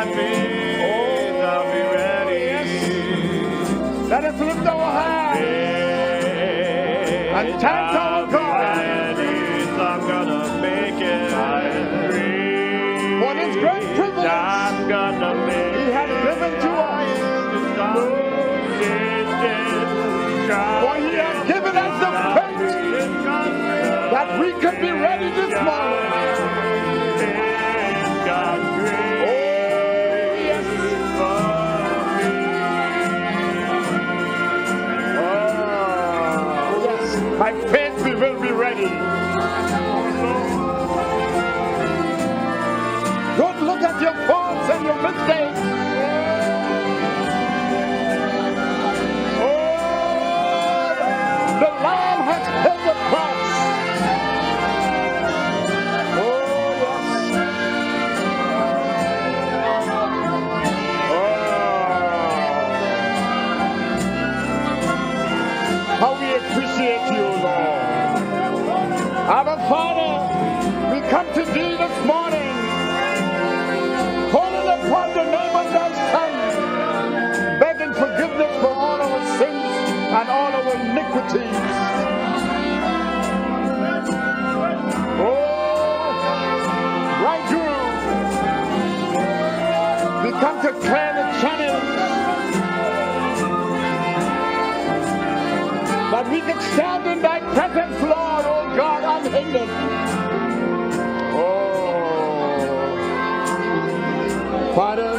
by faith I'll be ready. Let us lift our hands and thank our God. I'm gonna make it. For this great privilege I'm gonna make He has given to us. For He has given us the faith that we can be ready this morning. By faith we will be ready. Don't look at your faults and your mistakes. Oh, the Lamb has paid the price. Oh, yes. Oh. How we appreciate you, Lord. Our Father, we come to Thee this morning, calling upon the name of Thy Son, begging forgiveness for all our sins and all our iniquities. Oh, bridegroom, we come to clear the channels that we can stand in Thy presence, Lord, oh God, unhindered. Oh, Father,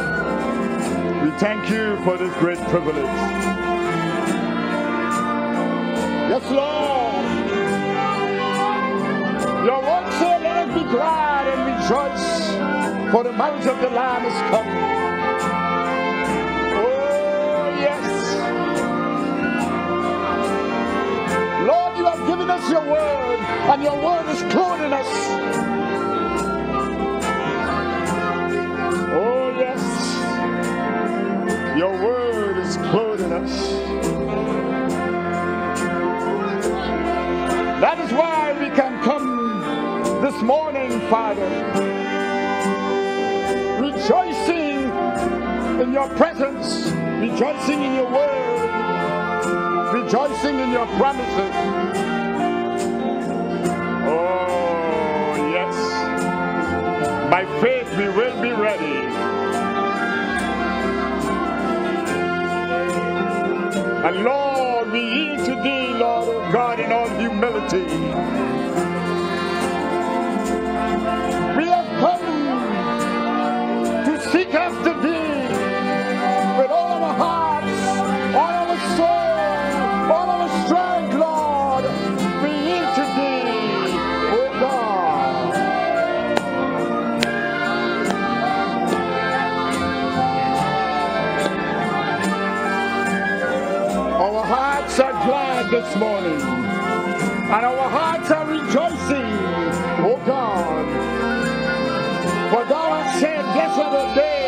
we thank You for this great privilege. Yes, Lord. Your word said, let us be glad and rejoice, for the marriage of the Lamb is come. Lord, You have given us Your word, and Your word is clothing us. Oh, yes. Your word is clothing us. That is why we can come this morning, Father, rejoicing in Your presence, rejoicing in Your word, rejoicing in Your promises. Oh, yes. By faith we will be ready. And Lord, we yield to Thee, Lord, oh God, in all humility. We have come to seek after Thee with all our hearts, all our soul, all our strength, Lord. We yield to Thee, oh God. Our hearts are glad this morning, and our hearts are rejoicing, oh God. For Thou hast said, blessed are they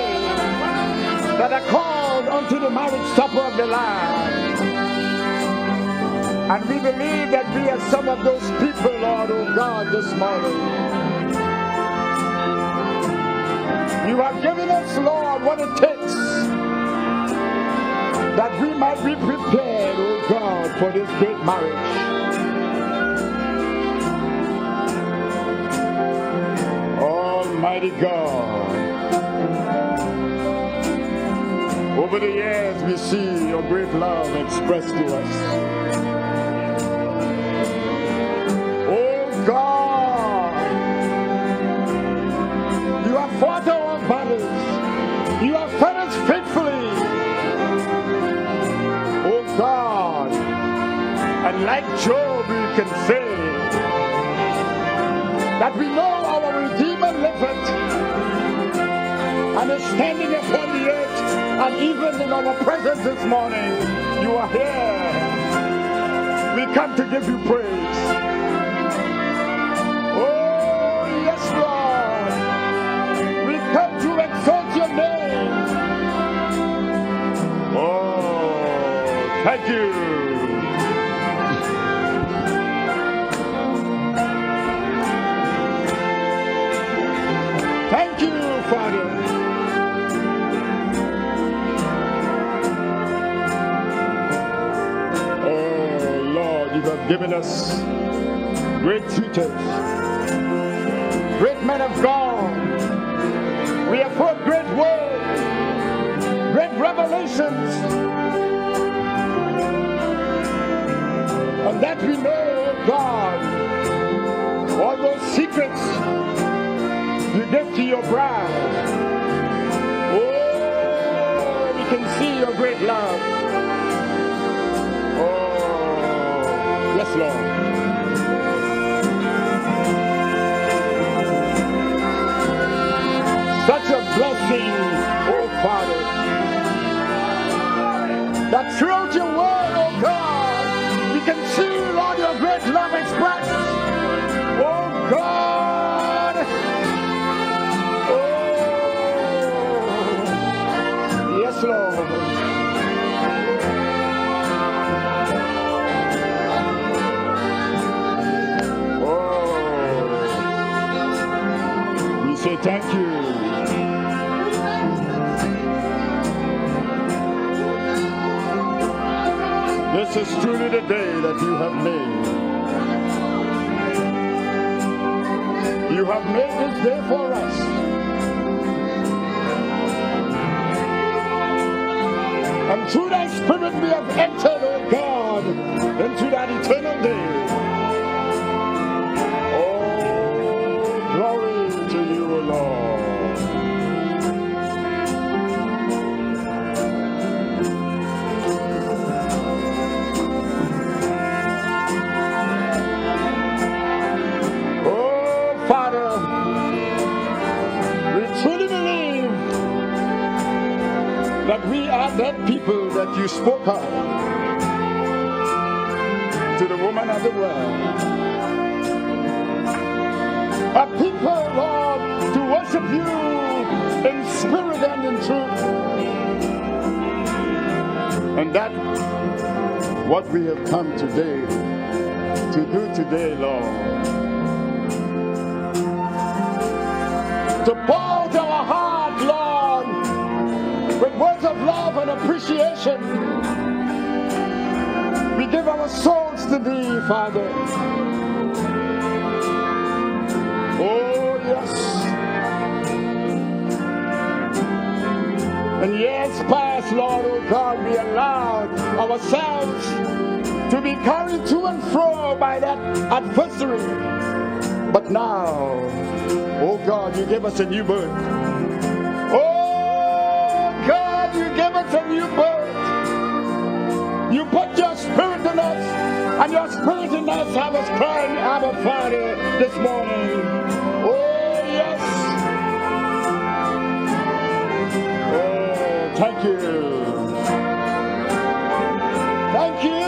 that are called unto the marriage supper of the Lamb. And we believe that we are some of those people, Lord, oh God, this morning. You have given us, Lord, what it takes that we might be prepared, oh God, for this great marriage. Almighty God, over the years we see Your great love expressed to us. Oh God, You have fought our battles. You have fed us faithfully. Oh God, and like Job we can say that we know our Redeemer liveth and is standing upon the earth, and even in our presence this morning, You are here. We come to give You praise. Oh yes, Lord, we come to exalt Your name. Oh, thank You. Thank You, Father. given us great teachers, great men of God. We have heard great words, great revelations, and that we know, God, all those secrets you give to your bride. Oh, we can see your great love. Oh, yes, Lord. Such a blessing, oh Father, that throughout your word, oh God, we can see, Lord, your great love expressed. Oh God. Oh, yes, Lord. Oh, we say thank you. This is truly the day that you have made. You have made this day for us. And through thy spirit we have entered, oh God, into that eternal day. Oh, glory to you, O Lord. That we are that people that you spoke of to the woman of the well. A people, Lord, to worship you in spirit and in truth. And that's what we have come today to do today, Lord. To pour out our heart, Lord, with words of love and appreciation. We give our souls to thee, Father. Oh, yes. And years past, Lord, oh God, we allowed ourselves to be carried to and fro by that adversary. But now, oh God, you give us a new birth. God, you give us a new birth. You put your spirit in us, and your spirit in us have us crying, Abba, Father, this morning. Oh, yes. Oh, thank you. Thank you.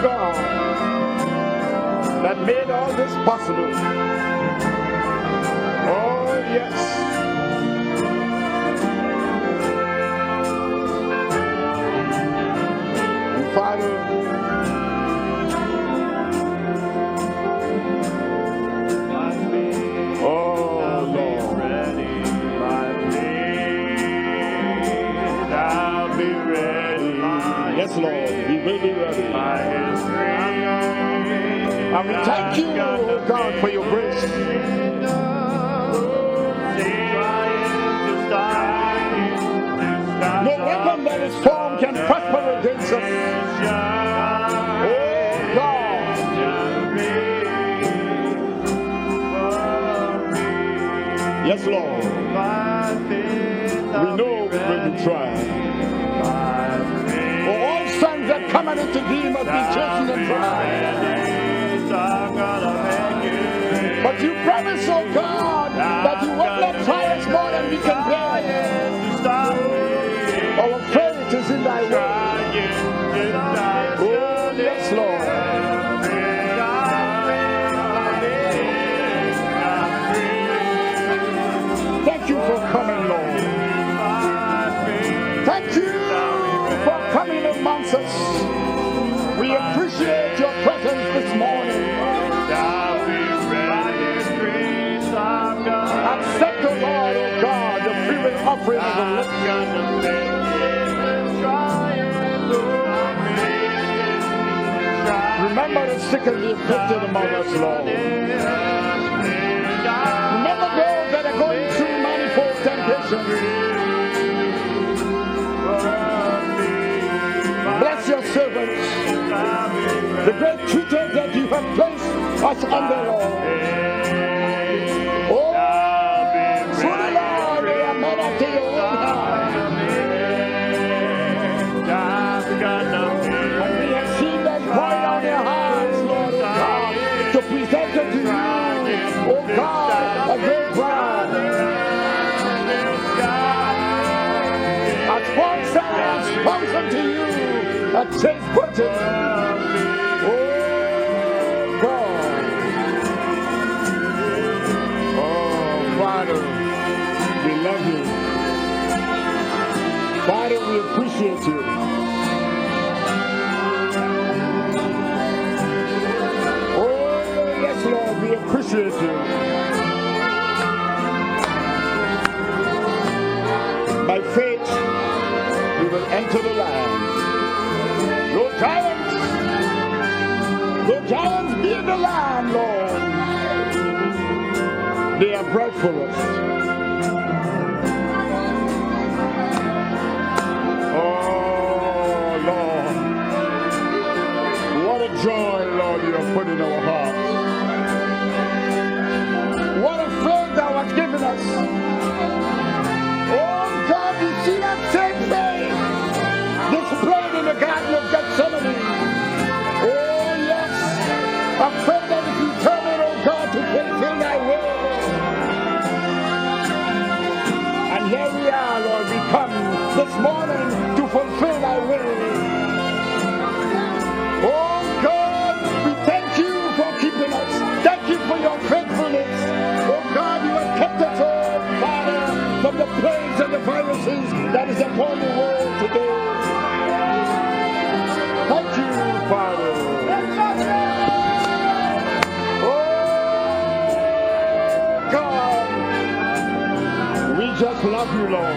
God that made all this possible. Oh, yes. And Father, oh, Lord. I'll be ready. Yes, Lord, we will be ready. And we thank you, oh God, for your grace. No weapon that is formed can prosper against us. Oh God. Yes, Lord. We know we will be tried. For all sons that come into thee must be chastened and tried. But you promise, oh God, that you won't let try us more than we can bear. Our faith is in thy word. Oh, yes, Lord. Thank you for coming, Lord. Jesus, we appreciate your presence this morning. Accept, O Lord, O God, the freely offering of the lips. Remember the sick and the afflicted among us, Lord. Remember those that are going through manifold temptations. Bless your servants, the great tutors that you have placed us under, Lord. Oh, truly, Lord, they are men after your own heart. And we have seen them pour down their hearts, Lord, oh God, to present it to you, oh God, a great bride. As Paul says, spoken to you, a chaste purchase. Oh God. Oh Father, we love you. Father, we appreciate you. Oh yes, Lord, we appreciate you. By faith, we will enter the land. No giants be in the land, Lord. They are bred for us. Oh, Lord. What a joy, Lord, you have put in our hearts. What a faith thou hast given us. Oh, God, you see that same faith displayed in the Garden of Gethsemane. Oh, yes. I pray that if you determined, oh God, to fulfill thy will. And here we are, Lord. We come this morning to fulfill thy will. Oh, God, we thank you for keeping us. Thank you for your faithfulness. Oh, God, you have kept us, oh, Father, from the plagues and the viruses that is upon the world today. Thank you, Father. Oh, God. We just love you, Lord.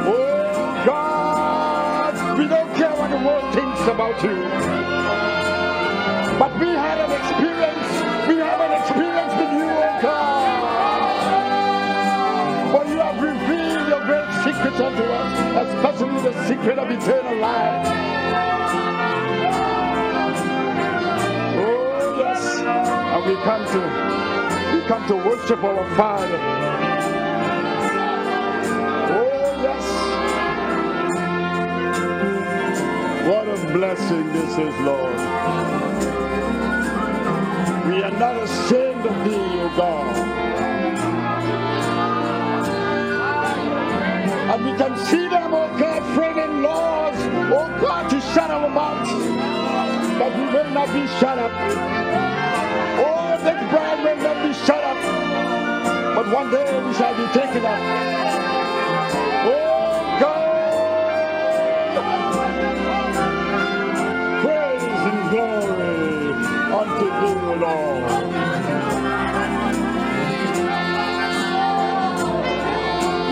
Oh, God. We don't care what the world thinks about you. But we had an experience. We have an experience with you, oh, God. For you have revealed your great secrets unto us, especially the secret of eternal life. Oh yes, and we come to worship our Father. Oh yes, what a blessing this is, Lord. We are not ashamed of thee, O God. And we can see them, oh God, framing laws, oh God, to shut our mouths. But we will not be shut up. Oh, this bride will not be shut up. But one day we shall be taken up. Oh God, praise and glory unto thee, O Lord.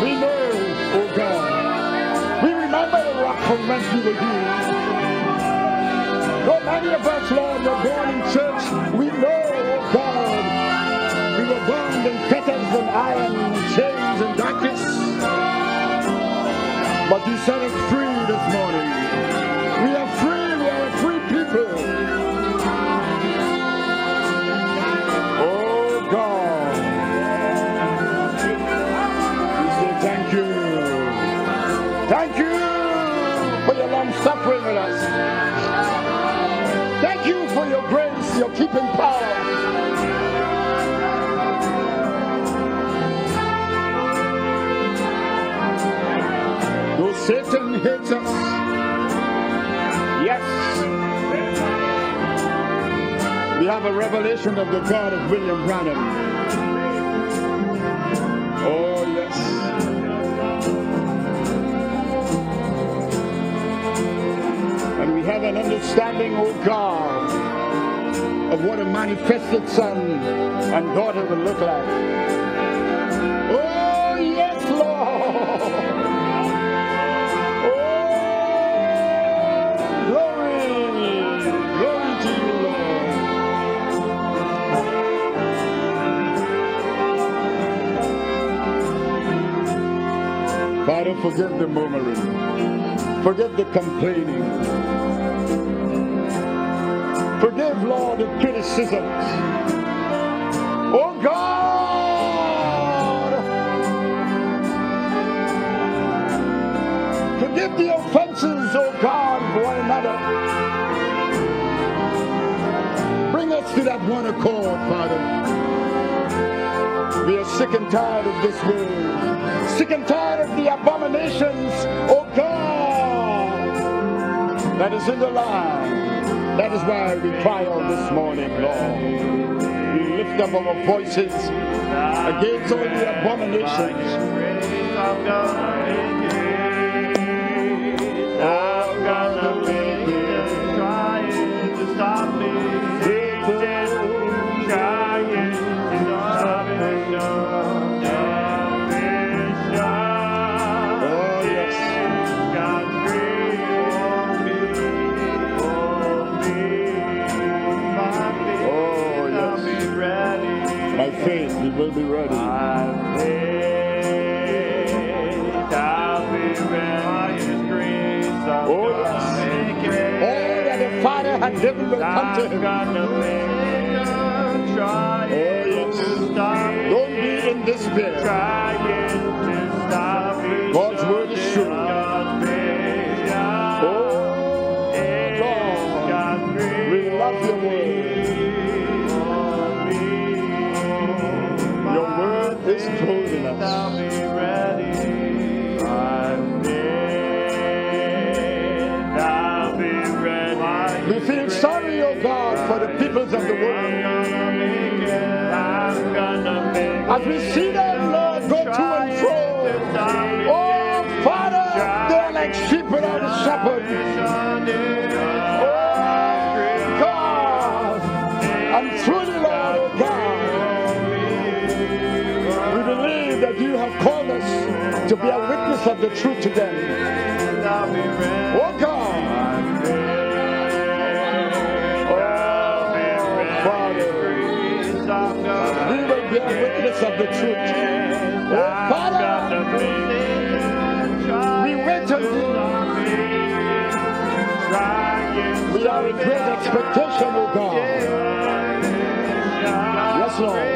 We know, oh God, we remember the rock from whence we were healed. Though many of us, Lord, were born in church, we know, oh God, we were bound in fetters and iron and chains and darkness. But you set us free this morning. We are free, we are a free people. Oh God, we say thank you. Thank you for your long suffering with us. Thank you for your grace, your keeping power. Though Satan hates us, yes, we have a revelation of the God of William Branham. Oh yes. have an understanding, oh God, of what a manifested son and daughter will look like. Oh, yes, Lord. Oh, glory, glory to you, Lord. Father, forgive the murmuring. Forgive the complaining. Forgive, Lord, the criticisms. Oh, God! Forgive the offenses, oh, God, of one another. Bring us to that one accord, Father. We are sick and tired of this world. Sick and tired of the abominations, oh, God, that is in the land. That is why we cry out this morning, Lord. We lift up our voices against all the abominations. I'm gonna make it. Trying to stop me. Trying to stop me. By faith, we will be ready. By faith, I'll be ready. Oh, yes. All that the Father had given will come to him. Oh, yes. Don't be in despair. God's word is true. Oh, Lord, we love your word. Is holding us. I'll be ready. I'll be ready. We feel sorry, oh God, for the peoples of the world. As we see them, Lord, go to and fro. Oh, Father, they're like sheep without a shepherd. Oh, God. And through the Lord, oh God, believe that you have called us to be a witness of the truth to them. Oh God. Oh Father. We will be a witness of the truth. Oh Father. We wait on you. We are in great expectation, oh God. Yes, Lord.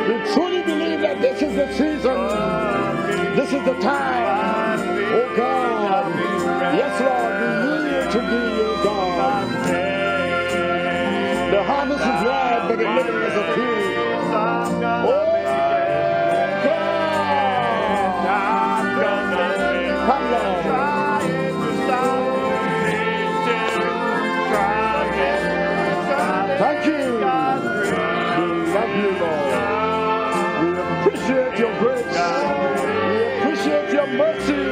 We truly believe that this is the season. This is the time. Oh God. Yes, Lord, we yield to thee, oh God. The harvest is ripe, but the laborers are few. Oh God. Come, Lord. Thank you. We love you, Lord. We appreciate your grace. We appreciate your mercy.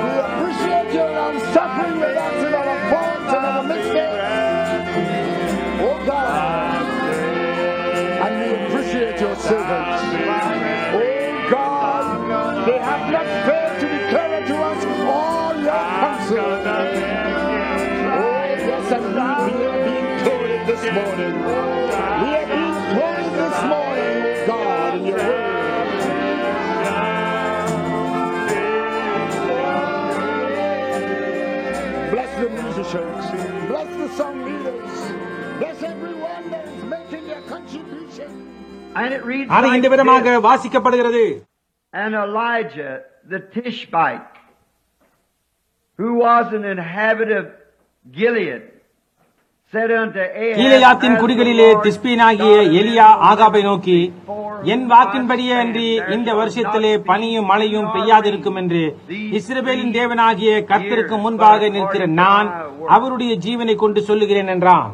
We appreciate your long-suffering with us in our faults and our mistakes. Oh God. And we appreciate your servants. Oh God. They have not failed to declare unto us all your counsel. Oh yes, and we are being clothed this morning. We are being clothed this morning, oh God, in your word. Bless the musicians. Bless the song leaders. Bless everyone that is making their contribution. And it reads அது இந்த விதமாக வாசிக்கப்படுகிறது. And Elijah the Tishbite, who was an inhabitant of Gilead, said unto Ahab, கீலேயாத்தின் குடிகளிலே திஸ்பீனாகிய எலியா ஆகாபை நோக்கி, என் வாக்கின்படியே அன்றி இந்த வருஷத்திலே பனியும் மழையும் பெய்யாதிருக்கும் என்று இஸ்ரவேலின் தேவனாகிய கர்த்தருக்கு முன்பாக நிற்கிற நான் அவருடைய ஜீவனை கொண்டு சொல்லுகிறேன் என்றான்.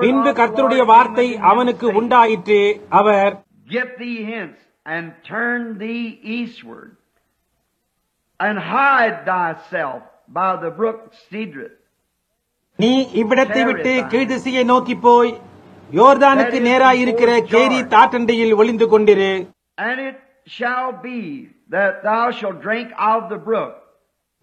பின்பு கர்த்தருடைய வார்த்தை அவனுக்கு உண்டாயிற்று. அவர், Get thee hence and turn thee eastward and hide thyself by the brook Cedron. நீ இவ்விடத்தை விட்டு கீழ்திசையை நோக்கி போய் யோர்தானுக்கு நேராய் இருக்கிற கேரி தாற்றண்டையில் ஒளிந்து கொண்டிரு. And it shall be that thou shalt drink of the brook.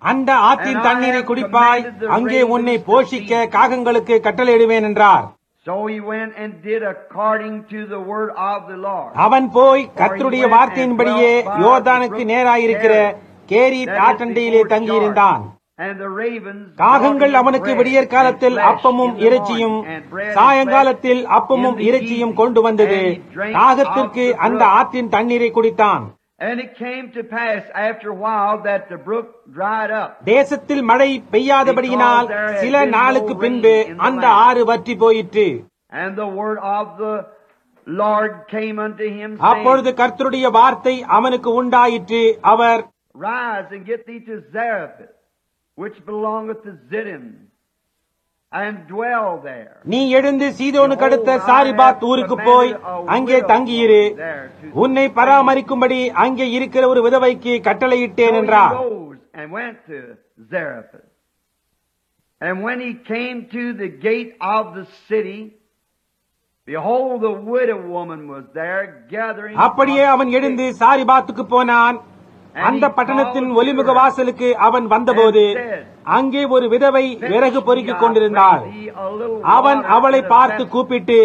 அந்த ஆற்றின் தண்ணீரை குடிப்பாய், அங்கே உன்னை போஷிக்க காகங்களுக்கு கட்டளையிடுவேன் என்றார். So he went and did according to the word of the Lord. அவன் போய் கர்த்தருடைய வார்த்தையின்படியே யோர்தானுக்கு நேராயிருக்கிற கேரி தாற்றண்டையிலே தங்கியிருந்தான். காகங்கள் அவனுக்கு விடியற் காலத்தில் அப்பமும் இறைச்சியும் சாயங்காலத்தில் அப்பமும் இறைச்சியும் கொண்டு வந்தது. காகத்திற்கு அந்த ஆற்றின் தண்ணீரை குடித்தான். And it came to pass after a while that the brook dried up. தேசத்தில் மழை பெய்யாதபடியினால் சில நாளுக்கு பின்பு அந்த ஆறு வற்றி போயிற்று. And the word of the Lord came unto him, அப்பொழுது கர்த்தருடைய வார்த்தை அவனுக்கு உண்டாயிற்று. அவர், Rise and get thee to Zarephath, which belongeth to Zidon, and dwell there. நீ எழுந்து சீதோனுக்கு அடுத்த சாரிபாத் ஊருக்கு போய் அங்கே தங்கியிரு. உன்னை பராமரிக்கும்படி அங்கே இருக்கிற ஒரு விதவைக்கு கட்டளையிட்டேன் என்றார். And went to Zarephath. And when he came to the gate of the city, behold, the widow woman was there gathering. அப்படியே அவன் எழுந்து சாரிபாத்துக்கு போனான். அந்த பட்டணத்தின் ஒலிமுக வாசலுக்கு அவன் வந்தபோது அங்கே ஒரு விதவை விறகு பொறுக்கிக் கொண்டிருந்தாள். அவன் அவளை பார்த்து கூப்பிட்டு,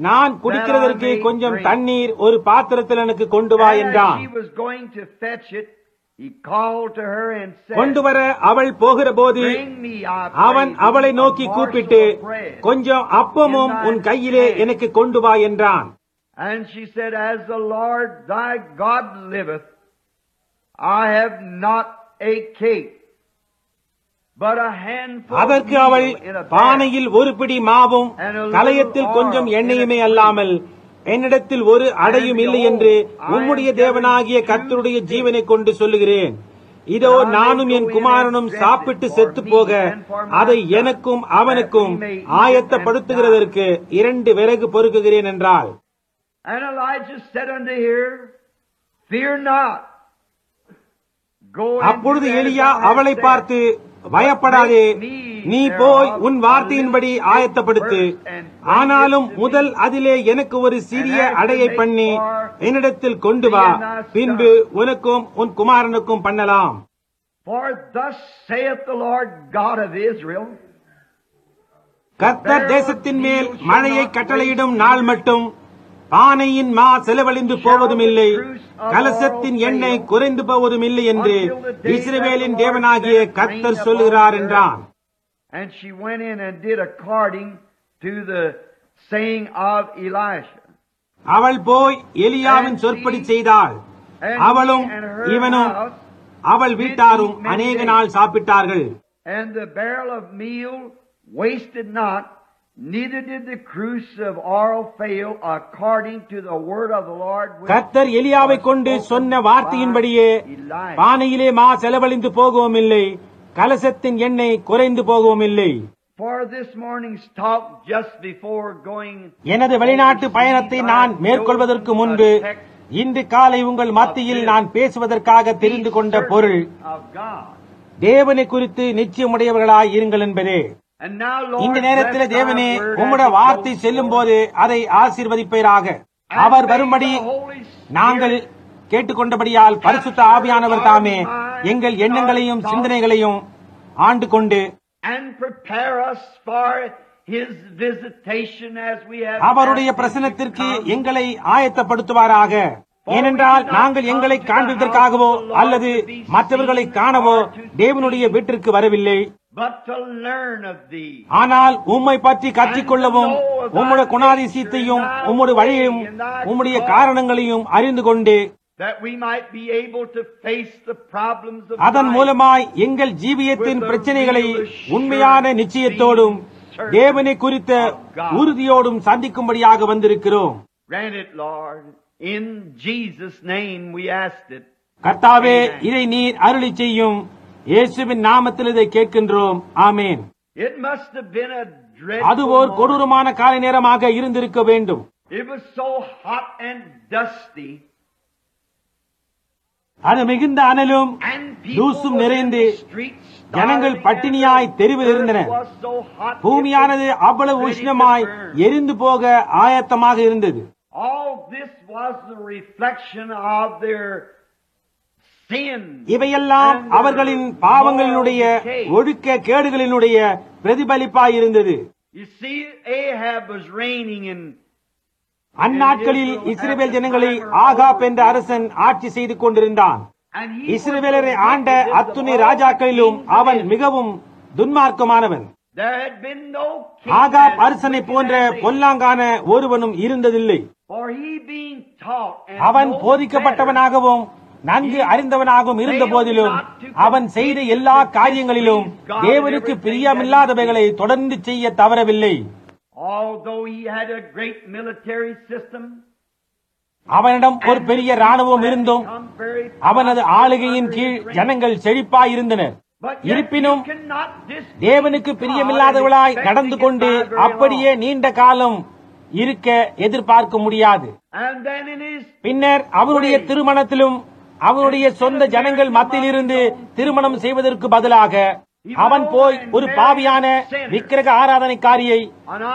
நான் குடிக்கிறதற்கு கொஞ்சம் தண்ணீர் ஒரு பாத்திரத்தில் எனக்கு கொண்டு வா என்றான். கொண்டு வர அவள் போகிற போது அவன் அவளை நோக்கி கூப்பிட்டு, கொஞ்சம் அப்பமும் உன் கையிலே எனக்கு கொண்டு வா என்றான். And she said, As the Lord thy God liveth, I have not a cake, but a handful of அதற்கு அவள், meal in a bag. பானையில் ஒரு பிடி மாவும் கலயத்தில் கொஞ்சம் எண்ணெயுமே அல்லாமல் என்னிடத்தில் ஒரு அடையும் இல்லை என்று உம்முடைய தேவனாகிய கர்த்தருடைய ஜீவனை கொண்டு சொல்லுகிறேன். இதோ நானும் என் குமாரனும் சாப்பிட்டு செத்து போக அதை எனக்கும் அவனுக்கும் ஆயத்தப்படுத்துகிறதற்கு 2 விறகு பொறுக்குகிறேன் என்றாள். And Elijah said unto her, Fear not. அப்பொழுது எலியா அவளை பார்த்து, பயப்படாதே, நீ போய் உன் வார்த்தையின்படி ஆயத்தப்படுத்து. ஆனாலும் முதல் அதிலே எனக்கு ஒரு சிறிய அடையை பண்ணி என்னிடத்தில் கொண்டு வா, பின்பு உனக்கும் உன் குமாரனுக்கும் பண்ணலாம். For thus saith the Lord God of Israel, கர்த்தர் தேசத்தின் மேல் மழையை கட்டளையிடும் நாள் மட்டும் பானையின் மா செலவழிந்து போவதும் இல்லை, கலசத்தின் எண்ணெய் குறைந்து போவதும் இல்லை என்று இஸ்ரவேலின் தேவனாகிய கர்த்தர் சொல்லுகிறார் என்றான். And she went in and did according to the saying of Elisha. அவள் போய் எலியாவின் சொற்படி செய்தாள். அவளும் இவனும் அவள் வீட்டாரும் அநேக நாள் சாப்பிட்டார்கள். And the barrel of meal wasted not, neither did the cruse of oil fail, according to the word of the Lord. கர்த்தர் எலியாவை கொண்டு சொன்ன வார்த்தையின்படியே பானையிலே மா செலவழிந்து போகவும் இல்லை, கலசத்தின் எண்ணெய் குறைந்து போகவும் இல்லை. For this morning's talk, just before going, எனது வெளிநாட்டு பயணத்தை நான் மேற்கொள்வதற்கு முன்பு இன்று காலை உங்கள் மத்தியில் நான் பேசுவதற்காக தெரிந்து கொண்ட பொருள், தேவனை குறித்து நிச்சயமுடையவர்களாய் இருங்கள் என்பதே. இந்த நேரத்தில் தேவனே, உம்முடைய வார்த்தை செல்லும் போது அதை ஆசீர்வதிப்பீராக. அவர் வரும்படி நாங்கள் கேட்டுக்கொண்டபடியால் பரிசுத்த ஆவியானவர் தாமே எங்கள் எண்ணங்களையும் சிந்தனைகளையும் ஆண்டு கொண்டு அவருடைய பிரசன்னத்திற்கு எங்களை ஆயத்தப்படுத்துவாராக. ஏனென்றால் நாங்கள் எங்களை காண்பதற்காகவோ அல்லது மற்றவர்களை காணவோ தேவனுடைய வீட்டிற்கு வரவில்லை, ஆனால் உம்மை பற்றி கற்றுக்கொள்ளவும் உம்முடைய குணாதிசயத்தையும் உம்முடைய வழியையும் உம்முடைய காரணங்களையும் அறிந்து கொண்டு அதன் மூலமாய் எங்கள் ஜீவியத்தின் பிரச்சனைகளை உண்மையான நிச்சயத்தோடும் தேவனை குறித்த உறுதியோடும் சந்திக்கும்படியாக வந்திருக்கிறோம். கர்த்தாவே, இதை நீர் அருளி செய்யும். இயேசுவின் நாமத்தில் இதை கேட்கின்றோம். ஆமேன். அது ஓர் கொடூரமான காலை நேரமாக இருந்திருக்க வேண்டும். அது மிகுந்த அனலும் and தூசும் people நிறைந்து were in the streets, ஜனங்கள் starving, பட்டினியாய் and the தெருவில் earth இருந்தனர். was so hot, பூமியானது it was அவ்வளவு ready to உஷ்ணமாய் burn. எரிந்து போக ஆயத்தமாக இருந்தது. All this was the reflection of their sin. இவையெல்லாம் and their அவர்களின் பாவங்களினுடைய moral decay. ஒழுக்க கேடுகளினுடைய பிரதிபலிப்பாய் இருந்தது. You see, Ahab was reigning in அந்நாட்களில் இஸ்ரவேல் ஜனங்களை ஆகாப் என்ற அரசன் ஆட்சி செய்து கொண்டிருந்தான். and he இஸ்ரவேலரை was the ஆண்ட wickedest of அத்துணை all ராஜாக்களிலும் kings of அவன் Israel. மிகவும் துன்மார்க்கமானவன். There had been no king Ahab as அரசனை wicked போன்ற as Ahab. பொல்லாங்கான ஒருவனும் இருந்ததில்லை. For he being taught and அவன் known போதிக்கப்பட்டவனாகவும் நன்கு அறிந்தவனாகவும் இருந்த போதிலும் அவன் செய்த எல்லா காரியங்களிலும் தேவனுக்கு பிரியமில்லாதவைகளை தொடர்ந்து செய்ய தவறவில்லை. better, although he had a great military system, அவனிடம் ஒரு பெரிய ராணுவம் இருந்தும் become very அவனது ஆளுகையின் கீழ் ஜனங்கள் செழிப்பாய் இருந்தனர். But yet இருப்பினும் you cannot dispute தேவனுக்கு God பிரியமில்லாதவளாய் and expect நடந்து to get கொண்டு by very அப்படியே long. நீண்ட காலம் இருக்க எதிர்பார்க்க முடியாது. And then in his பின்னர் அவனுடைய திருமணத்திலும் அவனுடைய சொந்த ஜனங்கள் மத்தியிலிருந்து திருமணம் செய்வதற்கு பதிலாக அவன் போய் ஒரு பாவியான விக்கிரக ஆராதனைக்காரியை,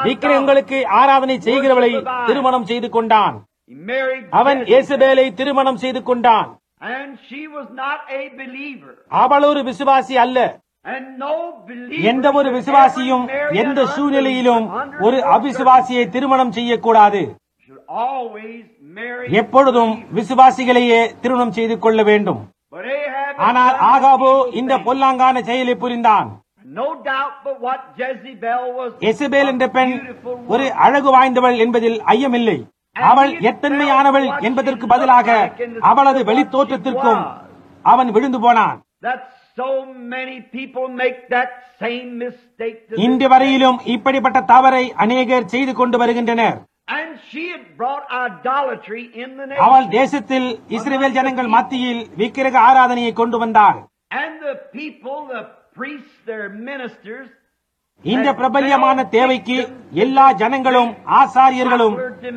விக்கிரகங்களுக்கு ஆராதனை செய்கிறவளை திருமணம் செய்து கொண்டான். he married அவன் Jezebel, ஏசபேலை திருமணம் செய்து கொண்டான். and she was not a believer. அவள் ஒரு விசுவாசி அல்ல. And no believer எந்த ஒரு should விசுவாசியும் ever marry எந்த an சூழ்நிலையிலும் unbeliever ஒரு under அவிசுவாசியை திருமணம் செய்யக்கூடாது. should always marry. எப்பொழுதும் விசுவாசிகளையே திருமணம் செய்து கொள்ள வேண்டும். But Ahab ஆனால் ஆகாபோ இந்த பொல்லாங்கான செயலை புரிந்தான். no doubt but what Jezebel was Jezebel என்ற a பெண் beautiful ஒரு woman. அழகு வாய்ந்தவள் என்பதில் ஐயமில்லை. அவள் எத்தன்மையானவள் என்பதற்கு பதிலாக அவளது வெளித்தோற்றத்திற்கும் அவன் விழுந்து போனான். That so many people make that same mistake today. இன்று வரையிலும் இப்படிப்பட்ட தவறை அநேகர் செய்து கொண்டு வருகின்றனர். And she had brought idolatry in the அவள் nation. தேசத்தில் இஸ்ரவேல் ஜனங்கள் மத்தியில் விக்கிரக ஆராதனையை கொண்டு வந்தாள். And the people, the priests, their ministers, இந்த பிரபல்யமான தேவைக்கு எல்லா ஜனங்களும் ஆசாரியர்களும்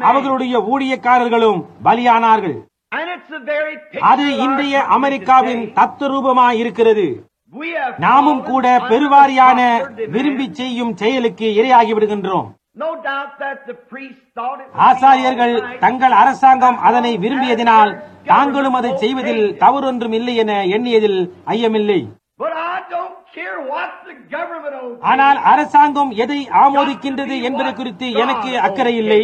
அவர்களுடைய ஊழியக்காரர்களும் பலியானார்கள். and it's a very அது picture of our இன்றைய country அமெரிக்காவின் today. தத்துரூபமாய் இருக்கிறது. We have நாமும் fallen கூட under பெருவாரியான the popular demand. விரும்பி செய்யும் செயலுக்கு இரையாகி விடுகின்றோம். No doubt that the priests thought it was ஆசாரியர்கள் all right. தங்கள் அரசாங்கம் அதனை விரும்பியதினால் தாங்களும் அதை செய்வதில் தவறொன்றும் இல்லை என எண்ணியதில் ஐயமில்லை. But I don't care what the government obeys. ஆனால் அரசாங்கம் எதை ஆமோதிக்கின்றது என்பது குறித்து எனக்கு அக்கறை இல்லை.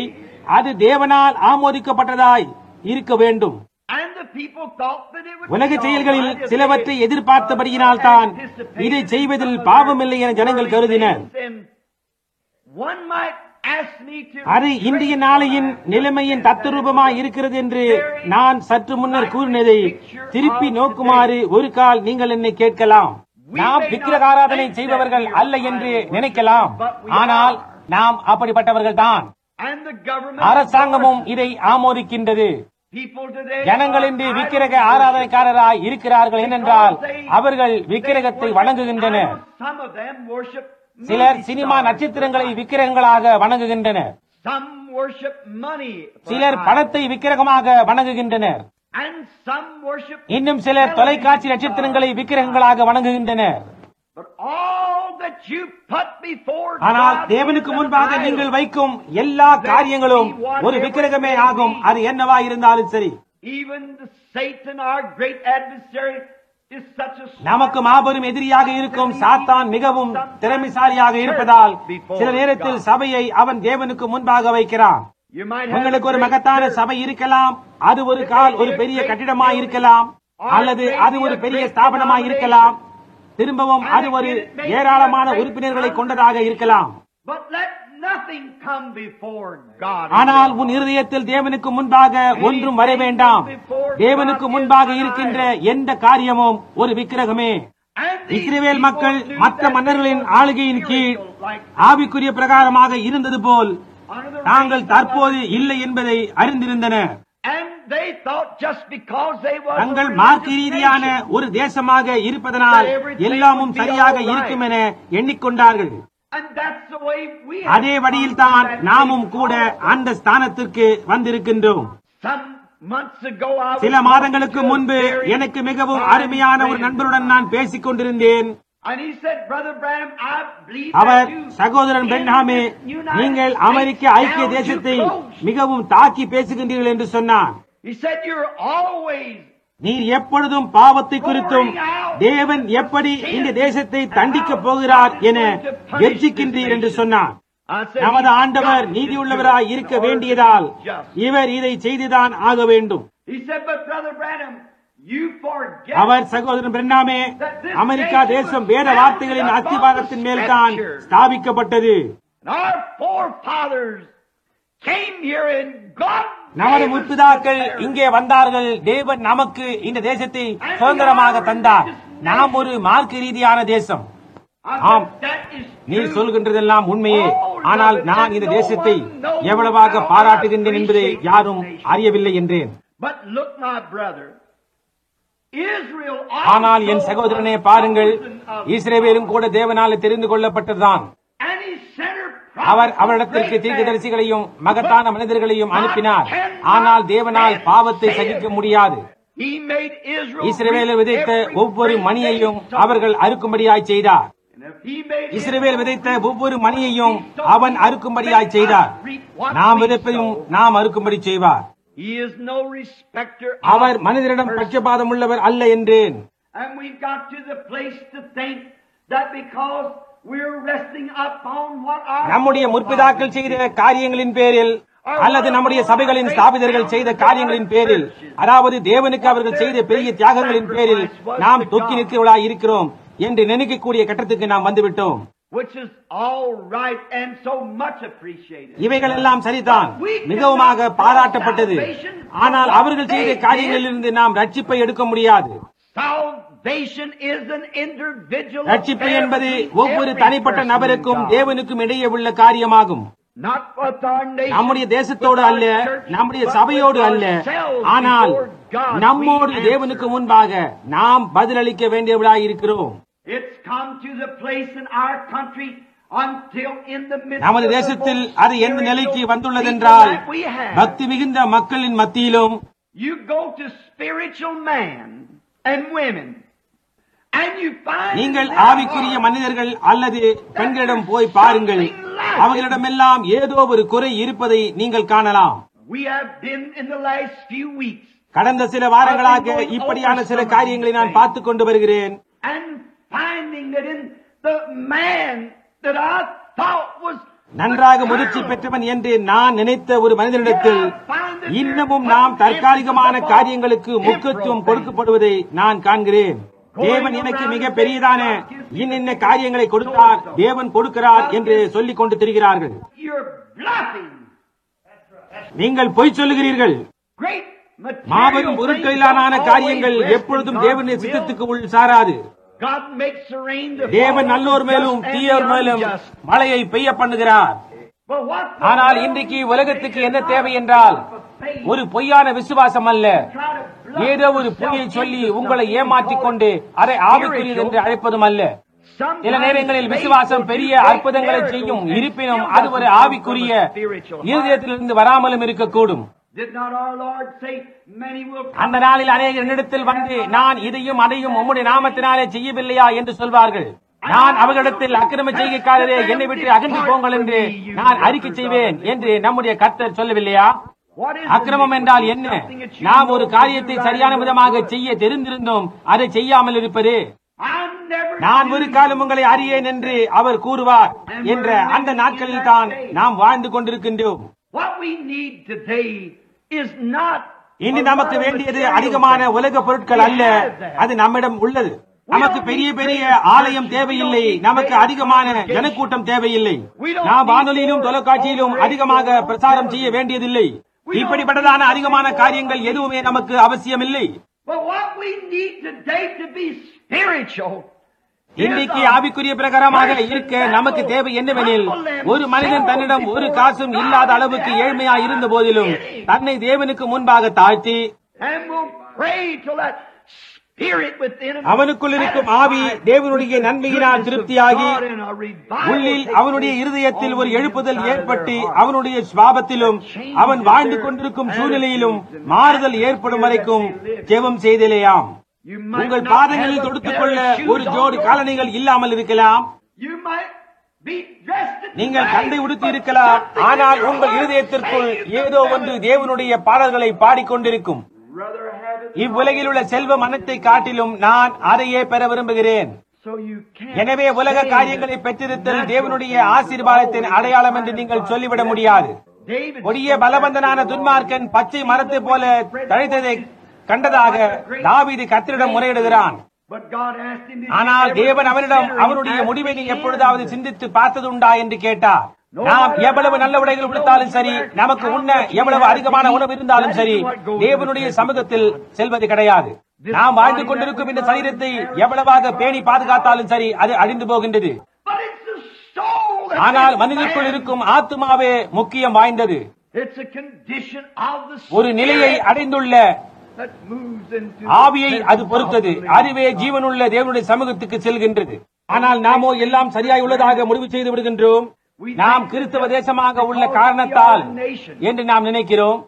அது தேவனால் ஆமோதிக்கப்பட்டதாய் இருக்க வேண்டும். And the people thought that it would உலக be all செயல்களில் right if சிலவற்றை they எதிர்பார்த்தபடியினால் தான் anticipated இதை செய்வதில் some of பாவமில்லை என their ஜனங்கள் கருதினர். things. And one might ask me to அது இன்றைய நாளையின் நிலைமையின் தத்துரூபமாய் இருக்கிறது என்று நான் சற்று முன்னர் கூறினதை திருப்பி நோக்குமாறு ஒரு கால் நீங்கள் என்னை கேட்கலாம். நாம் விக்கிரக ஆராதனை செய்பவர்கள் அல்ல என்று நினைக்கலாம், ஆனால் நாம் அப்படிப்பட்டவர்கள் தான். and the government அரசாங்கமும் இதை ஆமோதிக்கின்றது. people today ஜனங்கள் இன்று விக்கிரக ஆராதனைக்காரராய் இருக்கிறார்கள் ஏனென்றால் அவர்கள் விக்கிரகத்தை வணங்குகின்றனர். some of them worship சிலர் movie சினிமா stars. நட்சத்திரங்களை விக்கிரகங்களாக வணங்குகின்றனர். some worship money for சிலர் idols. பணத்தை விக்கிரகமாக வணங்குகின்றனர். and some worship இன்னும் சிலர் தொலைக்காட்சி நட்சத்திரங்களை விக்கிரகங்களாக வணங்குகின்றனர். but all that you put before ஆனால் God தேவனுக்கு is an முன்பாக idol. நீங்கள் வைக்கும் எல்லா காரியங்களும் ஒரு விக்கிரகமே ஆகும். அது என்னவா இருந்தாலும் சரி. Even the Satan, our great adversary, is such a நமக்கு மாபெரும் எதிரியாக இருக்கும் சாத்தான் மிகவும் திறமைசாலியாக இருப்பதால் சில நேரத்தில் சபையை அவன் தேவனுக்கு முன்பாக வைக்கிறான். You might have உங்களுக்கு ஒரு a great மகத்தான church. சபை இருக்கலாம், அது ஒரு கால் ஒரு பெரிய கட்டிடமாய் இருக்கலாம், அல்லது அது ஒரு பெரிய ஸ்தாபனமாய் இருக்கலாம், திரும்பவும் அது ஒரு ஏராளமான உறுப்பினர்களை கொண்டதாக இருக்கலாம். But let nothing come before God. ஆனால் உன் இருதயத்தில் தேவனுக்கு முன்பாக ஒன்றும் வர வேண்டாம். தேவனுக்கு முன்பாக இருக்கின்ற எந்த காரியமும் ஒரு விக்கிரகமே. And these இஸ்ரவேல் people மக்கள் knew மற்ற that மன்னர்களின் they were ஆளுகையின் கீழ் spiritual, like ஆவிக்குரிய பிரகாரமாக இருந்தது போல் under the தாங்கள் reign தற்போது of- இல்லை என்பதை அறிந்திருந்தனர். And they thought just because they were தங்கள் மார்க்க ரீதியான ஒரு தேசமாக இருப்பதனால் எல்லாமும் சரியாக இருக்கும் என எண்ணிக்கொண்டார்கள். And that's the way we have அதே வழியில் தான் நாமும் கூட அந்த ஸ்தானத்திற்கு வந்திருக்கின்றோம். some சில மாதங்களுக்கு முன்பு எனக்கு மிகவும் அருமையான ஒரு நண்பருடன் நான் பேசிக் கொண்டிருந்தேன். அவர், சகோதரன் பிரென்ஹாமே, நீங்கள் அமெரிக்க ஐக்கிய தேசத்தை மிகவும் தாக்கி பேசுகின்றீர்கள் என்று சொன்னார். நீர் எப்பொழுதும் பாவத்தை குறித்தும் தேவன் எப்படி இந்த தேசத்தை தண்டிக்கப் போகிறார் என கெர்ச்சிக்கின்றீர் என்று சொன்னார். நமது ஆண்டவர் நீதியுள்ளவராய் இருக்க வேண்டியதால் இவர் இதை செய்துதான் ஆக வேண்டும். அவர், சகோதரன் பிரென்ஹாமே, அமெரிக்கா தேசம் வேத வார்த்தைகளின் அஸ்திபாரத்தின் மேல் தான் ஸ்தாபிக்கப்பட்டது. நமது முற்பிதாக்கள் இங்கே வந்தார்கள். தேவன் நமக்கு இந்த தேசத்தை சுதந்திரமாக தந்தார். நாம் ஒரு மார்க்க ரீதியான தேசம். ஆம், நீர் சொல்கின்றதெல்லாம் உண்மையே. ஆனால் நான் இந்த தேசத்தை எவ்வளவாக பாராட்டுகின்றேன் என்பதை யாரும் அறியவில்லை என்றேன். ஆனால் என் சகோதரனே, பாருங்கள், இஸ்ரவேலும் கூட தேவனால் தெரிந்து கொள்ளப்பட்டதுதான். அவர் அவரிடத்திற்கு தீர்க்கதரிசிகளையும் மகத்தான மனிதர்களையும் அனுப்பினார். ஆனால் தேவனால் பாவத்தை சகிக்க முடியாது. இஸ்ரவேலை விதைத்த ஒவ்வொரு மணியையும் அவர்கள் அறுக்கும்படியாய் செய்தார். இஸ்ரவேல் விதைத்த ஒவ்வொரு மணியையும் அவன் அறுக்கும்படியாய் செய்தார். நாம் விதைப்பையும் நாம் அறுக்கும்படி செய்வார். அவர் மனிதரிடம் பட்சபாதம் உள்ளவர் அல்ல என்றேன். நம்முடைய முற்பிதாக்கள் செய்த காரியங்களின் பேரில் அல்லது நம்முடைய சபைகளின் ஸ்தாபிதர்கள் செய்த காரியங்களின் பேரில், அதாவது தேவனுக்கு அவர்கள் செய்த பெரிய தியாகங்களின் பேரில் நாம் தொக்கி நிற்கிறவர்களாய் இருக்கிறோம் என்று நினைக்கக்கூடிய கட்டத்துக்கு நாம் வந்துவிட்டோம். இவைகள் எல்லாம் சரிதான், மிகவுமாக பாராட்டப்பட்டது. ஆனால் அவர்கள் செய்த காரியங்களிலிருந்து நாம் ரட்சிப்பை எடுக்க முடியாது. ரட்சிப்பு என்பது ஒவ்வொரு தனிப்பட்ட நபருக்கும் தேவனுக்கும் இடையே உள்ள காரியமாகும். நம்முடைய தேசத்தோடு அல்ல, நம்முடைய சபையோடு அல்ல, ஆனால் நம்மோடு தேவனுக்கு முன்பாக நாம் பதிலளிக்க வேண்டியவர்களாய் இருக்கிறோம். நமது தேசத்தில் அது எந்த நிலைக்கு வந்துள்ளதென்றால், பக்தி மிகுந்த மக்களின் மத்தியிலும் நீங்கள் ஆவிக்குரிய மனிதர்கள் அல்லது பெண்களிடம் போய் பாருங்கள், அவர்களிடமெல்லாம் ஏதோ ஒரு குறை இருப்பதை நீங்கள் காணலாம். கடந்த சில வாரங்களாக இப்படியான சில காரியங்களை நான் பார்த்துக் கொண்டு வருகிறேன். நன்றாக முதிர்ச்சி பெற்றவன் என்று நான் நினைத்த ஒரு மனிதனிடத்தில் இன்னமும் நாம் தற்காலிகமான காரியங்களுக்கு முக்கியத்துவம் கொடுக்கப்படுவதை நான் காண்கிறேன். தேவன் எனக்கு மிக பெரியதான இன்ன காரியங்களை கொடுத்தார், தேவன் கொடுக்கிறார் என்று சொல்லிக் கொண்டு திரிகிறார்கள். நீங்கள் பொய் சொல்லுகிறீர்கள். மாபெரும் பொருட்களிலான காரியங்கள் எப்பொழுதும் தேவனுடைய சித்தத்துக்கு உள் சாராது. தேவன் நல்லோர் மேலும் தீயோர் மேலும் மழையை பெய்ய பண்ணுகிறார். ஆனால் இன்றைக்கு உலகத்துக்கு என்ன தேவை என்றால் ஒரு பொய்யான விசுவாசம் அல்ல, ஏதோ ஒரு பொய்யை சொல்லி உங்களை ஏமாற்றிக் கொண்டு அதை ஆவிக்குரியது என்று அழைப்பதும் அல்ல. சில நேரங்களில் விசுவாசம் பெரிய அற்புதங்களை செய்யும், இருப்பினும் அது ஒரு ஆவிக்குரிய இருதயத்திலிருந்து வராமலும் இருக்கக்கூடும். அந்த நாளில் அநேகர் என்னிடத்தில் வந்து, நான் இதையும் அதையும் உம்முடைய நாமத்தினாலே செய்யவில்லையா என்று சொல்வார்கள். நான் அவர்களிடத்தில் அக்கிரம செய்கைக்காரரே, என்னை விட்டு அகன்று போங்கள் என்று நான் அறிக்கை செய்வேன் என்று நம்முடைய கர்த்தர் சொல்லவில்லையா? அக்கிரமம் என்றால் என்ன? நாம் ஒரு காரியத்தை சரியான விதமாக செய்ய தெரிந்திருந்தோம் அதை செய்யாமல் இருப்பது. நான் ஒரு காலம் உங்களை அறியேன் என்று அவர் கூறுவார் என்ற அந்த நாட்களில் தான் நாம் வாழ்ந்து கொண்டிருக்கின்றோம். இனி நமக்கு வேண்டியது அதிகமான உலக பொருட்கள் அல்ல, அது நம்மிடம் உள்ளது. நமக்கு பெரிய பெரிய ஆலயம் தேவையில்லை, நமக்கு அதிகமான ஜனக்கூட்டம் தேவையில்லை. நாம் வானொலியிலும் தொலைக்காட்சியிலும் அதிகமாக பிரசாரம் செய்ய வேண்டியதில்லை. இப்படிப்பட்டதான அதிகமான காரியங்கள் எதுவுமே நமக்கு அவசியமில்லை. இன்றைக்கு ஆவிக்குரிய பிரகாரமாக இருக்க நமக்கு தேவை என்னவெனில், ஒரு மனிதன் தன்னிடம் ஒரு காசும் இல்லாத அளவுக்கு ஏழ்மையா இருந்த போதிலும் தன்னை தேவனுக்கு முன்பாக தாழ்த்தி spirit within him, அவனுக்குள் இருக்கும் ஆவி தேவனுடைய நன்மையினால் திருப்தியாகி உள்ளில் அவனுடைய இருதயத்தில் ஒரு எழுப்புதல் ஏற்பட்டு அவனுடைய சுபாவத்திலும் அவன் வாழ்ந்து கொண்டிருக்கும் சூழ்நிலையிலும் மாறுதல் ஏற்படும் வரைக்கும் ஜெபம் செய்தலேயாம். உங்கள் பாதங்களில் தொடுத்துக் கொள்ள ஒரு ஜோடி காலணிகள் இல்லாமல் இருக்கலாம். நீங்கள் கண்டை உடுத்தி இருக்கலாம். ஆனால் உங்கள் இருதயத்திற்குள் ஏதோ ஒன்று தேவனுடைய பாடல்களை பாடிக்கொண்டிருக்கும். இவ்வுலகில் உள்ள செல்வம் அனைத்தை காட்டிலும் நான் அதையே பெற விரும்புகிறேன். எனவே உலக காரியங்களை பெற்றிருத்தல் தேவனுடைய ஆசீர்வாதத்தின் அடையாளம் என்று நீங்கள் சொல்லிவிட முடியாது. கொடிய பலவந்தனான துன்மார்க்கன் பச்சை மரத்தை போல தழைத்ததை கண்டதாக தாவீது கர்த்தரிடம் முறையிடுகிறான். ஆனால் தேவன் அவனிடம் அவனுடைய முடிவை நீ எப்பொழுதாவது சிந்தித்து பார்த்ததுண்டா என்று கேட்டார். நாம் எவ்வளவு நல்ல உடைகள் உடுத்தாலும் சரி, நமக்கு உண்ண எவ்வளவு அதிகமான உணவு இருந்தாலும் சரி, தேவனுடைய சமூகத்தில் செல்வது கிடையாது. நாம் வாழ்ந்து கொண்டிருக்கும் இந்த சரீரத்தை எவ்வளவாக பேணி பாதுகாத்தாலும் சரி, அது அழிந்து போகின்றது. ஆனால் மனிதனுக்குள் இருக்கும் ஆத்துமாவே முக்கியம் வாய்ந்தது. ஒரு நிலையை அடைந்துள்ள ஆவியை அது பொறுத்தது. அதுவே ஜீவனுள்ள தேவனுடைய சமூகத்துக்கு செல்கின்றது. ஆனால் நாமோ எல்லாம் சரியாய் உள்ளதாக முடிவு செய்து விடுகின்றோம். நாம் கிறிஸ்தவ தேசமாக உள்ள காரணத்தால் என்று நாம் நினைக்கிறோம்.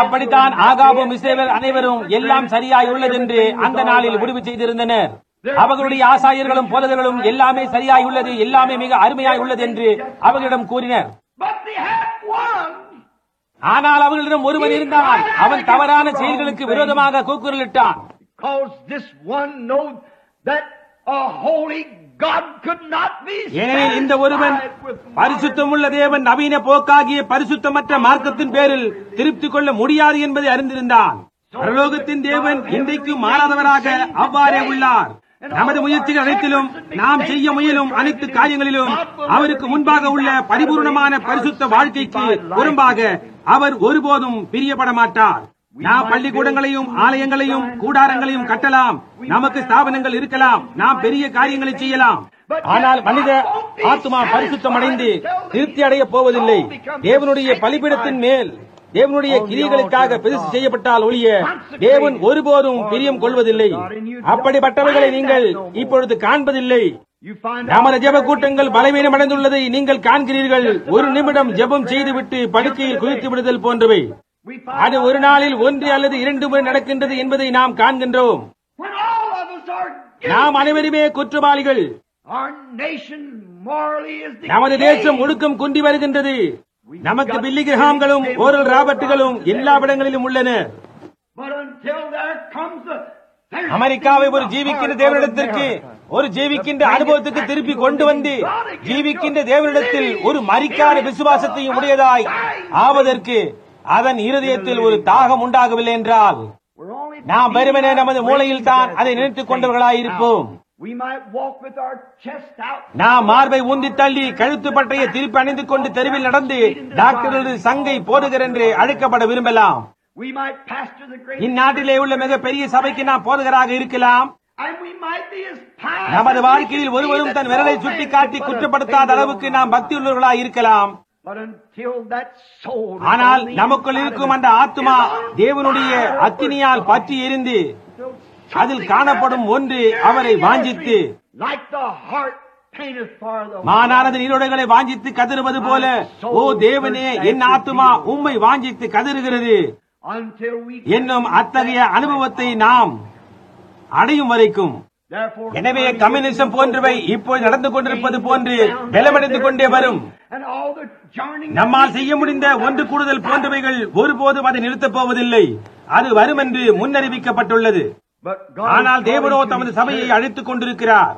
அப்படித்தான் ஆகாபும் இஸ்ரவேலர் அனைவரும் எல்லாம் சரியாய் உள்ளது என்று அந்த நாளில் முடிவு செய்திருந்தனர். அவர்களுடைய ஆசாரியர்களும் போதகர்களும் எல்லாமே சரியாய் உள்ளது, எல்லாமே மிக அருமையாய் உள்ளது என்று அவர்களிடம் கூறினர். ஆனால் அவர்களிடம் ஒருவன் இருந்தான். அவன் தவறான செயல்களுக்கு விரோதமாக கூக்குரலிட்டான். ஏனெனில் இந்த ஒருவன் பரிசுத்தமுள்ள தேவன் நவீன போக்காகிய பரிசுத்தமற்ற மார்க்கத்தின் பேரில் திருப்தி கொள்ள முடியாது என்பதை அறிந்திருந்தான். பரலோகத்தின் தேவன் இன்றைக்கு மாறாதவராக அவ்வாறே உள்ளார். நமது முயற்சிகள் அனைத்திலும் நாம் செய்ய முயலும் அனைத்து காரியங்களிலும் அவருக்கு முன்பாக உள்ள பரிபூர்ணமான பரிசுத்த வாழ்க்கைக்கு புறம்பாக அவர் ஒருபோதும் பிரியப்பட மாட்டார். நாம் பள்ளிக்கூடங்களையும் ஆலயங்களையும் கூடாரங்களையும் கட்டலாம், நமக்கு ஸ்தாபனங்கள் இருக்கலாம், நாம் பெரிய காரியங்களை செய்யலாம். ஆனால் மனித ஆத்மா பரிசுத்தம் அடைந்து திருப்தி அடைய போவதில்லை. தேவனுடைய பலிபீடத்தின் மேல் தேவனுடைய கிரியைகளுக்காக பெருசு செய்யப்பட்டால் ஒழிய தேவன் ஒருபோதும் பிரியம் கொள்வதில்லை. அப்படிப்பட்டவர்களை நீங்கள் இப்பொழுது காண்பதில்லை. நமது ஜெப கூட்டங்கள் பலவீனம் அடைந்துள்ளதை நீங்கள் காண்கிறீர்கள். ஒரு நிமிடம் ஜெபம் செய்துவிட்டு படுக்கையில் குதித்து விடுதல் போன்றவை. அது ஒரு நாளில் 1 அல்லது 2 முறை நடக்கின்றது என்பதை நாம் காண்கின்றோம். நாம் அனைவருமே குற்றவாளிகள். நமது தேசம் ஒழுக்கம் குண்டி வருகின்றது. நமக்கு பில்லி கிரகாம்களும் ஓரல் ராபர்ட்டுகளும் எல்லா இடங்களிலும் உள்ளன. அமெரிக்காவை ஒரு ஜீவிக்கின்ற தேவனிடத்திற்கு, ஒரு ஜீவிக்கின்ற அனுபவத்துக்கு திருப்பி கொண்டு வந்து ஜீவிக்கின்ற தேவனிடத்தில் ஒரு மரிக்காத விசுவாசத்தையும் உடையதாய் ஆவதற்கு அதன் இருதயத்தில் ஒரு தாகம் உண்டாகவில்லை என்றால் நாம் வெறுமனே நமது மூளையில் தான் அதை நினைத்துக் கொண்டவர்களாயிருப்போம். நாம் மார்பை ஊந்தி தள்ளி கழுத்து பட்டையை திருப்பி அணிந்து கொண்டு தெருவில் நடந்து டாக்டர்களது சங்கை போடுகிற என்று அழைக்கப்பட விரும்பலாம். இந்நாட்டிலே உள்ள மிக பெரிய சபைக்கு நாம் போதகராக இருக்கலாம். நமது வாழ்க்கையில் ஒருவரும் தன் விரலை சுட்டி காட்டி குற்றப்படுத்தாத அளவுக்கு நாம் பக்தியுள்ளவர்களாக இருக்கலாம். ஆனால் நமக்குள் இருக்கும் அந்த ஆத்மா தேவனுடைய அக்கினியால் பற்றி எரிந்து அதில் காணப்படும் ஒன்று அவரை வாஞ்சித்து மானானது நீரோடைகளை வாஞ்சித்து கதறுவது போல, ஓ தேவனே, என் ஆத்துமா உம்மை வாஞ்சித்து கதறுகிறது என்னும் அத்தகைய அனுபவத்தை நாம் அடையும் வரைக்கும். எனவே கம்யூனிசம் போன்றவை இப்போது நடந்து கொண்டிருப்பது போன்று பலமடைந்து கொண்டே வரும். நம்மால் செய்ய முடிந்த ஒன்று கூடுதல் போன்றவைகள் ஒருபோதும் அதை நிறுத்தப் போவதில்லை. அது வரும் என்று முன்னறிவிக்கப்பட்டுள்ளது. ஆனால் தேவனோ தமது சபையை அழைத்துக் கொண்டிருக்கிறார்.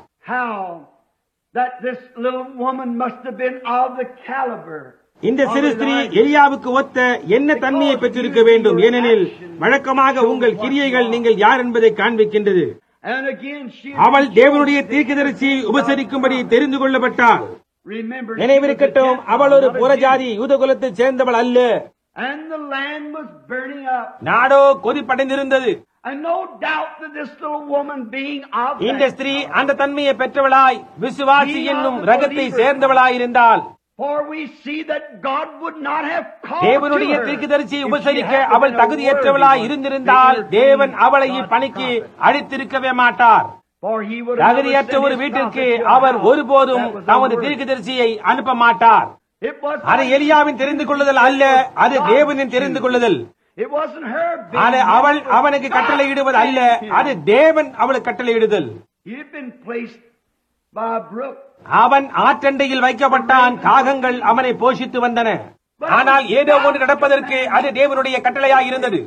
இந்த சிறு ஸ்திரீ எலியாவுக்கு ஒத்த என்ன தன்மையை பெற்றிருக்க வேண்டும்? ஏனெனில் வழக்கமாக உங்கள் கிரியைகள் நீங்கள் யார் என்பதை காண்பிக்கின்றது. அவள் தேவனுடைய தீர்க்கதரிசி உபசரிக்கும்படி தெரிந்து கொள்ளப்பட்டாள். நினைவிருக்கட்டும், அவள் ஒரு புறஜாதி யூதகுலத்தைச் சேர்ந்தவள் அல்ல. நாடோ கொதிப்படைந்திருந்தது. இந்த ஸ்திரீ அந்த தன்மையை பெற்றவளாய் விசுவாசி என்னும் ரகத்தை சேர்ந்தவளாயிருந்தாள். For we see that God would not have called தேவனுடைய to her தீர்க்கதரிசியை if she உபசரிக்க had அவள் been a தகுதியற்றவளாய் worthy one. இருந்திருந்தால் தேவன் அவளை இப்பணிக்கு அழைத்திருக்கவே மாட்டார். For he would have தகுதியற்ற never ஒரு sent his வீட்டிற்கு prophet to a our house ஒருபோதும் that was தமது unworthy. தீர்க்கதரிசியை அனுப்ப மாட்டார். It was அது எலியாவின் தெரிந்து கொள்ளுதல் அல்ல, அது தேவனின் தெரிந்து கொள்ளுதல். It wasn't her அது being அவள் used, அவனுக்கு God கட்டளையிடுவது அல்ல, sent him. அது தேவன் அவளுக்கு கட்டளையிடுதல். He had been placed by a brook. அவன் ஆற்றண்டையில் வைக்கப்பட்டான், காகங்கள் அவனை போஷித்து வந்தன. ஆனால் ஏதோ ஒன்று நடப்பதற்கு அது தேவனுடைய கட்டளையாக இருந்தது.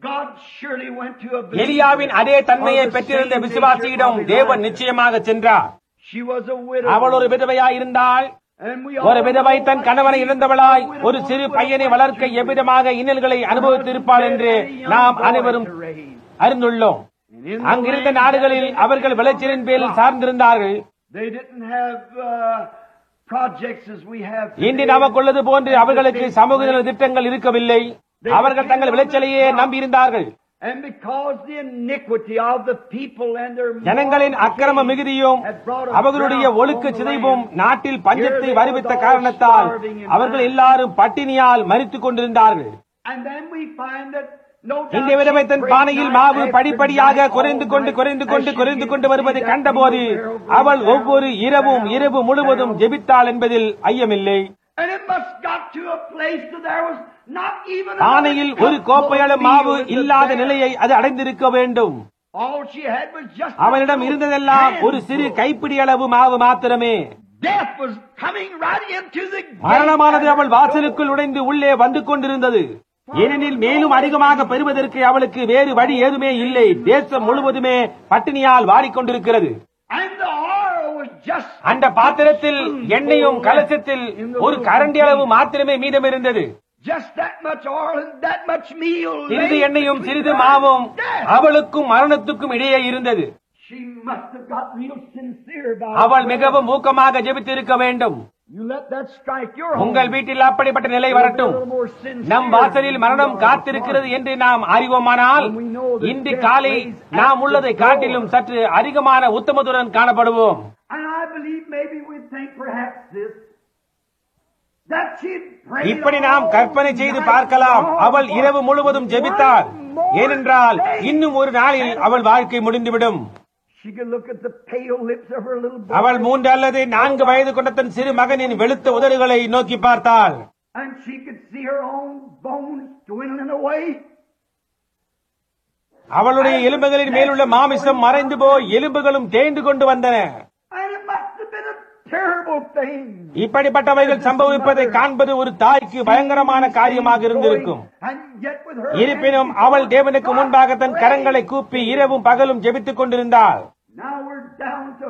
God surely went to a எலியாவின் அதே தன்மையை பெற்றிருந்த விசுவாசியிடம் தேவன் நிச்சயமாக சென்றார். She was a widow. அவள் ஒரு விதவையாய் இருந்தாள். And we ஒரு all விதவை know தன் what கணவனை she இழந்தவளாய் was ஒரு சிறு பையனை வளர்க்க எவ்விதமாக இன்னல்களை அனுபவித்திருப்பாள் என்று நாம் அனைவரும் அறிந்துள்ளோம். அங்கிருந்த நாடுகளில் அவர்கள் விளைச்சலின் பேரில் சார்ந்திருந்தார்கள். They didn't have projects as we have இன்று today. நமக்குள்ளது போன்று அவர்களுக்கு சமூக நல திட்டங்கள் இருக்கவில்லை. அவர்கள் தங்கள் விளைச்சலையே நம்பியிருந்தார்கள். And because the iniquity of the people and their ஜனங்களின் அக்கிரம மிகுதியும் அவர்களுடைய ஒழுக்க சிதைவும் நாட்டில் பஞ்சத்தை வருவித்த காரணத்தால் அவர்கள் எல்லாரும் பட்டினியால் மரித்துக் கொண்டிருந்தார்கள். And then we find that no இந்த விதவை தன் பானையில் மாவு படிப்படியாக குறைந்து கொண்டு வருவதை கண்டபோது அவள் ஒவ்வொரு இரவு முழுவதும் ஜெபித்தாள் என்பதில் ஐயமில்லை. And it must got to a place that there was not even பானையில் ஒரு கோப்பையளவு மாவு இல்லாத நிலையை அது அடைந்திருக்க வேண்டும். All she had was just அவனிடம் இருந்ததெல்லாம் ஒரு சிறு கைப்பிடி அளவு மாவு மாத்திரமே. Death was coming right into the gate. மரணமானது அவள் வாசலுக்குள் நுழைந்து உள்ளே வந்து கொண்டிருந்தது. ஏனெனில் மேலும் அதிகமாக பெறுவதற்கு அவளுக்கு வேறு வழி ஏதுமே இல்லை. தேசம் முழுவதுமே பட்டினியால் வாடிக்கொண்டிருக்கிறது. And the oil was just அந்த பாத்திரத்தில் எண்ணெயும் கலசத்தில் ஒரு கரண்டி அளவு மாத்திரமே மீதம் இருந்தது. just that much oil and that much meal. சிறிது laid எண்ணெயும் between சிறிது her மாவும் and death. அவளுக்கும் மரணத்துக்கும் இடையே இருந்தது. She must have got real sincere about அவள் it. மிகவும் ஊக்கமாக ஜெபித்திருக்க வேண்டும். You let that strike your home. உங்கள் வீட்டில் அப்படிப்பட்ட நிலை வரட்டும். நம் வாசலில் மரணம் காத்திருக்கிறது என்று நாம் அறிவோமானால் இன்று காலை நாம் உள்ளதை காட்டிலும் சற்று அதிகமான உத்தமத்துடன் காணப்படுவோம். And I believe maybe we think perhaps this that she prayed இப்படி நாம் all கற்பனை செய்து night பார்க்கலாம். long அவள் for இரவு முழுவதும் ஜெபித்தாள். one more ஏனென்றால் day. இன்னும் ஒரு நாளில் அவள் வாழ்க்கை முடிந்துவிடும். She could look at the pale lips of her little boy. அவள் 3 அல்லது 4 வயது கொண்ட தன் சிறு மகனின் வெளுத்த உதடுகளை நோக்கி பார்த்தாள். And she could see her own bones dwindling away. அவளுடைய எலும்புகளின் மேலுள்ள மாமிசம் மறைந்து போய் எலும்புகளும் தேய்ந்து கொண்டு வந்தன. And it must have been a terrible thing. இப்படிப்பட்டவைகள் சம்பவிப்பதை காண்பது ஒரு தாய்க்கு பயங்கரமான காரியமாக இருந்திருக்கும். And yet with her இருப்பினும் அவள் தேவனுக்கு முன்பாக தன் கரங்களை கூப்பி இரவும் பகலும் ஜெபித்துக் கொண்டிருந்தாள். Now we're down to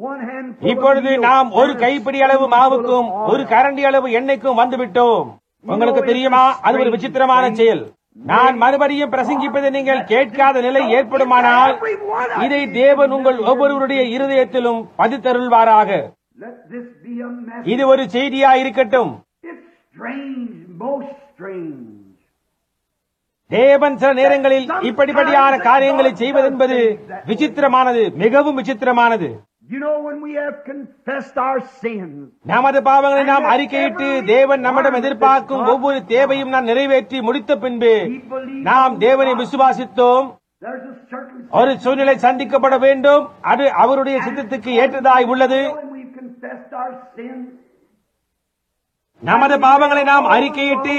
one hand. இப்பொழுது நாம் ஒரு கைப்பிடி அளவு மாவுக்கும் ஒரு கரண்டி அளவு எண்ணெய்க்கும் வந்துவிட்டோம். உங்களுக்கு தெரியுமா, அது ஒரு விசித்திரமான செயல். நான் மறுபடியும் பிரசங்கிப்பதை நீங்கள் கேட்காத நிலை ஏற்படுமானால் இதை தேவன் உங்கள் ஒவ்வொருவருடைய இருதயத்திலும் பதித்தருள்வாராக. Let this be a message. இது ஒரு செய்தியா இருக்கட்டும். It's strange, most strange. தேவன் சில நேரங்களில் இப்படிப்படியான காரியங்களை செய்வதென்பது விசித்திரமானது, மிகவும் விசித்திரமானது. You know, when we have confessed our sins, நமது பாவங்களை நாம் அறிக்கையிட்டு தேவன் நம்மிடம் எதிர்பார்க்கும் ஒவ்வொரு தேவையும் நாம் நிறைவேற்றி முடித்த பின்பு நாம் தேவனை விசுவாசித்தோம். there's a certain ஒரு சூழ்நிலை சந்திக்கப்பட வேண்டும், அது அவருடைய சித்தத்துக்கு ஏற்றதாய் உள்ளது. when we've confessed our sins, நமது பாவங்களை நாம் அறிக்கையிட்டு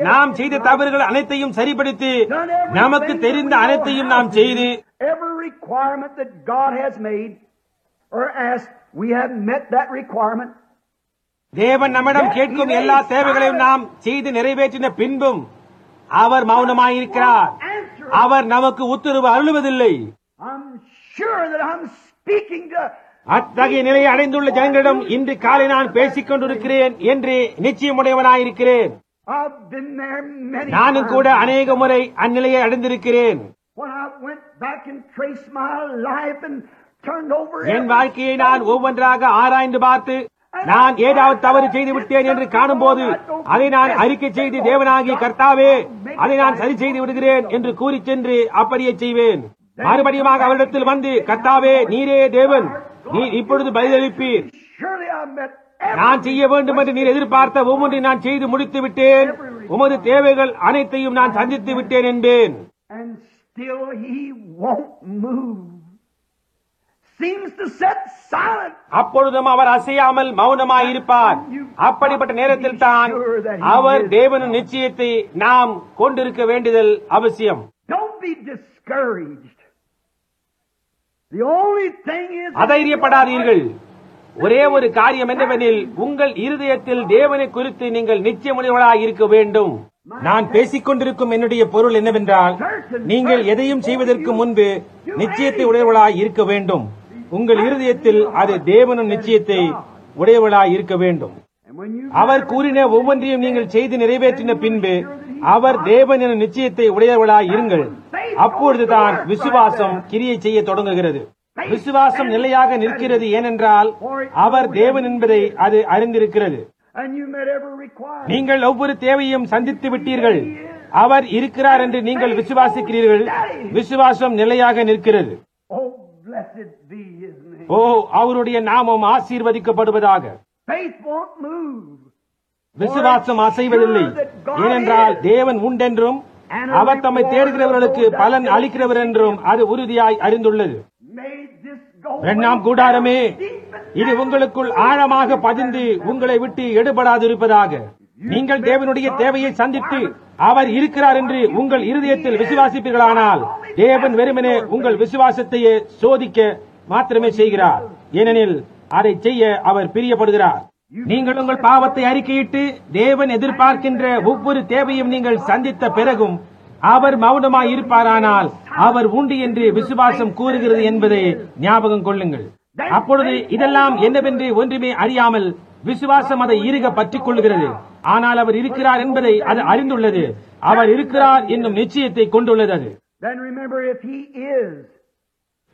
நாம் செய்த தவறுகள் அனைத்தையும் சரிப்படுத்தி நமக்கு தெரிந்த அனைத்தையும் நாம் செய்து every requirement that God has made or asked, we have met that requirement. தேவன் நம்மிடம் கேட்கும் எல்லா தேவைகளையும் நாம் செய்து நிறைவேற்றின பின்பும் அவர் மௌனமாயிருக்கிறார். அவர் நமக்கு உத்தரவு அருளுவதில்லை. I'm sure that I'm speaking to அத்தகைய நிலையை அடைந்துள்ள ஜனங்களிடம் இன்று காலை நான் பேசிக் கொண்டிருக்கிறேன் என்று நிச்சயமுடையவனாயிருக்கிறேன். I've been there many நானும் கூட times. அநேக முறை அந்நிலையை அடைந்திருக்கிறேன். When I went back and traced my life and turned over என் வாழ்க்கையை நான் ஒவ்வொன்றாக ஆராய்ந்து பார்த்து நான் ஏதாவது தவறு செய்து விட்டேன் என்று காணும் போது அதை நான் அறிக்கை செய்து தேவனாகிய கர்த்தாவே அதை நான் சரி செய்து விடுகிறேன் என்று கூறி சென்று அப்படியே செய்வேன். மறுபடியும் அவரிடத்தில் வந்து கர்த்தாவே நீரே தேவன், நீ இப்பொழுது பதிலளிப்பீர். Surely I met நான் செய்ய வேண்டும் என்று நீர் எதிர்பார்த்த ஒவ்வொன்றை நான் செய்து முடித்து விட்டேன், உமது தேவைகள் அனைத்தையும் நான் சந்தித்து விட்டேன் என்பேன். and still he won't move. Seems to sit silent. அப்பொழுதும் அவர் அசையாமல் மௌனமாயிருப்பார். அப்படிப்பட்ட நேரத்தில் தான் அவர் தேவனின் நிச்சயத்தை நாம் கொண்டிருக்க வேண்டியதல் அவசியம். Don't be discouraged. The only thing is, அதைரியப்படாதீர்கள். ஒரே ஒரு காரியம் என்னவெனில், உங்கள் இருதயத்தில் தேவனை குறித்து நீங்கள் நிச்சயமுடையவர்களாக இருக்க வேண்டும். நான் பேசிக் கொண்டிருக்கும் என்னுடைய பொருள் என்னவென்றால், நீங்கள் எதையும் செய்வதற்கு முன்பு நிச்சயத்தை உடையவர்களாக இருக்க வேண்டும். உங்கள் இருதயத்தில் அது தேவனின் நிச்சயத்தை உடையவர்களாக இருக்க வேண்டும். அவர் கூறின ஒவ்வொன்றையும் நீங்கள் செய்து நிறைவேற்றின பின்பு அவர் தேவன் என நிச்சயத்தை உடையவர்களாக இருங்கள். அப்பொழுதுதான் விசுவாசம் கிரியை செய்ய தொடங்குகிறது. விசுவாசம் நிலையாக நிற்கிறது. ஏனென்றால் அவர் தேவன் என்பதை அது அறிந்திருக்கிறது. and you met every requirement. நீங்கள் ஒவ்வொரு தேவையும் சந்தித்து விட்டீர்கள். அவர் இருக்கிறார் என்று நீங்கள் விசுவாசிக்கிறீர்கள். விசுவாசம் நிலையாக நிற்கிறது. Oh, blessed be his name. ஓ, அவருடைய நாமம் ஆசீர்வதிக்கப்படுவதாக. Faith won't move. விசுவாசம் அசைவதில்லை. ஏனென்றால் தேவன் உண்டென்றும் அவர் தம்மை தேடுகிறவர்களுக்கு பலன் அளிக்கிறவர் என்றும் அது உறுதியாய் அறிந்துள்ளது. May this go இரண்டாம் கூடாரமே, இது உங்களுக்குள் ஆழமாக பதிந்து உங்களை விட்டு எடுபடாதிருப்பதாக. நீங்கள் தேவனுடைய தேவையை சந்தித்து அவர் இருக்கிறார் என்று உங்கள் இருதயத்தில் விசுவாசிப்பீர்களானால், தேவன் வெறுமனே உங்கள் விசுவாசத்தையே சோதிக்க மாத்திரமே செய்கிறார். ஏனெனில் அதை செய்ய அவர் பிரியப்படுகிறார். நீங்கள் உங்கள் பாவத்தை அறிக்கையிட்டு தேவன் எதிர்பார்க்கின்ற ஒவ்வொரு தேவையும் நீங்கள் சந்தித்த பிறகும் அவர் மௌனமாய் இருப்பாரானால் அவர் உண்டு என்று விசுவாசம் கூறுகிறது என்பதை ஞாபகம் கொள்ளுங்கள். அப்பொழுது இதெல்லாம் என்னவென்று ஒன்றுமே அறியாமல் விசுவாசம் அதை இறுக பற்றிக் கொள்கிறது. ஆனால் அவர் இருக்கிறார் என்பதை அது அறிந்துள்ளது. அவர் இருக்கிறார் என்னும் நிச்சயத்தை கொண்டுள்ளது. அது Then remember, if he is,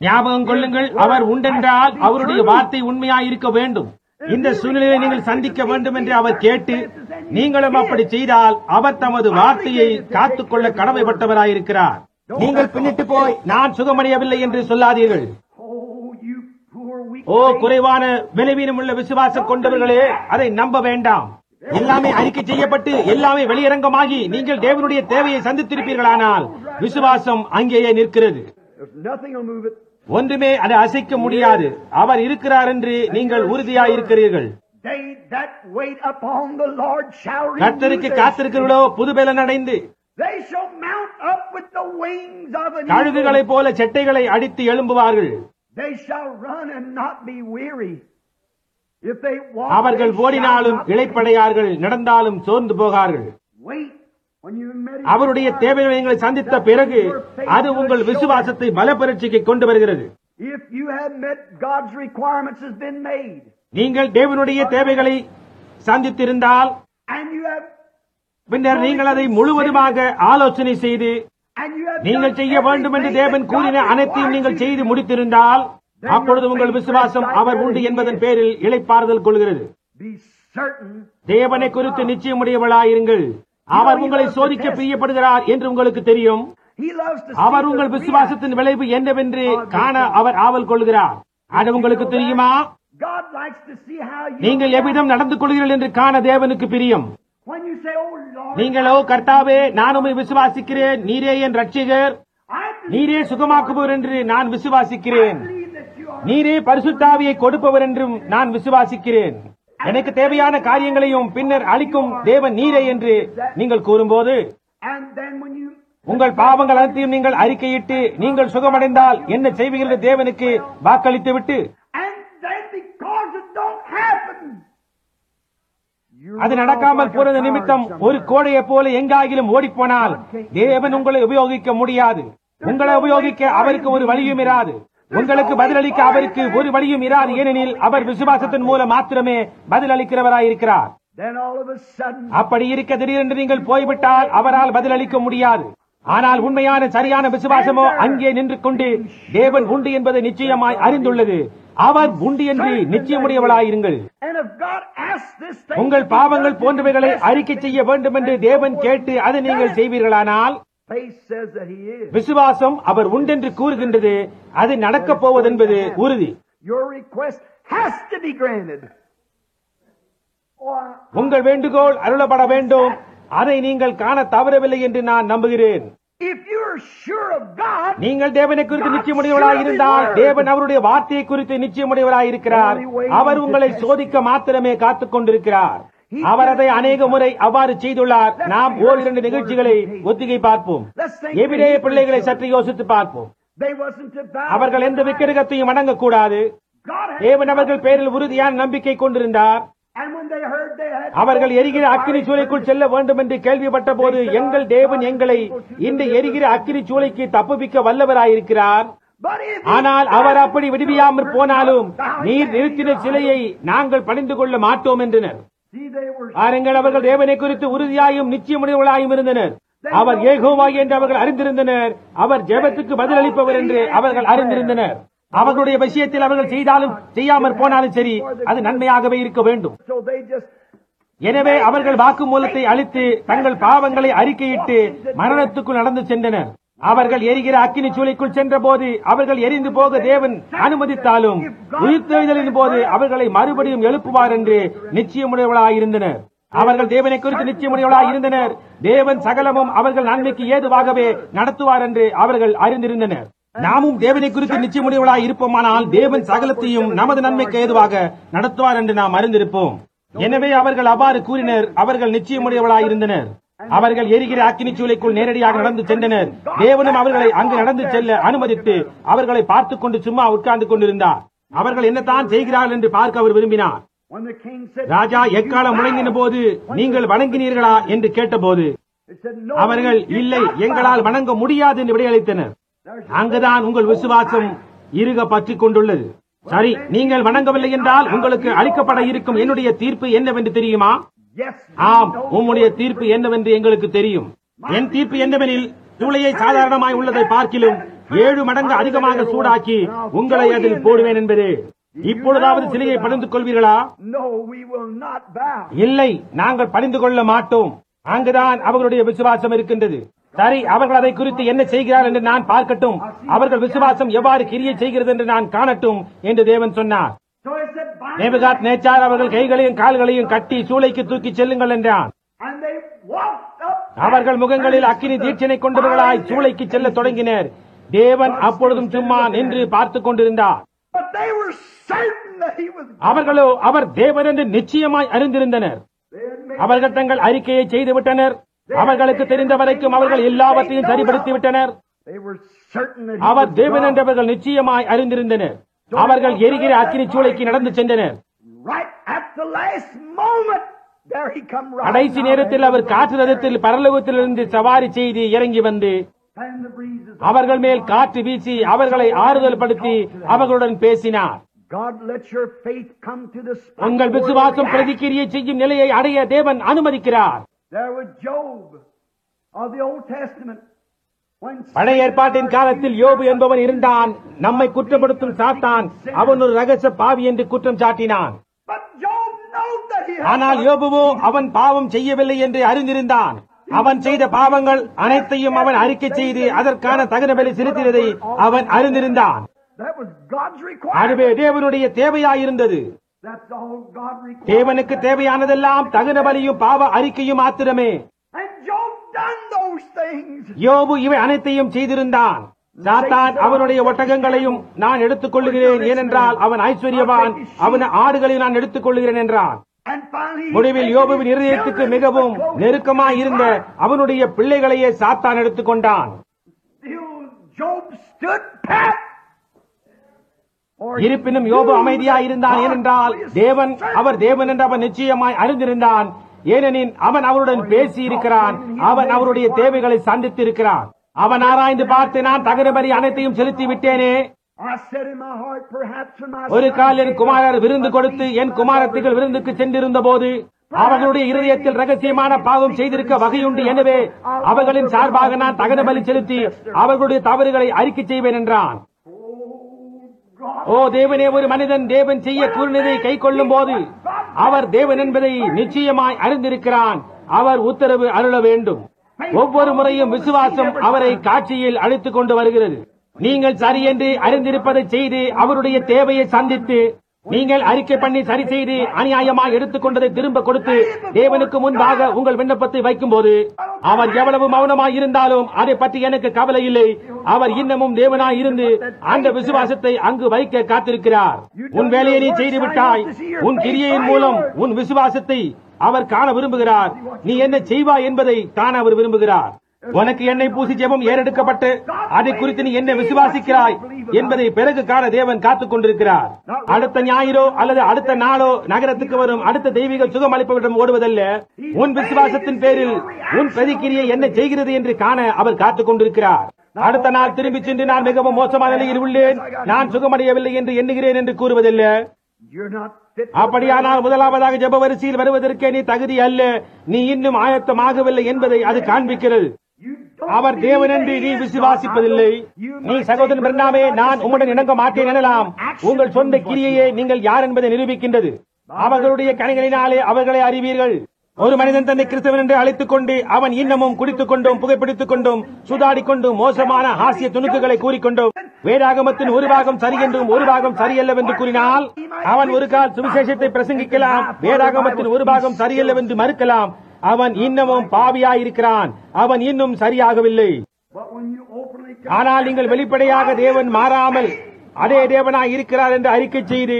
ஞாபகம் கொள்ளுங்கள், அவர் உண்டென்றால் அவருடைய வார்த்தை உண்மையாயிருக்க வேண்டும். இந்த சூழ்நிலையை நீங்கள் சந்திக்க வேண்டும் என்று அவர் கேட்டு நீங்களும் அப்படி செய்தால் அவர் தமது வார்த்தையை காத்துக்கொள்ள கடமைப்பட்டவராயிருக்கிறார். நீங்கள் பின்னிட்டு போய் நான் சுகமடையவில்லை என்று சொல்லாதீர்கள். oh, you poor weak ஓ, குறைவான பலவீனம் உள்ள விசுவாசம் கொண்டவர்களே, அதை நம்ப வேண்டாம். எல்லாமே அறிக்கை செய்யப்பட்டு எல்லாமே வெளியரங்கமாகி நீங்கள் தேவனுடைய தேவையை சந்தித்திருப்பீர்களானால் விசுவாசம் அங்கேயே நிற்கிறது. There's nothing will move it. ஒன்றுமே அதை அசைக்க முடியாது. அவர் இருக்கிறார் என்று நீங்கள் உறுதியாயிருக்கிறீர்கள். They that wait upon the Lord shall renew கர்த்தருக்கு their காத்திருக்கிறவர்களோ புதுபலன் அடைந்து strength. They shall mount up with the wings of an eagle. கழுகுகளைப் போல செட்டைகளை அடித்து எழும்புவார்கள். They shall run and not be weary. If they walk, அவர்கள் they shall ஓடினாலும் not இளைப்படையார்கள், நடந்தாலும் சோர்ந்து போகார்கள். wait. When you meditate அவருடைய தேவைகளை நீங்கள் சந்தித்த பிறகு அது உங்கள் விசுவாசத்தை பலப்பரட்சிக்கு கொண்டு வருகிறது. if you have met God's requirements has been made, நீங்கள் தேவனுடைய தேவைகளை சந்தித்திருந்தால் and you have பின்னர் நீங்கள் அதை முழுவதுமாக ஆலோசனை செய்து and you have நீங்கள் done செய்ய வேண்டும் என்று everything தேவன் that கூறின God அனைத்தையும் நீங்கள் requires செய்து you to முடித்திருந்தால் அப்பொழுது உங்கள் விசுவாசம் அவர் உண்டு என்பதன் பேரில் இளைப்பாறுதல் கொள்கிறது. be certain. தேவனை குறித்து நிச்சயமுடையவளாயிருங்கள். அவர் உங்களை சோதிக்க பிரியப்படுகிறார் என்று உங்களுக்கு தெரியும். He loves to our see உங்கள் the விசுவாசத்தின் விளைவு என்னவென்று காண அவர் ஆவல் கொள்கிறார். அது உங்களுக்கு தெரியுமா? God likes to see how you நீங்கள் எவ்விதம் நடந்து கொள்கிறீர்கள் என்று காண தேவனுக்கு பிரியம். when you say, oh Lord, நீங்களோ, கர்த்தாவே, நான் உம்மை விசுவாசிக்கிறேன், நீரே என் ரட்சகர், I believe நீரே சுகமாக்குபவர் என்று நான் விசுவாசிக்கிறேன், that you are. நீரே பரிசுத்தாவியை கொடுப்பவர் என்றும் நான் விசுவாசிக்கிறேன், எனக்கு தேவையான காரியங்களையும் பின்னர் அளிக்கும் தேவன் நீரே என்று நீங்கள் கூறும்போது And then when you உங்கள் பாவங்கள் அனைத்தையும் நீங்கள் அறிக்கையிட்டு நீங்கள் சுகமடைந்தால் என்ன செய்வீர்கள்? தேவனுக்கு வாக்களித்து விட்டு and then because it don't happen, you அது நடக்காமல் போறது நிமித்தம் ஒரு கோடையை போல எங்காகிலும் ஓடிப்போனால் தேவன் உங்களை உபயோகிக்க முடியாது. உங்களை உபயோகிக்க அவருக்கு ஒரு வழியும் இராது. உங்களுக்கு பதிலளிக்க அவருக்கு ஒரு வழியும் இராது. ஏனெனில் அவர் விசுவாசத்தின் மூலம் மாத்திரமே பதிலளிக்கிறவராயிருக்கிறார். then all of a sudden அப்படி இருக்க திடீரென்று நீங்கள் போய்விட்டால் அவரால் பதிலளிக்க முடியாது. ஆனால் உண்மையான சரியான விசுவாசமோ அங்கே நின்று கொண்டு தேவன் உண்டு என்பதை நிச்சயமாய் அறிந்துள்ளது. அவர் உண்டு என்று நிச்சயமுடையவளாயிருங்கள். and if God asks this thing, உங்கள் பாவங்கள் போன்றவைகளை அறிக்கை செய்ய வேண்டும் என்று தேவன் கேட்டு அதை நீங்கள் செய்வீர்களானால் faith says that he is. விசுவாசம் அவர் உண்டென்று கூறுகின்றது. அது நடக்கப் போவதென்பது உறுதி. Your request has to be granted. உங்கள் வேண்டுகோள் அருளப்பட வேண்டும். அதை நீங்கள் காண தவறவில்லை என்று நான் நம்புகிறேன். If you're sure of God, நீங்கள் தேவனை குறித்து நிச்சயமுடையவராய் இருந்தால் தேவன் அவருடைய வார்த்தையை குறித்து நிச்சயமுடையவராய் இருக்கிறார். அவர் உங்களை சோதிக்க மாத்திரமே காத்துக் கொண்டிருக்கிறார். அவர் அதை அநேக முறை அவ்வாறு செய்துள்ளார். நாம் ஓரிரண்டு நிகழ்ச்சிகளை ஒத்திகை பார்ப்போம். எபிரேய பிள்ளைகளை சற்று யோசித்து பார்ப்போம். they wasn't to bow. அவர்கள் எந்த விக்கிரகத்தையும் வணங்கக்கூடாது. God had, தேவன் அவர்கள் பேரில் உறுதியான நம்பிக்கை கொண்டிருந்தார். and when they heard they had, அவர்கள் எரிகிற அக்கினி சூளைக்குள் செல்ல வேண்டும் என்று கேள்விப்பட்ட போது எங்கள் தேவன் எங்களை இந்த எரிகிற அக்கினி சூளைக்கு தப்புவிக்க வல்லவராயிருக்கிறார். but if ஆனால் அவர் அப்படி விடுவியாமற் போனாலும் நீர் நிறுத்தின சிலையை நாங்கள் பணிந்து கொள்ள மாட்டோம் என்றனர். see they were பாருங்கள், அவர்கள் தேவனை குறித்து உறுதியாயும் நிச்சயமுடையவர்களாயும் இருந்தனர். அவர் யெகோவா என்று அவர்கள் அறிந்திருந்தனர். அவர் ஜெபத்துக்கு பதிலளிப்பவர் என்று அவர்கள் அறிந்திருந்தனர். அவர்களுடைய விஷயத்தில் அவர்கள் செய்தாலும் செய்யாமற் போனாலும் சரி, அது நன்மையாகவே இருக்க வேண்டும். so they just எனவே அவர்கள் வாக்குமூலத்தை அளித்து தங்கள் பாவங்களை அறிக்கையிட்டு மரணத்துக்குள் நடந்து சென்றனர். அவர்கள் எரிகிற அக்கினி சூளைக்குள் சென்ற போது அவர்கள் எரிந்து போக தேவன் அனுமதித்தாலும் உயிர்த்தெழுதலின் போது அவர்களை மறுபடியும் எழுப்புவார் என்று நிச்சயமுடையவர்களாயிருந்தனர். அவர்கள் தேவனை குறித்து நிச்சயமுடையவர்களாயிருந்தனர். தேவன் சகலமும் அவர்கள் நன்மைக்கு ஏதுவாகவே நடத்துவார் என்று அவர்கள் அறிந்திருந்தனர். நாமும் தேவனை குறித்து நிச்சயமுடையவர்களாய் இருப்போமானால் தேவன் சகலத்தையும் நமது நன்மைக்கு ஏதுவாக நடத்துவார் என்று நாம் அறிந்திருப்போம். எனவே அவர்கள் அவ்வாறு கூறினர். அவர்கள் நிச்சயமுடையவர்களாயிருந்தனர். அவர்கள் எரிகிற அக்கினி சூளைக்குள் நேரடியாக நடந்து சென்றனர். தேவனும் அவர்களை அங்கு நடந்து செல்ல அனுமதித்து அவர்களை பார்த்துக் கொண்டு சும்மா உட்கார்ந்து கொண்டிருந்தார். அவர்கள் என்னத்தான் செய்கிறார்கள் என்று பார்க்க அவர் விரும்பினார். when the king said, ராஜா எக்காலம் முழங்கின போது நீங்கள் வணங்கினீர்களா என்று கேட்டபோது they said no, அவர்கள் இல்லை, எங்களால் வணங்க முடியாது என்று விடையளித்தனர். அங்குதான் உங்கள் விசுவாசம் இறுக பற்றிக் கொண்டுள்ளது. சரி, நீங்கள் வணங்கவில்லை என்றால் உங்களுக்கு அளிக்கப்பட இருக்கும் என்னுடைய தீர்ப்பு என்னவென்று தெரியுமா? yes, ஆம், உம்முடைய தீர்ப்பு என்னவென்று எங்களுக்கு தெரியும். என் தீர்ப்பு என்னவெனில் சூளையை சாதாரணமாய் உள்ளதை பார்க்கிலும் 7 மடங்கு அதிகமாக சூடாக்கி உங்களை அதில் போடுவேன் என்பது. இப்பொழுதாவது சிலையை பணிந்து கொள்வீர்களா? no, we will not bow. இல்லை, நாங்கள் பணிந்து கொள்ள மாட்டோம். அங்குதான் அவர்களுடைய விசுவாசம் இருக்கின்றது. சரி, அவர்கள் அதை குறித்து என்ன செய்கிறார் என்று நான் பார்க்கட்டும். அவர்கள் விசுவாசம் எவ்வாறு கிரியை செய்கிறது என்று நான் காணட்டும் என்று தேவன் சொன்னார். so he said, bind நேபுகாத் நேச்சார் அவர்கள் கைகளையும் கால்களையும் கட்டி சூளைக்கு தூக்கி செல்லுங்கள் என்றான். and they walked up. அவர்கள் முகங்களில் அக்கினி தீட்சணை கொண்டவர்களாய் சூளைக்கு செல்ல தொடங்கினர். தேவன் அப்பொழுதும் சும்மா நின்று பார்த்துக் கொண்டிருந்தார். but they were certain that he was God. அவர்களோ அவர் தேவன் என்று நிச்சயமாய் அறிந்திருந்தனர். They had made அவர்கள் தங்கள் அறிக்கையை செய்துவிட்டனர். அவர்களுக்கு தெரிந்த வரைக்கும் அவர்கள் எல்லாவற்றையும் சரிபடுத்திவிட்டனர். they were certain that he our was தேவன் God. என்றவர்கள் நிச்சயமாய் அறிந்திருந்தனர். அவர்கள் எரிகிற அக்கினி சூளைக்கு நடந்து சென்றனர். right at the last moment there he come right கடைசி நேரத்தில் அவர் காற்று ரதத்தில் பரலோகத்திலிருந்து சவாரி செய்து இறங்கி வந்து and the breezes. அவர்கள் மேல் காற்று வீசி அவர்களை ஆறுதல் படுத்தி அவர்களுடன் பேசினார். God, let your faith come to the spot உங்கள் where விசுவாசம் they பிரதிக்கிரியை செய்யும் நிலையை அடைய தேவன் அனுமதிக்கிறார். There was Job of the Old Testament. When பழைய ஏற்பாட்டின் காலத்தில் யோபு என்பவன் இருந்தான். நம்மை குற்றப்படுத்தும் சாத்தான் அவன் ஒரு ரகசிய பாவி என்று குற்றம் சாட்டினான். but Job knows that he ஆனால் யோபுவோ அவன் பாவம் செய்யவில்லை என்று அறிந்திருந்தான். அவன் செய்த பாவங்கள் அனைத்தையும் அவன் அறிக்கை செய்து அதற்கான தகுந்த பலி செலுத்தியதை அவன் அறிந்திருந்தான். that was God's requirement. அதுவே தேவனுடைய தேவையாயிருந்தது. That's all God required. தேவனுக்கு தேவையானதெல்லாம் தகுந்த பலியும் பாவ அறிக்கையும் மாத்திரமே. And Job done those things. யோபு இவை அனைத்தையும் செய்திருந்தான். சாத்தான் அவனுடைய ஒட்டகங்களையும் நான் எடுத்துக் கொள்ளுகிறேன், ஏனென்றால் அவன் ஐஸ்வர்யவான், அவன் ஆடுகளையும் நான் எடுத்துக் கொள்ளுகிறேன் என்றான். And finally he முடிவில் taken யோபுவின் his இருதயத்துக்கு children மிகவும் close. நெருக்கமாய் இருந்த அவனுடைய பிள்ளைகளையே சாத்தான் எடுத்துக்கொண்டான். Still Job stood pat. For he இருப்பினும் யோபு அமைதியாய் இருந்தான். ஏனென்றால் தேவன் அவர் தேவன் என்று அவன் நிச்சயமாய் அறிந்திருந்தான். ஏனெனில் அவன் அவருடன் பேசி இருக்கிறான். அவன் அவருடைய தேவைகளை சந்தித்திருக்கிறான். அவன் ஆராய்ந்து பார்த்து நான் தகுந்த பலி அனைத்தையும் செலுத்தி விட்டேனே. I said in my heart, perhaps when my ஒரு son கால் என் Jacob குமாரர் விருந்து கொடுத்து என் குமாரத்திகள் விருந்துக்கு சென்றிருந்த போது அவர்களுடைய இருதயத்தில் ரகசியமான பாவம் செய்திருக்க வகையுண்டு. எனவே அவர்களின் சார்பாக நான் தகுந்த பலி செலுத்தி அவர்களுடைய தவறுகளை அறிக்கை செய்வேன் என்றான். ஓ தேவனே, ஒரு மனிதன் தேவன் செய்ய கூறினதை கை கொள்ளும் போது அவர் தேவன் என்பதை நிச்சயமாய் அறிந்திருக்கிறான். அவர் உத்தரவு அருள வேண்டும். ஒவ்வொரு முறையும் விசுவாசம் அவரை காட்சியில் அழைத்துக் கொண்டு வருகிறது. நீங்கள் சரி என்று அறிந்திருப்பதை செய்து அவருடைய தேவையை சந்தித்து நீங்கள் அறிக்கை பண்ணி சரி செய்து அநியாயமாக எடுத்துக்கொண்டதை திரும்ப கொடுத்து தேவனுக்கு முன்பாக உங்கள் விண்ணப்பத்தை வைக்கும் போது அவர் எவ்வளவு மௌனமாய் இருந்தாலும் அதை பற்றி எனக்கு கவலை இல்லை. அவர் இன்னமும் தேவனாய் இருந்து அந்த விசுவாசத்தை அங்கு வைக்க காத்திருக்கிறார். உன் வேலையை நீ செய்து விட்டாய். உன் கிரியையின் மூலம் உன் விசுவாசத்தை அவர் காண விரும்புகிறார். நீ என்ன செய்வாய் என்பதை காண அவர் விரும்புகிறார். உனக்கு எண்ணெய் பூசி ஜெபம் ஏறெடுக்கப்பட்டு அதை குறித்து நீ என்ன விசுவாசிக்கிறாய் என்பதை பிறகு காண தேவன் காத்துக் கொண்டிருக்கிறார். அடுத்த ஞாயிறோ அல்லது அடுத்த நாளோ நகரத்துக்கு வரும் அடுத்த தெய்வீக சுகம் அளிப்பவரிடம் ஓடுவதல்ல. உன் விசுவாசத்தின் பேரில் உன் பிரதிக்கிரியை என்ன செய்கிறது என்று காண அவர் காத்துக் கொண்டிருக்கிறார். அடுத்த நாள் திரும்பி சென்று நான் மிகவும் மோசமான நிலையில் உள்ளேன், நான் சுகமடையவில்லை என்று எண்ணுகிறேன் என்று கூறுவதில்லை. அப்படியானால் முதலாவதாக ஜெப வரிசையில் வருவதற்கே நீ தகுதி அல்ல, நீ இன்னும் ஆயத்தமாகவில்லை என்பதை அது காண்பிக்கிறது. அவர் தேவன் என்று நீ விசுவாசிப்பதில்லை. நீ சகோதரன் பிரணாமே, நான் உம்முடன் இணங்க மாட்டேன் எனலாம். உங்கள் சொந்த கிரியையே நீங்கள் யார் என்பதை நிரூபிக்கின்றது. அவர்களுடைய கனிகளினாலே அவர்களை அறிவீர்கள். ஒரு மனிதன் தன்னை கிறிஸ்தவன் என்று அழைத்துக் கொண்டு அவன் இன்னமும் குடித்துக் கொண்டும் புகைப்பிடித்துக் கொண்டும் சூதாடிக் கொண்டும் மோசமான ஹாஸ்ய துணுக்குகளை கூறிக்கொண்டும் வேதாகமத்தின் ஒரு பாகம் சரி என்றும் ஒரு பாகம் சரியல்லவென்று கூறினால் அவன் ஒரு கால் சுவிசேஷத்தை பிரசங்கிக்கலாம், வேதாகமத்தின் ஒரு பாகம் சரியல்லவென்று மறுக்கலாம். அவன் இன்னமும் பாவியாயிருக்கிறான். அவன் இன்னும் சரியாகவில்லை. ஆனால் நீங்கள் வெளிப்படையாக தேவன் மாறாமல் அதே தேவனாய் இருக்கிறார் என்று அறிக்கை செய்து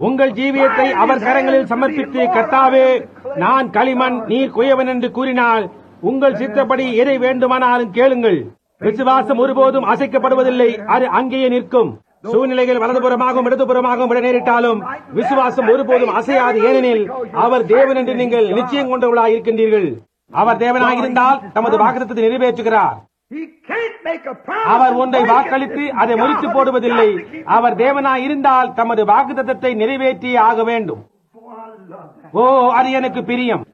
உங்கள் ஜீவியத்தை அவர் கரங்களில் சமர்ப்பித்து கர்த்தாவே நான் களிமண் நீர் குயவன் என்று கூறினால் உங்கள் சித்தப்படி எதை வேண்டுமானாலும் கேளுங்கள். விசுவாசம் ஒருபோதும் அசைக்கப்படுவதில்லை, அது அங்கேயே நிற்கும். சூழ்நிலைகள் வலதுபுறமாகவும் இடதுபுறமாகவும் விட நேரிட்டாலும் விசுவாசம் ஒருபோதும் அசையாது. ஏனெனில் அவர் தேவன் என்று நீங்கள் நிச்சயம் கொண்டவர்களாக இருக்கின்றீர்கள். அவர் தேவனாக இருந்தால் தமது வாக்குத்தத்தத்தை நிறைவேற்றுகிறார். அவர் ஒன்றை வாக்களித்து அதை முறித்து போடுவதில்லை. அவர் தேவனாய் இருந்தால் தமது வாக்குத்தத்தத்தை நிறைவேற்றியே ஆக வேண்டும். ஓ, அது எனக்கு பிரியம்.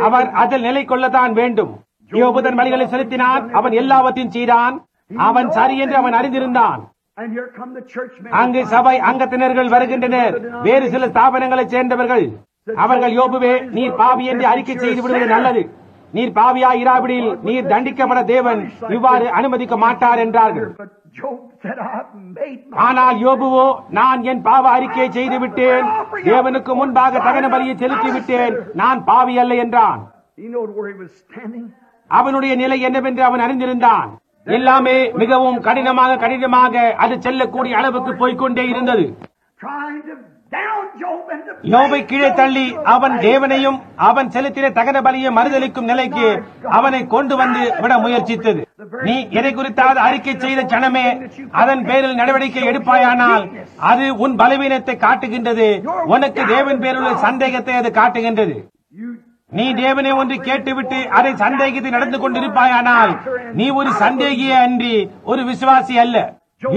அவர் அதில் நிலை கொள்ளத்தான் வேண்டும். யோபு தன் வழிகளை செலுத்தினான், அவன் எல்லாவற்றையும் செய்தான், அவன் சரி என்று அவன் அறிந்திருந்தான். அங்கு சபை அங்கத்தினர்கள் வருகின்றனர், வேறு சில ஸ்தாபனங்களைச் சேர்ந்தவர்கள். அவர்கள் யோபுவே நீர் பாவி என்று அறிக்கை செய்து விடுவது நல்லது, நீர் பாவியாய் இராவிடில் நீர் தண்டிக்கப்பட தேவன் இவ்வாறு அனுமதிக்க மாட்டார் என்றார்கள். ஆனால் யோபுவோ நான் என் பாவ அறிக்கையை செய்து விட்டேன், தேவனுக்கு முன்பாக தகன பலியை செலுத்தி விட்டேன், நான் பாவி அல்ல என்றான். அவனுடைய நிலை என்னவென்று அவன் அறிந்திருந்தான். எல்லாமே மிகவும் கடினமாக அது செல்லக்கூடிய அளவுக்கு போய்கொண்டே இருந்தது. யோபை கீழே தள்ளி அவன் தேவனையும் அவன் செலுத்தின தகன பலியை மறுதளிக்கும் நிலைக்கு அவனை கொண்டு வந்து விட முயற்சித்தது. நீ எதை குறித்தாவது அறிக்கை செய்த கணமே அதன் பேரில் நடவடிக்கை எடுப்பாயானால் அது உன் பலவீனத்தை காட்டுகின்றது, உனக்கு தேவன் பேருள்ள சந்தேகத்தை அது காட்டுகின்றது. நீ தேவனை ஒன்று கேட்டுவிட்டு அதை சந்தேகித்து நடந்து கொண்டிருப்பாயானால் நீ ஒரு சந்தேகியே அன்றி ஒரு விசுவாசி அல்ல.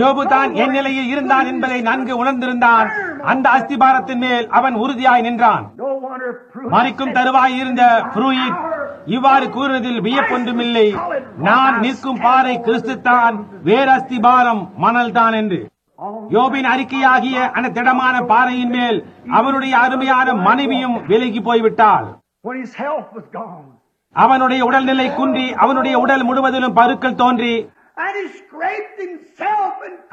யோபு தான் என் நிலையில் இருந்தான் என்பதை நன்கு உணர்ந்திருந்தான். அந்த அஸ்திபாரத்தின் மேல் அவன் உறுதியாய் நின்றான். மறிக்கும் தருவாய் இருந்த புரூயிட் இவ்வாறு கூறுவதில் வியப்பொன்றுமில்லை. நான் நிற்கும் பாறை கிறிஸ்து தான், வேறு அஸ்திபாரம் மணல் தான் என்று. யோபின் அறிக்கையாகிய அந்த திடமான பாறையின் மேல் அவனுடைய அருமையான மனைவியும் விலகி போய்விட்டாள். அவனுடைய உடல்நிலை குன்றி அவனுடைய உடல் முழுவதிலும் பருக்கள் தோன்றி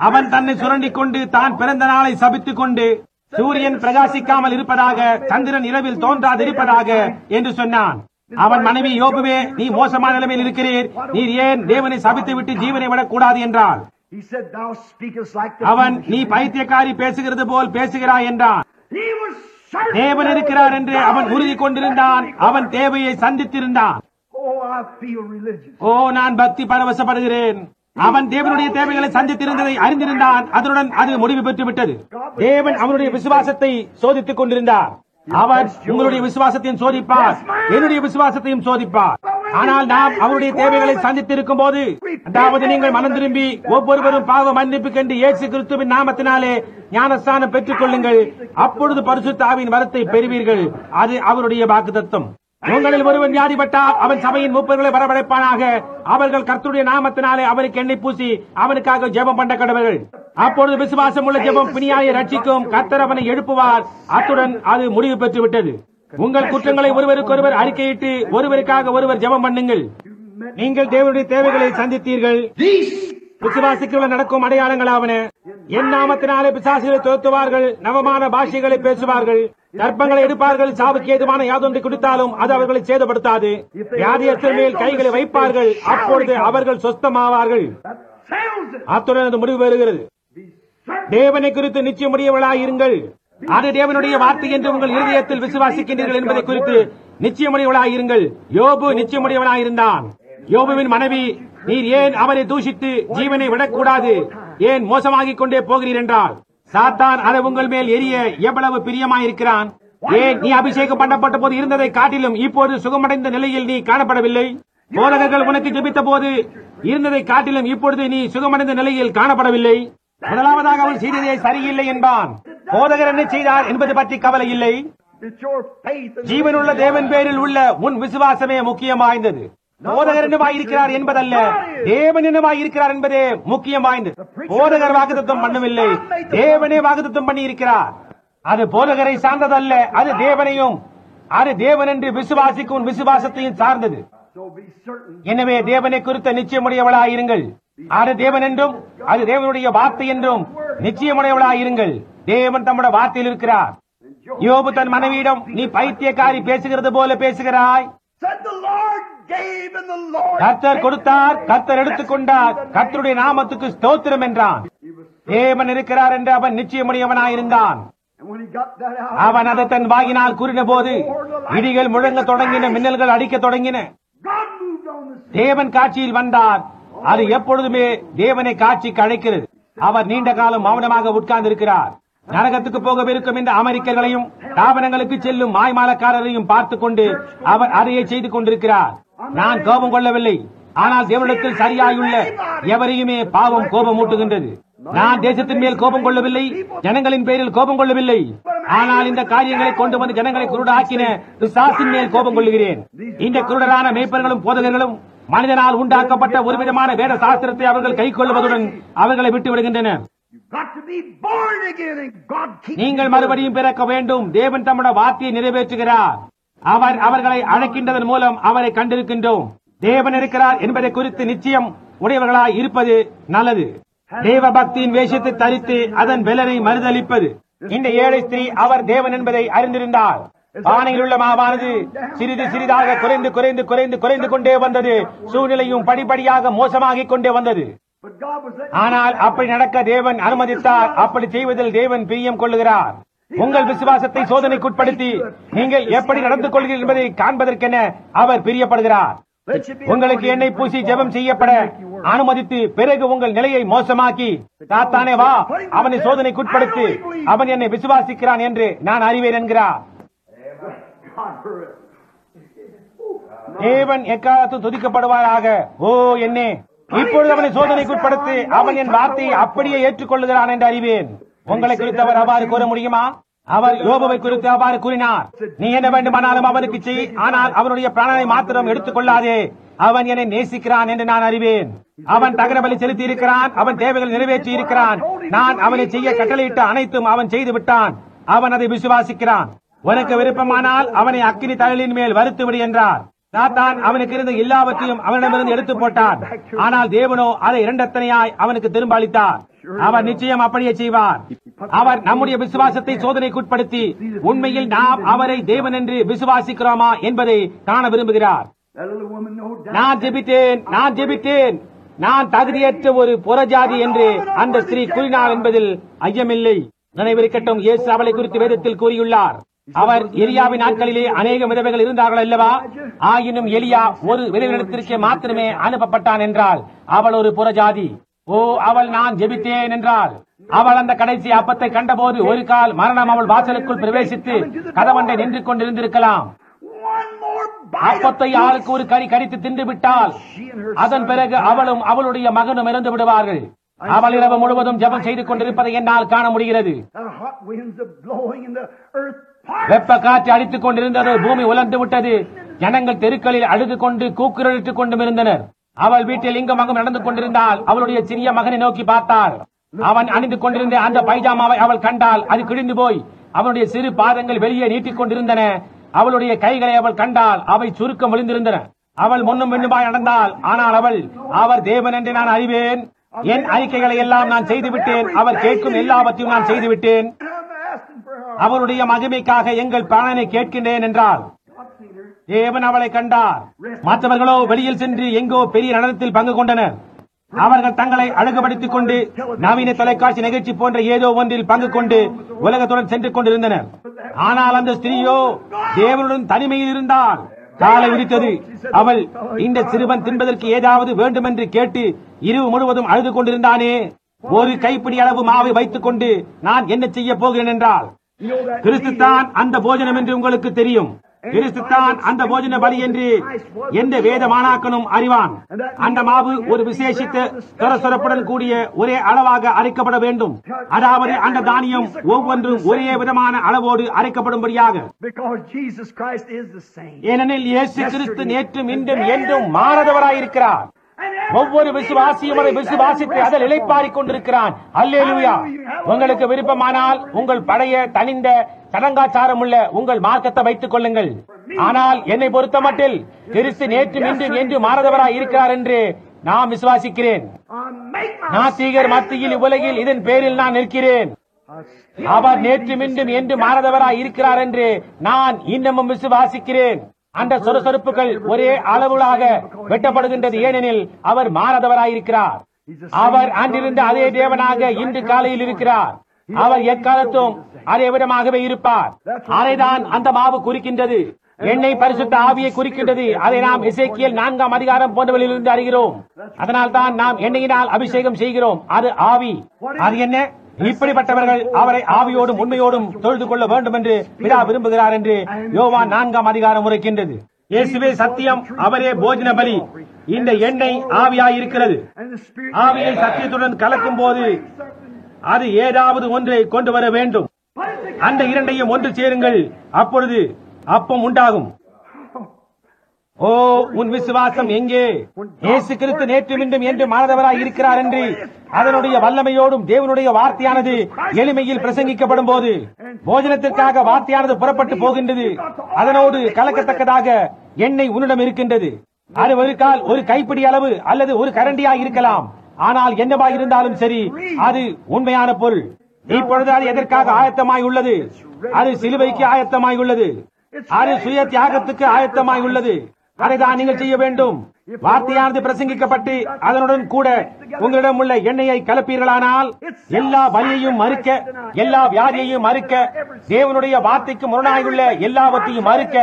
அவன் தன்னை சுரண்டிக் கொண்டு தான் பிறந்த நாளை சபித்துக் கொண்டு சூரியன் பிரகாசிக்காமல் இருப்பதாக, சந்திரன் இரவில் தோன்றாதிருப்பதாக என்று சொன்னான். அவன் மனைவி யோபுவே நீ மோசமான நிலைமையில் இருக்கிறீர், நீர் ஏன் தேவனை சபித்து விட்டு ஜீவனை விடக்கூடாது என்றாள். அவன் நீ பைத்தியக்காரி பேசுகிறது போல் பேசுகிறாய் என்றான். தேவன் இருக்கிறார் என்று அவன் உறுதி கொண்டிருந்தான். அவன் தேவையை சந்தித்திருந்தான். ஓ, நான் பக்தி பரவசப்படுகிறேன். அவன் தேவனுடைய தேவைகளை சந்தித்திருந்ததை அறிந்திருந்தான். அதனுடன் அது முடிவு பெற்று விட்டது. தேவன் அவனுடைய விசுவாசத்தை சோதித்துக் கொண்டிருந்தார். அவர் உங்களுடைய விசுவாசத்தையும் சோதிப்பார், என்னுடைய விசுவாசத்தையும் சோதிப்பார். ஆனால் நாம் அவருடைய தேவைகளை சந்தித்திருக்கும் போது, அதாவது நீங்கள் மனம் திரும்பி ஒவ்வொருவரும் பாவ மன்னிப்பு கண்டு இயேசு கிறிஸ்துவின் நாமத்தினாலே ஞானஸ்தானம் பெற்றுக் கொள்ளுங்கள், அப்பொழுது பரிசுத்த ஆவியின் வரத்தை பெறுவீர்கள். அது அவருடைய வாக்குத்தத்தம். உங்களில் ஒருவன் வியாதிப்பட்டால் அவன் சபையின் மூப்பர்களை வரவழைப்பானாக, அவர்கள் கர்த்தருடைய நாமத்தினாலே அவருக்கு எண்ணெய் பூசி அவனுக்காக ஜெபம் பண்ண கடவர்கள். அப்பொழுது விசுவாசம் உள்ள ஜெபம் பிணியாயை ரட்சிக்கும், கர்த்தர் அவனை எழுப்புவார். அத்துடன் அது முடிவு பெற்று விட்டது. உங்கள் குற்றங்களை ஒருவருக்கொருவர் அறிக்கையிட்டு ஒருவருக்காக ஒருவர் ஜெபம் பண்ணுங்கள். நீங்கள் தேவனுடைய தேவைகளை சந்தித்தீர்கள். விசுவாசிக்குள்ள நடக்கும் அடையாளங்களாவன. என் நாமத்தினாலே பிசாசுகளை துரத்துவார்கள், நவமான பாஷைகளை பேசுவார்கள், கர்ப்பங்களை எடுப்பார்கள், சாவுக்கு ஏதுவான யாதொன்றை குடித்தாலும் அது அவர்களை சேதப்படுத்தாது. வியாதியஸ்தர் மேல் கைகளை வைப்பார்கள், அப்பொழுது அவர்கள் சொஸ்தமாவார்கள். அத்துடன் அது முடிவு பெறுகிறது. தேவனை குறித்து நிச்சயமுடையவளாயிருங்கள். அது தேவனுடைய வார்த்தை என்று உங்கள் இருதயத்தில் விசுவாசிக்கின்றீர்கள் என்பதை குறித்து நிச்சயமுடையவளாயிருங்கள். யோபு நிச்சயமுடையவனாயிருந்தான். யோபுவின் மனைவி, நீர் ஏன் அவரை தூஷித்து ஜீவனை விடக்கூடாது, ஏன் மோசமாகிக் கொண்டே போகிறீர் என்றால், சாத்தான் அதை உங்கள் மேல் எரிய எவ்வளவு பிரியமாயிருக்கிறான். ஏன் நீ அபிஷேகம் பண்ணப்பட்ட போது இருந்ததை காட்டிலும் இப்போது சுகமடைந்த நிலையில் நீ காணப்படவில்லை? போதகர்கள் உனக்கு ஜெபித்த போது இருந்ததை காட்டிலும் இப்பொழுது நீ சுகமடைந்த நிலையில் காணப்படவில்லை. முதலாவதாக அவன் செய்ததே சரியில்லை என்பான். போதகர் என்ன செய்தார் என்பது பற்றி கவலை இல்லை. ஜீவனுள்ள தேவன் பேரில் உள்ள உன் விசுவாசமே முக்கியம் வாய்ந்தது. போதகர் என்னவாயிருக்கிறார் என்பதல்ல, தேவன் என்னவாயிருக்கிறார் என்பதே முக்கியம் வாய்ந்தது. போதகர் வாக்குத்தத்தம் பண்ணவில்லை, தேவனே வாக்குத்தத்தம் பண்ணி இருக்கிறார். அது போதகரை சார்ந்ததல்ல, அது தேவனையும், அது தேவன் என்று விசுவாசிக்கும் உன் விசுவாசத்தையும் சார்ந்தது. எனவே தேவனை குறித்த நிச்சயமுடையவளாயிருங்கள். அது தேவன் என்றும் அது தேவனுடைய வார்த்தை என்றும் நிச்சயமுடையவளாயிருங்கள். தேவன் தம்முடைய வார்த்தையில் இருக்கிறார். யோபு தன் மனைவியிடம், நீ பைத்தியக்காரி பேசுகிறது போல பேசுகிறாய். கர்த்தர் கொடுத்தார், கர்த்தர் எடுத்துக்கொண்டார், கர்த்தருடைய நாமத்துக்கு ஸ்தோத்திரம் என்றான். தேவன் இருக்கிறார் என்று அவன் நிச்சயமுடையவனாயிருந்தான். அவன் அதை தன் வாயினால் கூறின போது இடிகள் முழங்க தொடங்கின, மின்னல்கள் அடிக்க தொடங்கின. தேவன் காட்சியில் வந்தார். அது எப்பொழுதுமே தேவனை காட்சிக்கு அழைக்கிறது. அவர் நீண்ட காலம் மௌனமாக உட்கார்ந்து இருக்கிறார். நரகத்துக்கு போகவிருக்கும் இந்த அமெரிக்கர்களையும் தாபனங்களுக்கு செல்லும் மாய்மாலக்காரரையும் பார்த்துக் கொண்டு அவர் அதையை செய்து கொண்டிருக்கிறார். நான் கோபம் கொள்ளவில்லை, ஆனால் தேவனிடத்தில் சரியாயுள்ள எவரையுமே பாவம் கோபம் ஊட்டுகின்றது. நான் தேசத்தின் மேல் கோபம் கொள்ளவில்லை, ஜனங்களின் பேரில் கோபம் கொள்ளவில்லை, ஆனால் இந்த காரியங்களை கொண்டு வந்து ஜனங்களை குருடாக்கின பிசாசின் மேல் கோபம் கொள்ளுகிறேன். இந்த குருடரான மேய்ப்பர்களும் போதகர்களும் மனிதனால் உண்டாக்கப்பட்ட ஒருவிதமான வேத சாஸ்திரத்தை அவர்கள் கை கொள்வதுடன் அவர்களை விட்டு விடுகின்றனர். நீங்கள் மறுபடியும் பிறக்க வேண்டும். தேவன் தம்முடைய வார்த்தையை நிறைவேற்றுகிறார். அவர் அவர்களை அழைக்கின்றதன் மூலம் அவரை கண்டிருக்கின்றோம். தேவன் இருக்கிறார் என்பதை குறித்து நிச்சயம் உடையவர்களாய் இருப்பது நல்லது. தேவ பக்தியின் வேஷத்தை தரித்து அதன் பலனை மறுதளிப்பது. இந்த ஏழை ஸ்திரீ அவர் தேவன் என்பதை அறிந்திருந்தார். பானையில் உள்ள மாவானது சிறிது சிறிதாக குறைந்து குறைந்து குறைந்து குறைந்து கொண்டே வந்தது. சூழ்நிலையும் படிப்படியாக மோசமாகிக் கொண்டே வந்தது. ஆனால் அப்படி நடக்க தேவன் அனுமதித்தார். அப்படி செய்வதில் தேவன் பிரியம் கொள்ளுகிறார். உங்கள் விசுவாசத்தை சோதனைக்குட்படுத்தி நீங்கள் எப்படி நடந்து கொள்கிறீர்கள் என்பதை காண்பதற்கென அவர் பிரியப்படுகிறார். உங்களுக்கு எண்ணெய் பூசி ஜெபம் செய்யப்பட அனுமதித்து பிறகு உங்கள் நிலையை மோசமாக்கி, சாத்தானே வா, அவனை சோதனைக்குட்படுத்தி, அவன் என்னை விசுவாசிக்கிறான் என்று நான் அறிவேன் என்கிறார். தேவன் எக்காலத்து துதிக்கப்படுவாராக. ஓ என்னே, இப்பொழுது அவனை சோதனைக்குட்படுத்தி அவன் என் வார்த்தையை அப்படியே ஏற்றுக்கொள்ளுகிறான் என்று அறிவேன். உங்களை குறித்து அவர் அவ்வாறு கூற முடியுமா? அவர் யோபுவை குறித்து அவ்வாறு கூறினார், நீ என்ன வேண்டுமானாலும் அவனுக்கு செய், ஆனால் அவனுடைய பிராணனை மாத்திரம் எடுத்துக் கொள்ளாதே. அவன் என்னை நேசிக்கிறான் என்று நான் அறிவேன். அவன் தகன பலி செலுத்தி இருக்கிறான், அவன் தேவைகள் நிறைவேற்றி இருக்கிறான். நான் அவனை செய்ய கட்டளையிட்ட அனைத்தும் அவன் செய்து விட்டான். அவன் அதை விசுவாசிக்கிறான். உனக்கு விருப்பமானால் அவனை அக்கினி தழலின் மேல் வறுத்து விடு என்றார். சாத்தான் அவனுக்கு இருந்த எல்லாவற்றையும் அவனிடமிருந்து எடுத்து போட்டான். ஆனால் தேவனோ அதை இரண்டத்தனையாய் அவனுக்கு திரும்ப அளித்தார். அவர் நிச்சயம் அப்படியே செய்வார். அவர் நம்முடைய விசுவாசத்தை சோதனைக்குட்படுத்தி உண்மையில் நாம் அவரை தேவன் என்று விசுவாசிக்கிறோமா என்பதை காண விரும்புகிறார். நான் ஜெபித்தேன், நான் தகுதியற்ற ஒரு புறஜாதி என்று அந்த ஸ்திரீ கூறினார் என்பதில் ஐயமில்லை. நினைவிருக்கட்டும், இயேசு அவளை குறித்து வேதத்தில் கூறியுள்ளார். அவர் எலியாவின் நாட்களிலே அநேக விதவைகள் இருந்தார்கள் அல்லவா? ஆயினும் எலியா ஒரு விதவிடத்திற்கு மாத்திரமே அனுப்பப்பட்டான் என்றால் அவள் ஒரு புறஜாதி. ஓ, அவள் நான் ஜெபித்தேன் என்றாள். அவள் அந்த கடைசி அப்பத்தை கண்டபோது ஒரு கால் மரணம் அவள் வாசலுக்குள் பிரவேசித்து கதவண்டை நின்று கொண்டிருந்திருக்கலாம். அப்பத்தை ஆளுக்கு ஒரு கறி கடித்து தின்று விட்டால் அதன் பிறகு அவளும் அவளுடைய மகனும் இறந்து விடுவார்கள். அவள் இரவு முழுவதும் ஜெபம் செய்து கொண்டிருப்பதை என்னால் காண முடிகிறது. வெப்ப காற்று அடித்துக் கொண்டிருந்தது. பூமி உலர்ந்து விட்டது. ஜனங்கள் தெருக்களில் அழுது கொண்டு கூக்குரலிட்டுக் கொண்டும் இருந்தனர். அவள் வீட்டில் இங்கும் அங்கும் நடந்து கொண்டிருந்தால் அவளுடைய சிறிய மகனை நோக்கி பார்த்தாள். அவன் அணிந்து கொண்டிருந்த அந்த பைஜாமாவை அவள் கண்டால் அது கிழிந்து போய் அவனுடைய சிறு பாதங்கள் வெளியே நீட்டிக் கொண்டிருந்தன. அவளுடைய கைகளை அவள் கண்டால் அவை சுருக்கம் விழுந்திருந்தன. அவள் முன்னும் பின்னுமாய் நடந்தாள். ஆனால் அவள், அவர் தேவன் என்று நான் அறிவேன், என் அறிக்கைகளை எல்லாம் நான் செய்துவிட்டேன், அவர் கேட்கும் எல்லாவற்றையும் நான் செய்துவிட்டேன், அவருடைய மகிமைக்காக எங்கள் பலனை கேட்கின்றேன் என்றாள். தேவன் அவளை கண்டார். மற்றவர்களோ வெளியில் சென்று எங்கோ பெரிய நடனத்தில் பங்கு கொண்டனர். அவர்கள் தங்களை அழகுபடுத்திக் கொண்டு நவீன தொலைக்காட்சி நிகழ்ச்சி போன்ற ஏதோ ஒன்றில் பங்கு கொண்டு உலகத்துடன் சென்று கொண்டிருந்தனர். ஆனால் அந்த ஸ்திரீயோ தேவனுடன் தனிமையில் இருந்தாள். காலை விரித்தது. அவள், இந்த சிறுவன் தின்பதற்கு ஏதாவது வேண்டும் என்று கேட்டு இரவு முழுவதும் அழுது கொண்டிருந்தானே, ஒரு கைப்பிடி அளவு மாவை வைத்துக் கொண்டு நான் என்ன செய்ய போகிறேன் என்றால், கிறிஸ்துதான் அந்த போஜனம் என்று உங்களுக்கு தெரியும், கிறிஸ்துதான் அந்த போஜன பலி என்று எந்த வேத மாணாக்கனும் அறிவான். அந்த மாவு ஒரு விசேஷித்த சொரசொரப்புடன் கூடிய ஒரே அளவாக அரைக்கப்பட வேண்டும். அதாவது அந்த தானியம் ஒவ்வொன்றும் ஒரே விதமான அளவோடு அரைக்கப்படும்படியாக. ஏனெனில் இயேசு கிறிஸ்து நேற்றும் இன்றும் என்றும் மாறாதவராயிருக்கிறார். ஒவ்வொரு விசுவாசியும் அதை விசுவாசித்து அதில் இளைப்பாறிக் கொண்டிருக்கிறான். அல்லேலூயா. உங்களுக்கு விருப்பமானால் உங்கள் பழைய தனிந்த சடங்காச்சாரம் உள்ள உங்கள் மார்க்கத்தை வைத்துக் கொள்ளுங்கள். ஆனால் என்னை பொறுத்த மட்டில் கிறிஸ்து நேற்றும் இன்றும் என்று மாறாதவராய் இருக்கிறார் என்று நான் விசுவாசிக்கிறேன். நாத்திகர் மத்தியில் இவ்வுலகில் இதன் பேரில் நான் நிற்கிறேன். அவர் நேற்றும் இன்றும் என்று மாறாதவராய் இருக்கிறார் என்று நான் இன்னமும் விசுவாசிக்கிறேன். அந்த சொரசொருப்புகள் ஒரே அளவுகளாக வெட்டப்படுகின்றது. ஏனெனில் அவர் மாறாதவராயிருக்கிறார். அவர் அன்றிருந்த அதே தேவனாக இன்று காலையில் இருக்கிறார். அவர் எக்காலத்தும் அதே விதமாகவே இருப்பார். அதைதான் அந்த மாவு குறிக்கின்றது. எண்ணெய் பரிசுத்த ஆவியை குறிக்கின்றது. அதை நாம் எசேக்கியேல் 4ஆம் அதிகாரம் போன்றவற்றிலிருந்து அறிகிறோம். அதனால் தான் நாம் எண்ணெயினால் அபிஷேகம் செய்கிறோம். அது ஆவி. அது என்ன? இப்படிப்பட்டவர்கள் அவரை ஆவியோடும் உண்மையோடும் தொழுது கொள்ள வேண்டும் என்று பிதா விரும்புகிறார் என்று யோவான் 4ஆம் அதிகாரம் உரைக்கின்றது. இயேசுவே சத்தியம், அவரே போஜன பலி. இந்த எண்ணெய் ஆவியாயிருக்கிறது. ஆவியை சத்தியத்துடன் கலக்கும் போது அது ஏதாவது ஒன்றை கொண்டு வர வேண்டும். அந்த இரண்டையும் ஒன்று சேருங்கள், அப்பொழுது அப்பம் உண்டாகும். ஓ, உன் விசுவாசம் எங்கே? இயேசு கிறிஸ்து நேற்றும் இன்றும் என்று மாறாதவராய் இருக்கிறார் என்று அதனுடைய வல்லமையோடும் தேவனுடைய வார்த்தையானது எளிமையில் பிரசங்கிக்கப்படும் போது போஜனத்திற்காக வார்த்தையானது புறப்பட்டு போகின்றது. அதனோடு கலக்கத்தக்கதாக எண்ணெய் உன்னிடம் இருக்கின்றது. அது ஒரு கால் ஒரு கைப்பிடி அளவு அல்லது ஒரு கரண்டியாக இருக்கலாம். ஆனால் என்னவாக இருந்தாலும் சரி, அது உண்மையான பொருள். இப்பொழுது அது எதற்காக ஆயத்தமாய் உள்ளது? அது சிலுவைக்கு ஆயத்தமாய் உள்ளது. அது சுய தியாகத்துக்கு ஆயத்தமாய் உள்ளது. அதைதான் நீங்கள் செய்ய வேண்டும். வார்த்தையானது பிரசங்கிக்கப்பட்டு அதனுடன் கூட உங்களிடம் உள்ள எண்ணெயை கலப்பீர்களானால் எல்லா வலியையும் மறுக்க, எல்லா வியாதியையும் மறுக்க, தேவனுடைய வார்த்தைக்கு முரணாயுள்ள எல்லாவற்றையும் மறுக்க,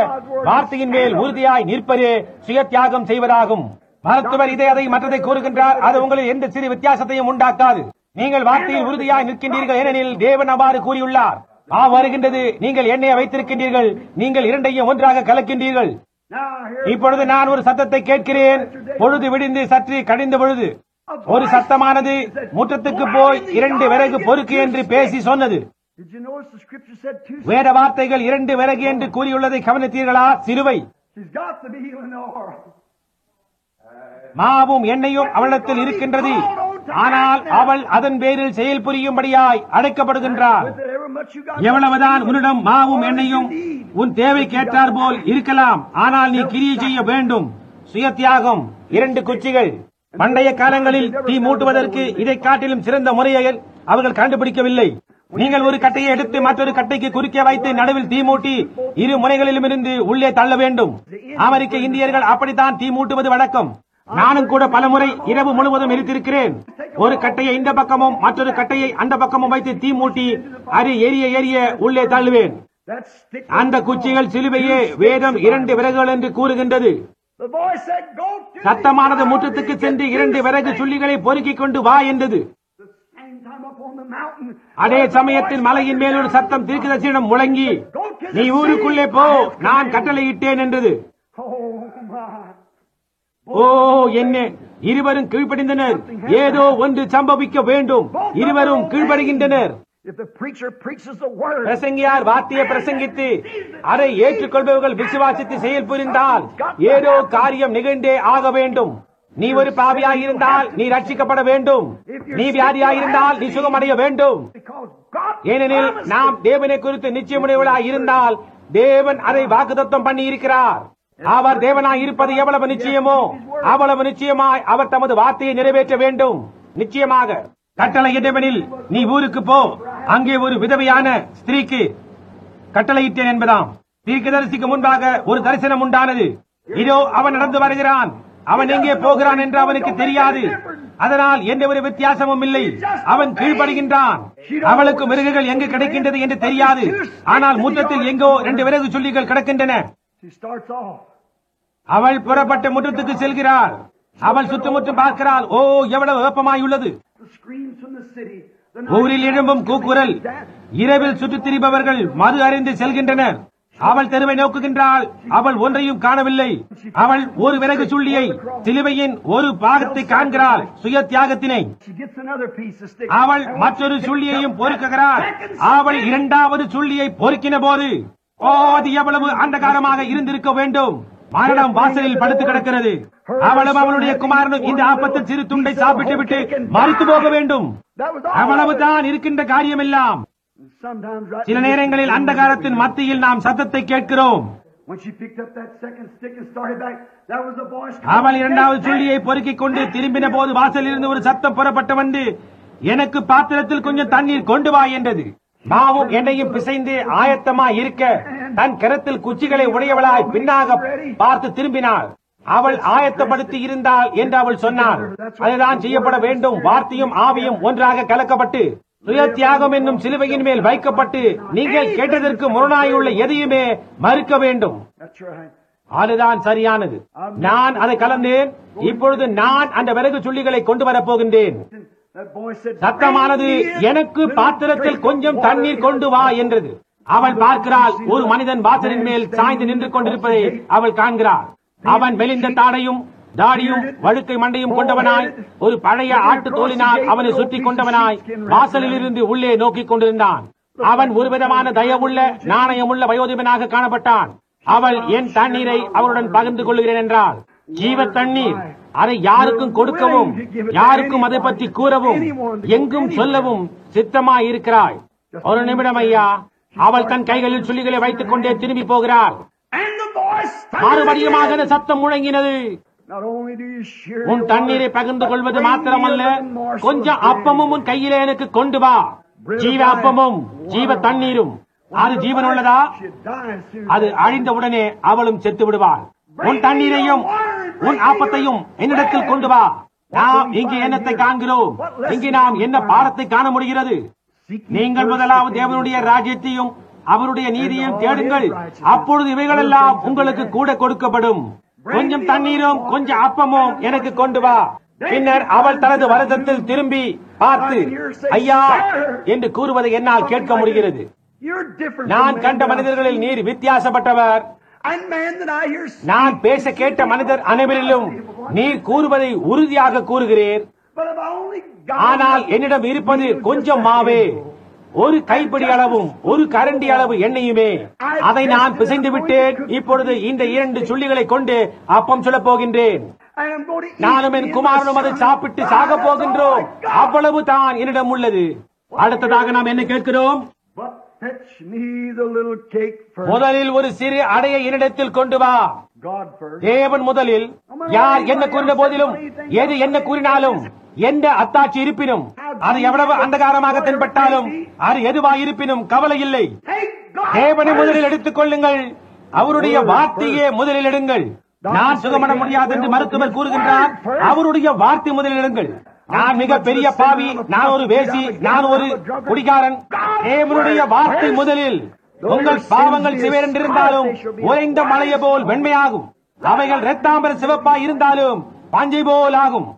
வார்த்தையின் மேல் உறுதியாய் நிற்பதே சுய தியாகம் செய்வதாகும். மருத்துவர் இதை அதை மற்றதை கூறுகின்றார். அது உங்களில் எந்த சிறு வித்தியாசத்தையும் உண்டாக்காது. நீங்கள் வார்த்தையில் உறுதியாய் நிற்கின்றீர்கள். ஏனெனில் தேவன் அவ்வாறு கூறியுள்ளார். வருகின்றது, நீங்கள் எண்ணெயை வைத்திருக்கின்றீர்கள், நீங்கள் இரண்டையும் ஒன்றாக கலக்கின்றீர்கள். இப்பொழுது நான் ஒரு சத்தத்தை கேட்கிறேன். பொழுது விடிந்து சற்று கடிந்த பொழுது ஒரு சத்தமானது முற்றத்துக்கு போய் 2 விறகு பொறுக்கு என்று பேசி சொன்னது. வேத வார்த்தைகள் 2 விறகு என்று கூறியுள்ளதை கவனித்தீர்களா? சிலுவை, மாவும் எண்ணெயும் அவளிடத்தில் இருக்கின்றது. ஆனால் அவள் அதன் பேரில் செயல் புரியும்படியாய் அழைக்கப்படுகின்றார். எவ்வளவுதான் உன்னிடம் மாவும் எண்ணெயும் உன் தேவைக்கேற்றார் போல் இருக்கலாம், ஆனால் நீ கிரியை செய்ய வேண்டும். சுய தியாகம். 2 குச்சிகள். பண்டைய காலங்களில் தீ மூட்டுவதற்கு இதை காட்டிலும் சிறந்த முறையை அவர்கள் கண்டுபிடிக்கவில்லை. நீங்கள் ஒரு கட்டையை எடுத்து மற்றொரு கட்டைக்கு குறுக்கே வைத்து நடுவில் தீ மூட்டி 2 முனைகளிலும் இருந்து உள்ளே தள்ள வேண்டும். அமெரிக்க இந்தியர்கள் அப்படித்தான் தீ மூட்டுவது வழக்கம். நானும் கூட பலமுறை இரவு முழுவதும் எரித்திருக்கிறேன். ஒரு கட்டையை இந்த பக்கமும் மற்றொரு கட்டையை அந்த பக்கமும் வைத்து தீ மூட்டி அது எரிய எரிய உள்ளே தள்ளுவேன். அந்த குச்சிகள் சிலுவையே. வேதம் 2 விறகுகள் என்று கூறுகின்றது. சத்தமானது முற்றத்துக்கு சென்று 2 விறகு சுள்ளிகளை பொறுக்கிக் கொண்டு வா என்றது. அதே சமயத்தில் மலையின் மேல் ஒரு சத்தம் தீர்க்கதரிசியிடம் முழங்கி, நீ ஊருக்குள்ளே போ, நான் கட்டளையிட்டேன் என்றது. ஓ, என்ன! இருவரும் கீழ்ப்படிந்தனர். ஏதோ ஒன்று சம்பவிக்க வேண்டும். இருவரும் கீழ்ப்படுகின்றனர். பிரசங்கியார் வார்த்தையை பிரசங்கித்து அதை ஏற்றுக்கொள்பவர்கள் விசுவாசித்து செயல் புரிந்தால் ஏதோ காரியம் நிகழ்ந்தே ஆக வேண்டும். நீ ஒரு பாவியாயிருந்தால் நீ ரட்சிக்கப்பட வேண்டும். நீ வியாதியாயிருந்தால் நீ சுகமடைய வேண்டும். ஏனெனில் நாம் தேவனை குறித்து நிச்சயமுடையவர்களாக இருந்தால் தேவன் அதை வாக்குத்தத்தம் பண்ணி இருக்கிறார். அவர் தேவனாய் இருப்பது எவ்வளவு நிச்சயமோ அவ்வளவு நிச்சயமாய் அவர் தமது வார்த்தையை நிறைவேற்ற வேண்டும். நிச்சயமாக கட்டளை என்னவெனில், நீ ஊருக்கு போ, அங்கே ஒரு விதவையான ஸ்திரீக்கு கட்டளையிட்டேன் என்பதாம். தீர்க்கதரிசிக்கு முன்பாக ஒரு தரிசனம் உண்டானது. இதோ அவன் நடந்து வருகிறான், அவன் எங்கே போகிறான் என்று அவனுக்கு தெரியாது. அதனால் எந்த ஒரு வித்தியாசமும் இல்லை. அவன் கீழ்ப்படுகின்றான். அவளுக்கு மிருகங்கள் எங்கு கிடைக்கின்றது என்று தெரியாது. ஆனால் முற்றத்தில் எங்கோ 2 விறகு சுள்ளிகள் கிடக்கின்றன. அவள் புறப்பட்ட முற்றத்துக்கு செல்கிறாள். அவள் சுற்றுமுற்றும் பார்க்கிறாள். ஓ, எவ்வளவு வெப்பமாயுள்ளது! ஊரில் எழும்பும் கூக்குரல். இரவில் சுற்றித் திரிபவர்கள் மது அறிந்து செல்கின்றனர். அவள் தெருவை நோக்குகின்றாள். அவள் ஒன்றையும் காணவில்லை. அவள் ஒரு விறகு சுள்ளியை, சிலுவையின் ஒரு பாகத்தை காண்கிறாள், சுய தியாகத்தினை. அவள் மற்றொரு சுள்ளியையும் பொறுக்குகிறாள். அவள் 2வது சுள்ளியை பொறுக்கின போது, ஓ, அது எவ்வளவு அந்தகாரமாக இருந்திருக்க வேண்டும்! மரணம் வாசலில் படுத்து கிடக்கிறது. அவளும் அவளுடைய குமாரனும் இந்த ஆபத்தில் சிறு துண்டை சாப்பிட்டு விட்டு மறித்து போக வேண்டும். அவ்வளவுதான் இருக்கின்ற காரியம் எல்லாம். சில நேரங்களில் அந்தகாரத்தின் மத்தியில் நாம் சத்தத்தை கேட்கிறோம். அவள் 2வது சொல்லியை பொறுக்கிக் கொண்டு திரும்பின போது வாசலில் இருந்து ஒரு சத்தம் புறப்பட்டு வந்து, எனக்கு பாத்திரத்தில் கொஞ்சம் தண்ணீர் கொண்டு வா என்றது. மாவும் எண்ணெயும் பிசைந்து ஆயத்தமாய் இருக்க தன் கரத்தில் குச்சிகளை உடையவளாய் பின்னாக பார்த்து திரும்பினாள். அவள் ஆயத்தப்படுத்தி இருந்தாள் என்று அவள் சொன்னாள். அதுதான் செய்யப்பட வேண்டும். வார்த்தையும் ஆவியும் ஒன்றாக கலக்கப்பட்டு சுய தியாகம் என்னும் சிலுவையின் மேல் வைக்கப்பட்டு நீங்கள் கேட்டதற்கு முரணாயுள்ள எதையுமே மறுக்க வேண்டும். அதுதான் சரியானது. நான் அதை கலந்தேன். இப்பொழுது நான் அந்த விறகு சுள்ளிகளை கொண்டு வரப் போகின்றேன். சத்தமானது, எனக்கு பாத்திரத்தில் கொஞ்சம் தண்ணீர் கொண்டு வா என்றது. அவள் பார்க்கிறாள், ஒரு மனிதன் வாசலின் மேல் சாய்ந்து நின்று கொண்டிருப்பதை அவள் காண்கிறாள். அவன் மெலிந்த தாடியும் வழுக்கை மண்டையும் கொண்டவனாய், ஒரு பழைய ஆட்டு தோலினால் அவனை சுற்றி கொண்டவனாய் வாசலில் இருந்து உள்ளே நோக்கிக் கொண்டிருந்தான். அவன் ஒருவிதமான தயவுள்ள நாணயமுள்ள வயோதிபனாக காணப்பட்டான். அவள் என் தண்ணீரை அவருடன் பகிர்ந்து கொள்கிறேன் என்றாள். ஜீவ தண்ணீர். அதை யாருக்கும் கொடுக்கவும் யாருக்கும் அதை பற்றி கூறவும் எங்கும் சொல்லவும் சித்தமாய் இருக்கிறாய். ஒரு நிமிடம் ஐயா. அவள் தன் கைகளில் சுள்ளிகளை வைத்துக் கொண்டே திரும்பி போகிறாள். மறுபடியுமாக சத்தம் முழங்கினது. உன் தண்ணீரை பகிர்ந்து கொள்வது மாத்திரமல்ல, கொஞ்சம் அப்பமும் உன் கையிலே எனக்கு கொண்டு வா. ஜீவ அப்பமும் ஜீவ தண்ணீரும். அது ஜீவன் உள்ளதா? அது அழிந்தவுடனே அவளும் செத்து விடுவாள். உன் தண்ணீரையும் உன் ஆப்பத்தையும் என்னிடத்தில் கொண்டு வா. நாம் இங்கு என்னத்தை காண்கிறோம்? இங்கு நாம் என்ன பாடத்தை காண முடிகிறது? நீங்கள் முதலாவது தேவனுடைய ராஜ்யத்தையும் அவருடைய நீதியையும் தேடுங்கள், அப்பொழுது இவைகளெல்லாம் உங்களுக்கு கூட கொடுக்கப்படும். கொஞ்சம் தண்ணீரும் கொஞ்சம் அப்பமும் எனக்கு கொண்டு வா. பின்னர் அவள் தனது வருத்தத்தில் திரும்பி பார்த்து ஐயா என்று கூறுவதை என்னால் கேட்க முடிகிறது. நான் கண்ட மனிதர்களில் நீர் வித்தியாசப்பட்டவர். நான் பேச கேட்ட மனிதர் அனைவரிலும் நீர் கூறுவதை உறுதியாக கூறுகிறீர். ஆனால் என்னிடம் இருப்பது கொஞ்சம் மாவே, ஒரு கைப்பிடி அளவும் ஒரு கரண்டி அளவு எண்ணெயுமே. அதை நான் பிசைந்து விட்டேன். இப்பொழுது இந்த 2 சுள்ளிகளை கொண்டு அப்பம் சொல்லப் போகின்றேன். நானும் என் குமாரனும் அதை சாப்பிட்டு சாக போகின்றோம். அவ்வளவு தான் என்னிடம் உள்ளது. அடுத்ததாக நாம் என்ன கேட்கிறோம்? முதலில் ஒரு சிறு அடையை என்னிடத்தில் கொண்டு வா. தேவன் முதலில். யார் என்ன கூறின போதிலும், எது என்ன கூறினாலும், எந்த அத்தாட்சி இருப்பினும், அது எவ்வளவு அந்தகாரமாக தென்பட்டாலும், அது எதுவாயிருப்பினும் கவலை இல்லை. தேவனை முதலில் எடுத்துக் கொள்ளுங்கள். அவருடைய வார்த்தையே முதலில் எடுங்கள். நான் சுகமட முடியாது என்று மருத்துவர் கூறுகின்றார். அவருடைய வார்த்தை முதலில் எடுங்கள். நான் மிக பெரிய பாவி, நான் ஒரு வேசி, நான் ஒரு குடிகாரன். தேவனுடைய வார்த்தை முதலில். உங்கள் பாவங்கள் சிவரென்றிருந்தாலும் உறைந்த மலையை போல் வெண்மையாகும். அவைகள் இரத்தாம்பர சிவப்பாய் இருந்தாலும் பஞ்சை போல் ஆகும்.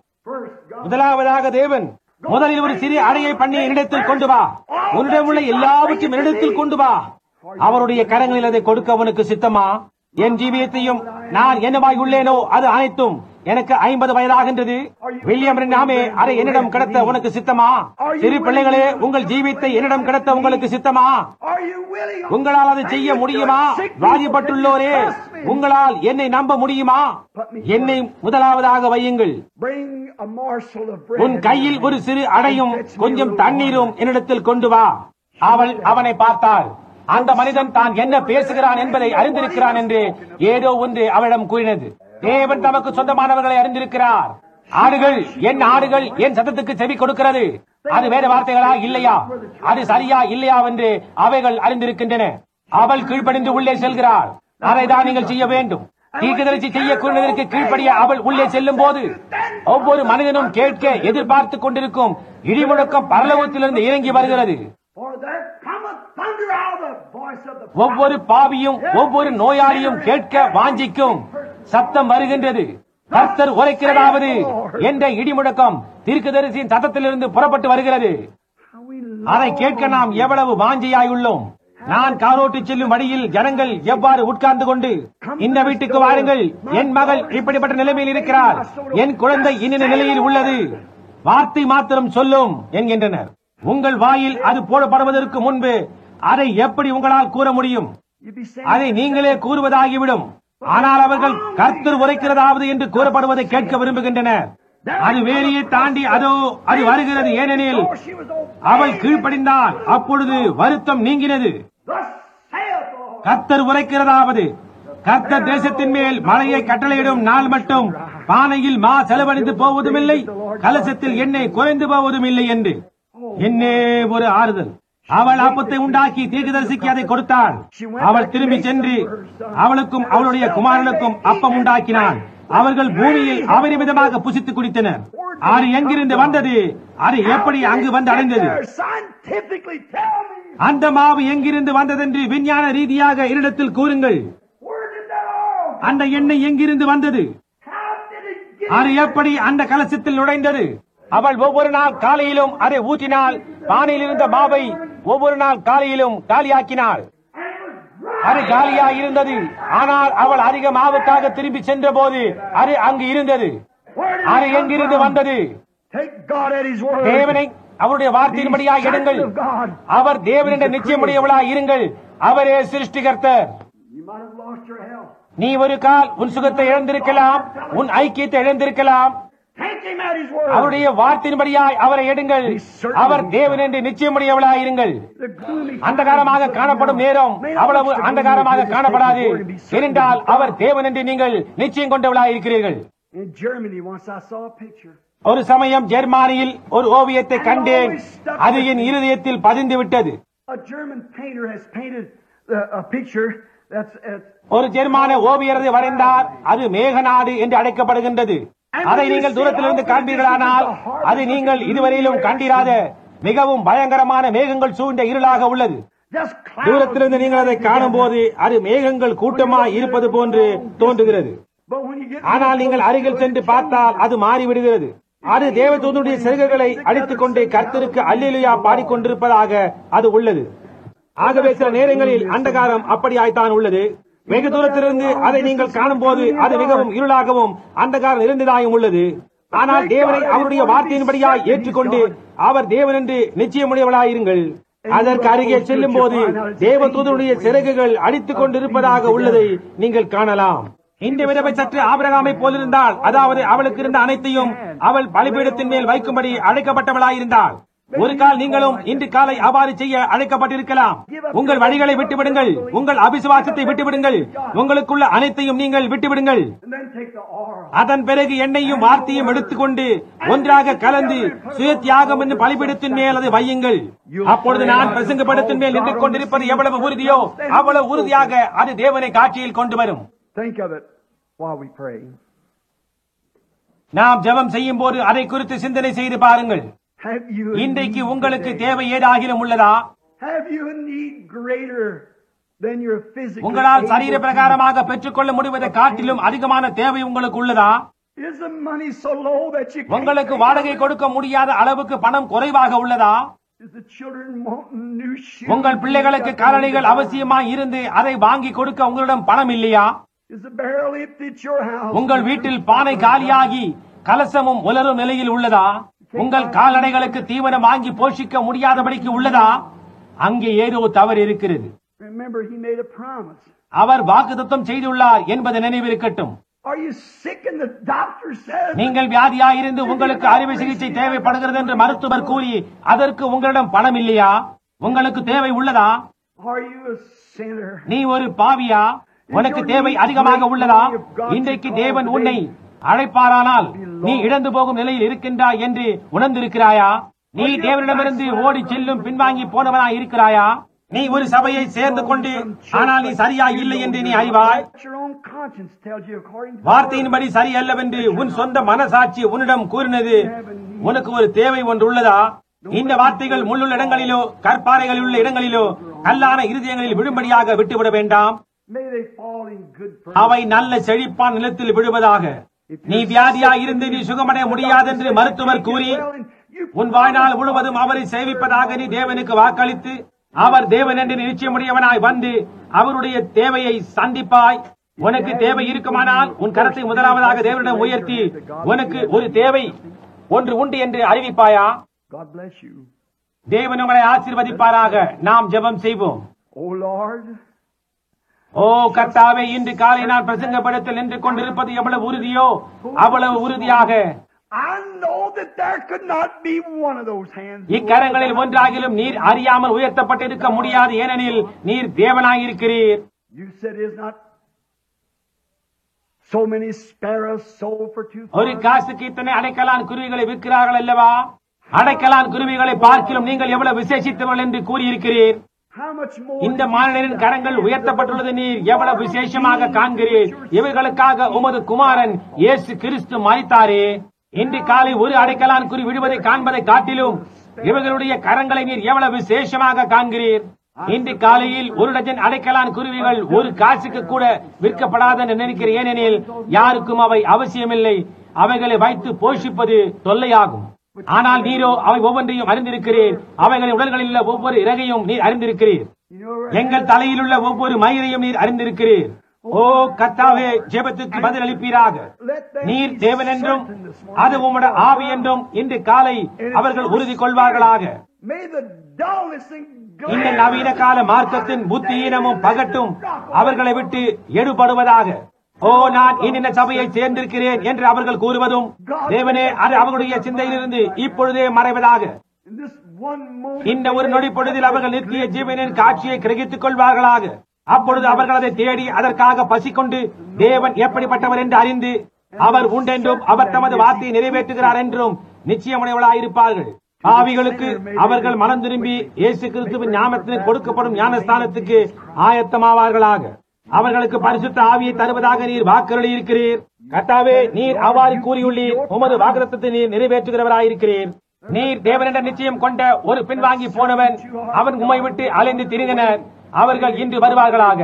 முதலாவதாக தேவன் முதலில் ஒரு சிறிய அடையை பண்ணி என்னிடத்தில் கொண்டு வா. உன்னிடம் உள்ள எல்லாவற்றையும் என்னிடத்தில் கொண்டு வா. அவருடைய கரங்களில் அதை கொடுக்க அவனுக்கு சித்தமா? என் ஜீவியத்தையும் நான் என்னவாய் உள்ளேனோ அது அனைத்தும் எனக்கு 50 வயதாகின்றது. வில்லியம் நாமே அதை என்னிடம் கடத்த உனக்கு சித்தமா? சிறு பிள்ளைகளே, உங்கள் ஜீவித்தை என்னிடம் கடத்த உங்களுக்கு சித்தமா? உங்களால் அதை செய்ய முடியுமா? வாதிப்பட்டுள்ளோரே, உங்களால் என்னை நம்ப முடியுமா? என்னை முதலாவதாக வையுங்கள். உன் கையில் ஒரு சிறு அடையும் கொஞ்சம் தண்ணீரும் என்னிடத்தில் கொண்டு வா. அவள் அவனை பார்த்தாள். அந்த மனிதன் தான் என்ன பேசுகிறான் என்பதை அறிந்திருக்கிறான் என்று ஏதோ ஒன்று அவளிடம் கூறினது. தேவன் தமக்கு சொந்தமானவர்களை அறிந்திருக்கிறார். ஆடுகள் என் சத்தத்துக்கு செவி கொடுக்கிறது. அது வேற வார்த்தைகளா இல்லையா, அது சரியா இல்லையா என்று அவைகள் அறிந்திருக்கின்றன. அவள் கீழ்ப்படிந்து உள்ளே செல்கிறாள். அதைதான் நீங்கள் செய்ய வேண்டும். தீர்க்கதரிசி செய்ய கூறினதற்கு கீழ்ப்படிய அவள் உள்ளே செல்லும் போது ஒவ்வொரு மனிதனும் கேட்க எதிர்பார்த்துக் கொண்டிருக்கும் இடிமுழக்கம் பரலோகத்திலிருந்து இறங்கி வருகிறது. ஒவ்வொரு பாவியும் ஒவ்வொரு நோயாளியும் கேட்க வாஞ்சிக்கும் சத்தம் வருகின்றது. கர்த்தர் உரைக்கிறதாவது என்ற இடிமுழக்கம் தீர்க்கதரிசியின் சத்தத்திலிருந்து புறப்பட்டு வருகிறது. அதை கேட்க நாம் எவ்வளவு வாஞ்சியாயுள்ளோம். நான் காரோட்டி செல்லும் வழியில் ஜனங்கள் எவ்வாறு உட்கார்ந்து கொண்டு, இந்த வீட்டுக்கு வாருங்கள், என் மகள் இப்படிப்பட்ட நிலைமையில் இருக்கிறார், என் குழந்தை இன்ன நிலையில் உள்ளது, வார்த்தை மாத்திரம் சொல்லும் என்கின்றனர். உங்கள் வாயில் அது போடப்படுவதற்கு முன்பு அதை எப்படி உங்களால் கூற முடியும்? அதை நீங்களே கூறுவதாகிவிடும். ஆனால் அவர்கள் கர்த்தர் உரைக்கிறதாவது என்று கூறப்படுவதை கேட்க விரும்புகின்றனர். அது வேலையை தாண்டி அது வருகிறது. ஏனெனில் அவள் கீழ்ப்படிந்தால் அப்பொழுது வருத்தம் நீங்கினது. கர்த்தர் உரைக்கிறதாவது, கர்த்தர் தேசத்தின் மேல் மழையை கட்டளையிடும் நாள் மட்டும் பானையில் மா செலவழிந்து போவதும் இல்லை, கலசத்தில் எண்ணெய் குறைந்து போவதும் இல்லை என்று. என்னே ஒரு ஆறுதல். அவள் அப்பத்தை உண்டாக்கி தீர்க்கதரிசிக்கு அதை கொடுத்தாள். அவள் திரும்பி சென்று அவளுக்கும் அவளுடைய குமாரனுக்கும் அப்பம் உண்டாக்கினாள். அவர்கள் பூமியில் அபரிமிதமாக புசித்து குடித்தனர். அது எங்கிருந்து வந்தது? அது எப்படி அங்கு வந்து அடைந்தது? அந்த மாவு எங்கிருந்து வந்ததென்று விஞ்ஞான ரீதியாக என்னிடத்தில் கூறுங்கள். அந்த எண்ணெய் எங்கிருந்து வந்தது? அது எப்படி அந்த கலசத்தில் நுழைந்தது? அவள் ஒவ்வொரு நாள் காலையிலும் அதை ஊற்றினாள். பானையில் இருந்த மாவை ஒவ்வொரு நாள் காலையிலும் காலியாக்கினாள். அது காலியாக இருந்தது. ஆனால் அவள் அதிக மாவுக்காக திரும்பி சென்ற போது அது அங்கு இருந்தது. அது எங்கிருந்து வந்தது? தேவனை அவருடைய வார்த்தையின்படியாக எடுங்கள். அவர் தேவன் என்ற நிச்சயமுடையவளாய் இருங்கள். அவரே சிருஷ்டிகர்த்தர். நீ ஒரு கால் உன் சுகத்தை இழந்திருக்கலாம், உன் ஐக்கியத்தை இழந்திருக்கலாம். அவருடைய வார்த்தையின்படியாய் அவரை எடுங்கள். அவர் தேவன் என்று நிச்சயமுடையவளாய் இருங்கள். அந்தகாரமாக காணப்படும் நேரம் அவ்வளவு அந்தகாரமாக காணப்படாது. ஏனென்றால் அவர் தேவன் என்று நீங்கள் நிச்சயம் கொண்டவளாய் இருக்கிறீர்கள். ஒரு சமயம் ஜெர்மானியில் ஒரு ஓவியத்தை கண்டேன். அது என் இருதயத்தில் பதிந்து விட்டது. ஒரு ஜெர்மான ஓவியர் வரைந்தார். அது மேகநாடு என்று அழைக்கப்படுகின்றது. அதை நீங்கள் தூரத்திலிருந்து காண்பீர்களானால் அது நீங்கள் இதுவரையிலும் கண்டிராத மிகவும் பயங்கரமான மேகங்கள் சூழ்ந்த இருளாக உள்ளது. தூரத்திலிருந்து நீங்கள் அதை காணும் போது அது மேகங்கள் கூட்டமாய் இருப்பது போன்று தோன்றுகிறது. ஆனால் நீங்கள் அருகில் சென்று பார்த்தால் அது மாறிவிடுகிறது. அது தேவதூதனுடைய சிறகுகளை அடித்துக் கொண்டு கர்த்தருக்கு அல்லேலூயா பாடிக்கொண்டிருப்பதாக அது உள்ளது. ஆகவே சில நேரங்களில் அந்தகாரம் அப்படியாய்த்தான் உள்ளது. வெகு தூரத்திலிருந்து அதை நீங்கள் காணும் போது அது மிகவும் இருளாகவும் அந்தகாரம் நிறைந்ததாயும் உள்ளது. ஆனால் தேவனை அவருடைய வார்த்தையின்படியாய் ஏற்றுக்கொண்டு அவர் தேவன் என்று நிச்சயமுடையவளாயிருங்கள். அதற்கு அருகே செல்லும் போது தேவதூதனுடைய சிறகுகள் அடித்துக் கொண்டிருப்பதாக உள்ளதை நீங்கள் காணலாம். இந்த விதவை சற்று ஆபிரகாமை போலிருந்தாள். அதாவது அவளுக்கு இருந்த அனைத்தையும் அவள் பலிபீடத்தின் மேல் வைக்கும்படி அழைக்கப்பட்டவளாயிருந்தாள். ஒரு கால் நீங்களும் இன்று காலை அவ்வாறு செய்ய அழைக்கப்பட்டிருக்கலாம். உங்கள் வழிகளை விட்டுவிடுங்கள், உங்கள் அபிசுவாசத்தை விட்டுவிடுங்கள், உங்களுக்குள்ள அனைத்தையும் நீங்கள் விட்டுவிடுங்கள். அதன் பிறகு எண்ணெயும் வார்த்தையும் எடுத்துக்கொண்டு ஒன்றாக கலந்து சுய தியாகம் என்று பலிபீடத்தின் மேல் அதை வையுங்கள். அப்பொழுது நான் பிரசங்கப்படத்தின் மேல் நின்று கொண்டிருப்பது எவ்வளவு உறுதியோ அவ்வளவு உறுதியாக அது தேவனை காட்சியில் கொண்டு வரும். நாம் ஜெபம் செய்யும் போது அதை குறித்து சிந்தனை செய்து பாருங்கள். இன்றைக்கு உங்களுக்கு தேவை ஏதாகிலும் உள்ளதா? உங்களால் சரீர பிரகாரமாக பெற்றுக்கொள்ள முடிவதை காட்டிலும் அதிகமான தேவை உங்களுக்கு உள்ளதா? உங்களுக்கு வாடகை கொடுக்க முடியாத அளவுக்கு பணம் குறைவாக உள்ளதா? உங்கள் பிள்ளைகளுக்கு காலணிகள் அவசியமாய் இருந்து அதை வாங்கி கொடுக்க உங்களிடம் பணம் இல்லையா? உங்கள் வீட்டில் பானை காலியாகி கலசமும் உலரும் நிலையில் உள்ளதா? உங்கள் கால்நடைகளுக்கு தீவனம் வாங்கி போஷிக்க முடியாதபடிக்கு உள்ளதா? அங்கே ஏதோ தவறு இருக்கிறது. அவர் வாக்குத்தத்தம் செய்துள்ளார் என்பது நினைவிருக்கட்டும். நீங்கள் வியாதியாயிருந்து உங்களுக்கு அறுவை சிகிச்சை தேவைப்படுகிறது என்று மருத்துவர் கூறி அதற்கு உங்களிடம் பணம் இல்லையா? உங்களுக்கு தேவை உள்ளதா? Are you a sinner? நீ ஒரு பாவியா? உனக்கு தேவை அதிகமாக உள்ளதா? இன்றைக்கு தேவன் உன்னை அழைப்பாரானால் நீ இழந்து போகும் நிலையில் இருக்கின்றாய் என்று உணர்ந்திருக்கிறாயா? நீ தேவனிடமிருந்து ஓடி செல்லும் பின்வாங்கி போனவனாய் இருக்கிறாயா? நீ ஒரு சபையை சேர்ந்து கொண்டு ஆனால் நீ சரியா இல்லை என்று நீ அறிவாய். வார்த்தையின்படி சரியல்லவென்று உன் சொந்த மனசாட்சி உன்னிடம் கூறினது. உனக்கு ஒரு தேவை ஒன்று உள்ளதா? இந்த வார்த்தைகள் முள்ளுள்ள இடங்களிலோ கற்பாறைகளில் உள்ள இடங்களிலோ கல்லான இருதயங்களில் விழும்படியாக விட்டுவிட வேண்டாம். அவை நல்ல செழிப்பான் நிலத்தில் விழுவதாக. நீ வியாதியா இருந்து நீ சுகமடைய முடியாது என்று மருத்துவர் கூறி உன் வாழ்நாள் முழுவதும் அவரை சேவிப்பதாக நீ தேவனுக்கு வாக்களித்து அவர் தேவன் என்று நிச்சயமுடையவனாய் வந்து அவருடைய தேவையை சந்திப்பாய். உனக்கு தேவை இருக்குமானால் உன் கரத்தை முதலாவதாக தேவனிடம் உயர்த்தி உனக்கு ஒரு தேவை ஒன்று உண்டு என்று அறிவிப்பாயா? தேவன் உங்களை ஆசீர்வதிப்பாராக. நாம் ஜெபம் செய்வோம். ஓ கர்த்தாவே, இன்று காலை நான் பிரசங்கப்படத்தில் நின்று கொண்டிருப்பது எவ்வளவு உறுதியோ அவ்வளவு உறுதியாக இக்கரங்களில் ஒன்றாகிலும் நீர் அறியாமல் உயர்த்தப்பட்டிருக்க முடியாது. ஏனெனில் நீர் தேவனாயிருக்கிறீர். ஒரு காசுக்கு இத்தனை அடைக்கலான் குருவிகளை விற்கிறார்கள் அல்லவா? அடைக்கலான் குருவிகளை பார்க்கிலும் நீங்கள் எவ்வளவு விசேஷித்தவர்கள் என்று கூறியிருக்கிறீர். இந்த மாநிலரின் கரங்கள் உயர்த்தப்பட்டுள்ளது நீர் எவ்வளவு விசேஷமாக காண்கிறீர். இவர்களுக்காக உமது குமாரன் இயேசு கிறிஸ்து மரித்தாரே. இன்று காலை ஒரு அடைக்கலான் குறி விடுவதை காண்பதை காட்டிலும் இவர்களுடைய கரங்களை நீர் எவ்வளவு விசேஷமாக காண்கிறீர். இன்று காலையில் ஒரு டஜன் அடைக்கலான் குருவிகள் ஒரு காசுக்கு கூட விற்கப்படாது என்று நினைக்கிறேன். ஏனெனில் யாருக்கும் அவை அவசியமில்லை. அவைகளை வைத்து போஷிப்பது தொல்லையாகும். ஆனால் நீரோ அவை ஒவ்வொன்றையும் அறிந்திருக்கிறீர். அவைகளின் உடல்களில் உள்ள ஒவ்வொரு இறகையும் நீர் அறிந்திருக்கிறீர். எங்கள் தலையில் உள்ள ஒவ்வொரு மயிரையும் நீர் அறிந்திருக்கிறீர். ஓ கர்த்தாவே, ஜெபத்துக்கு பதில் அளிப்பீராக. நீர் தேவன் என்றும் அது உம்முடைய ஆவி என்றும் இன்று காலை அவர்கள் உறுதி கொள்வார்களாக. இந்த நவீன கால மார்க்கத்தின் புத்தியீனமும் பகட்டும் அவர்களை விட்டு எடுபடுவதாக. ஓ நான் இன்ன சபையை சேர்ந்திருக்கிறேன் என்று அவர்கள் கூறுவதும் தேவனே அது அவர்களுடைய சிந்தையிலிருந்து இப்பொழுதே மறைவதாக. இந்த ஒரு நொடி பொழுதில் அவர்கள் நித்திய ஜீவனின் காட்சியை கிரகித்துக் கொள்வார்களாக. அப்பொழுது அவர்கள் அதை தேடி அதற்காக பசிக்கொண்டு தேவன் எப்படிப்பட்டவர் என்று அறிந்து அவர் உண்டென்றும் அவர் தமது வார்த்தையை நிறைவேற்றுகிறார் என்றும் நிச்சயமுடையவர்களாயிருப்பார்கள். பாவிகளுக்கு அவர்கள் மனம் திரும்பி இயேசு கிறிஸ்துவின் நாமத்தில் கொடுக்கப்படும் ஞானஸ்தானத்துக்கு ஆயத்தமாவார்களாக. அவர்களுக்கு பரிசுத்த ஆவியை தருவதாக நீர் வாக்குறுதி இருக்கிறீர். கர்த்தாவே, நீர் அவ்வாறு கூறியுள்ளீர். உமது வாக்குத்தத்தை நீர் நிறைவேற்றுகிறவராயிருக்கிறீர். நீர் தேவனிடம் நிச்சயம் கொண்ட ஒரு பின்வாங்கி போனவன் அவன் உம்மை விட்டு அலைந்து திரிந்தனர். அவர்கள் இன்று வருவார்களாக.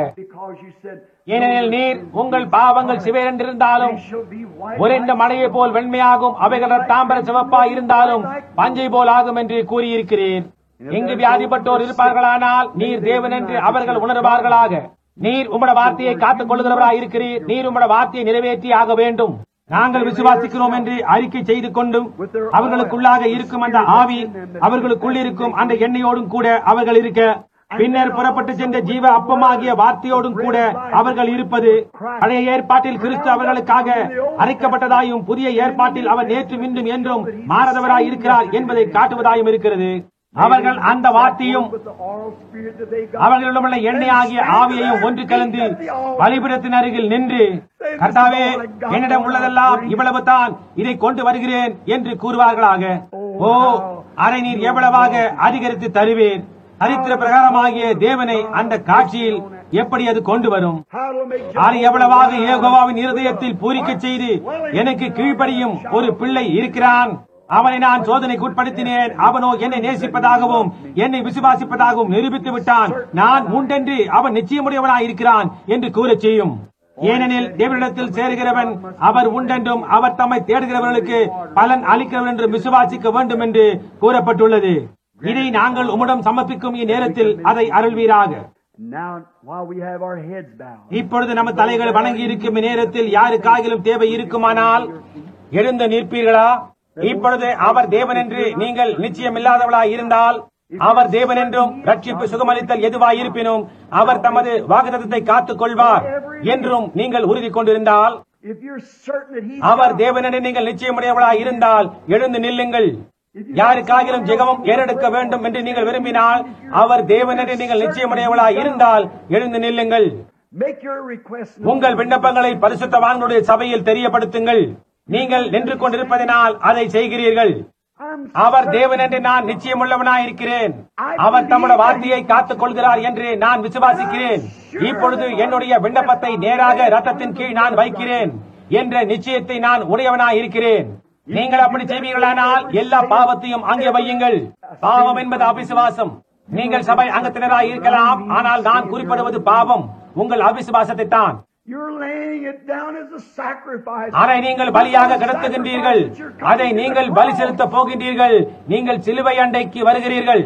ஏனெனில் நீர் உங்கள் பாவங்கள் சிவரென்றிருந்தாலும் உறைந்த மழையை போல் வெண்மையாகும், அவைகள் தாம்பர சிவப்பாய் இருந்தாலும் பஞ்சை போல் ஆகும் என்று கூறியிருக்கிறீர். இங்கு வியாதிப்பட்டோர் இருப்பார்களானால் நீர் தேவன் என்று அவர்கள் உணர்வார்களாக. நீர் உம்முடைய வார்த்தையை காத்துக் கொள்ளுகிறவராக இருக்கிறீர். நீர் உம்முடைய வார்த்தையை நிறைவேற்றி ஆக வேண்டும். நாங்கள் விசுவாசிக்கிறோம் என்று அறிக்கை செய்து கொண்டும் அவர்களுக்குள்ளாக இருக்கும் அந்த ஆவி அவர்களுக்குள் இருக்கும் அந்த எண்ணெயோடும் கூட அவர்கள் இருக்க, பின்னர் புறப்பட்டு சென்ற ஜீவ அப்பமாகிய வார்த்தையோடும் கூட அவர்கள் இருப்பது, பழைய ஏற்பாட்டில் கிறிஸ்து அவர்களுக்காக அரைக்கப்பட்டதாயும் புதிய ஏற்பாட்டில் அவர் நேற்றும் இன்றும் என்றும் மாறாதவராய் இருக்கிறார் என்பதை காட்டுவதாயும் இருக்கிறது. அவர்கள் அந்த வார்த்தையும் அவர்களிடமுள்ள எண்ணெய் ஆகிய ஆவியையும் ஒன்று கலந்து பலிபீடத்தின் அருகில் நின்று, கர்த்தாவே, என்னிடம் உள்ளதெல்லாம் இவ்வளவு தான், இதை கொண்டு வருகிறேன் என்று கூறுவார்களாக. ஓ, அதை நீர் எவ்வளவாக அதிகரித்து தருவீர். சரித்திர பிரகாரமாகிய தேவனை அந்த காட்சியில் எப்படி அது கொண்டு வரும்? அதை எவ்வளவாக யெகோவாவின் இருதயத்தில் பூரிக்க செய்து எனக்கு கீழ்ப்படியும் ஒரு பிள்ளை இருக்கிறான். அவனை நான் சோதனைக்கு உட்படுத்தினேன். அவனோ என்னை நேசிப்பதாகவும் என்னை விசுவாசிப்பதாகவும் நிரூபித்து விட்டான். நான் உண்டென்று அவன் நிச்சயமுடையவனாய் இருக்கிறான் என்று கூறச் செய்யும். ஏனெனில் தேவனிடத்தில் சேருகிறவன் அவர் உண்டென்றும் அவர் தம்மை தேடுகிறவர்களுக்கு பலன் அளிக்கிறவன் என்றும் விசுவாசிக்க வேண்டும் என்று கூறப்பட்டுள்ளது. இதை நாங்கள் உம்மிடம் சமர்ப்பிக்கும் இந்நேரத்தில் அதை அருள்வீராக. இப்பொழுது நம்ம தலைகள் வணங்கி இருக்கும் இந்நேரத்தில் யாருக்காகிலும் தேவை இருக்குமானால் எழுந்து நிற்பீர்களா? இப்பொழுது அவர் தேவன் என்று நீங்கள் நிச்சயமில்லாதவளாய் இருந்தால், அவர் தேவன் என்றும் ரட்சிப்பு சுகமளித்தல் எதுவாய் இருப்பினும் அவர் தமது வாக்குத்தத்தத்தை காத்துக் கொள்வார் என்றும் நீங்கள் உறுதி கொண்டிருந்தால், அவர் தேவன் என்று நீங்கள் நிச்சயமுடையவளாய் இருந்தால் எழுந்து நில்லுங்கள். யாருக்காகிலும் ஜெகமும் ஏறெடுக்க வேண்டும் என்று நீங்கள் விரும்பினால், அவர் தேவன் என்று நீங்கள் நிச்சயமுடையவளாய் இருந்தால் எழுந்து நில்லுங்கள். Make your request known. உங்கள் விண்ணப்பங்களை பரிசுத்தவான்களுடைய சபையில் தெரியப்படுத்துங்கள். நீங்கள் நின்று கொண்டிருப்பதனால் அதை செய்கிறீர்கள். அவர் தேவன் என்று நான் நிச்சயமுள்ளவனாயிருக்கிறேன். அவர் தம்முடைய வார்த்தையை காத்துக் கொள்கிறார் என்று நான் விசுவாசிக்கிறேன். இப்பொழுது என்னுடைய விண்ணப்பத்தை நேராக ரத்தத்தின் கீழ் நான் வைக்கிறேன் என்ற நிச்சயத்தை நான் உடையவனாயிருக்கிறேன். நீங்கள் அப்படி செய்வீர்களானால் எல்லா பாவத்தையும் அங்கே வையுங்கள். பாவம் என்பது அவிசுவாசம். நீங்கள் சபை அங்கத்தினராய் இருக்கலாம், ஆனால் நான் குறிப்பிடுவது பாவம் உங்கள் அவிசுவாசத்தை தான். You're laying it down as a sacrifice. அதை நீங்கள் பலியாக கடத்துகின்றீர்கள். அதை நீங்கள் பலி செலுத்த போகின்றீர்கள். நீங்கள் சிலுவை அண்டைக்கு வருகிறீர்கள்.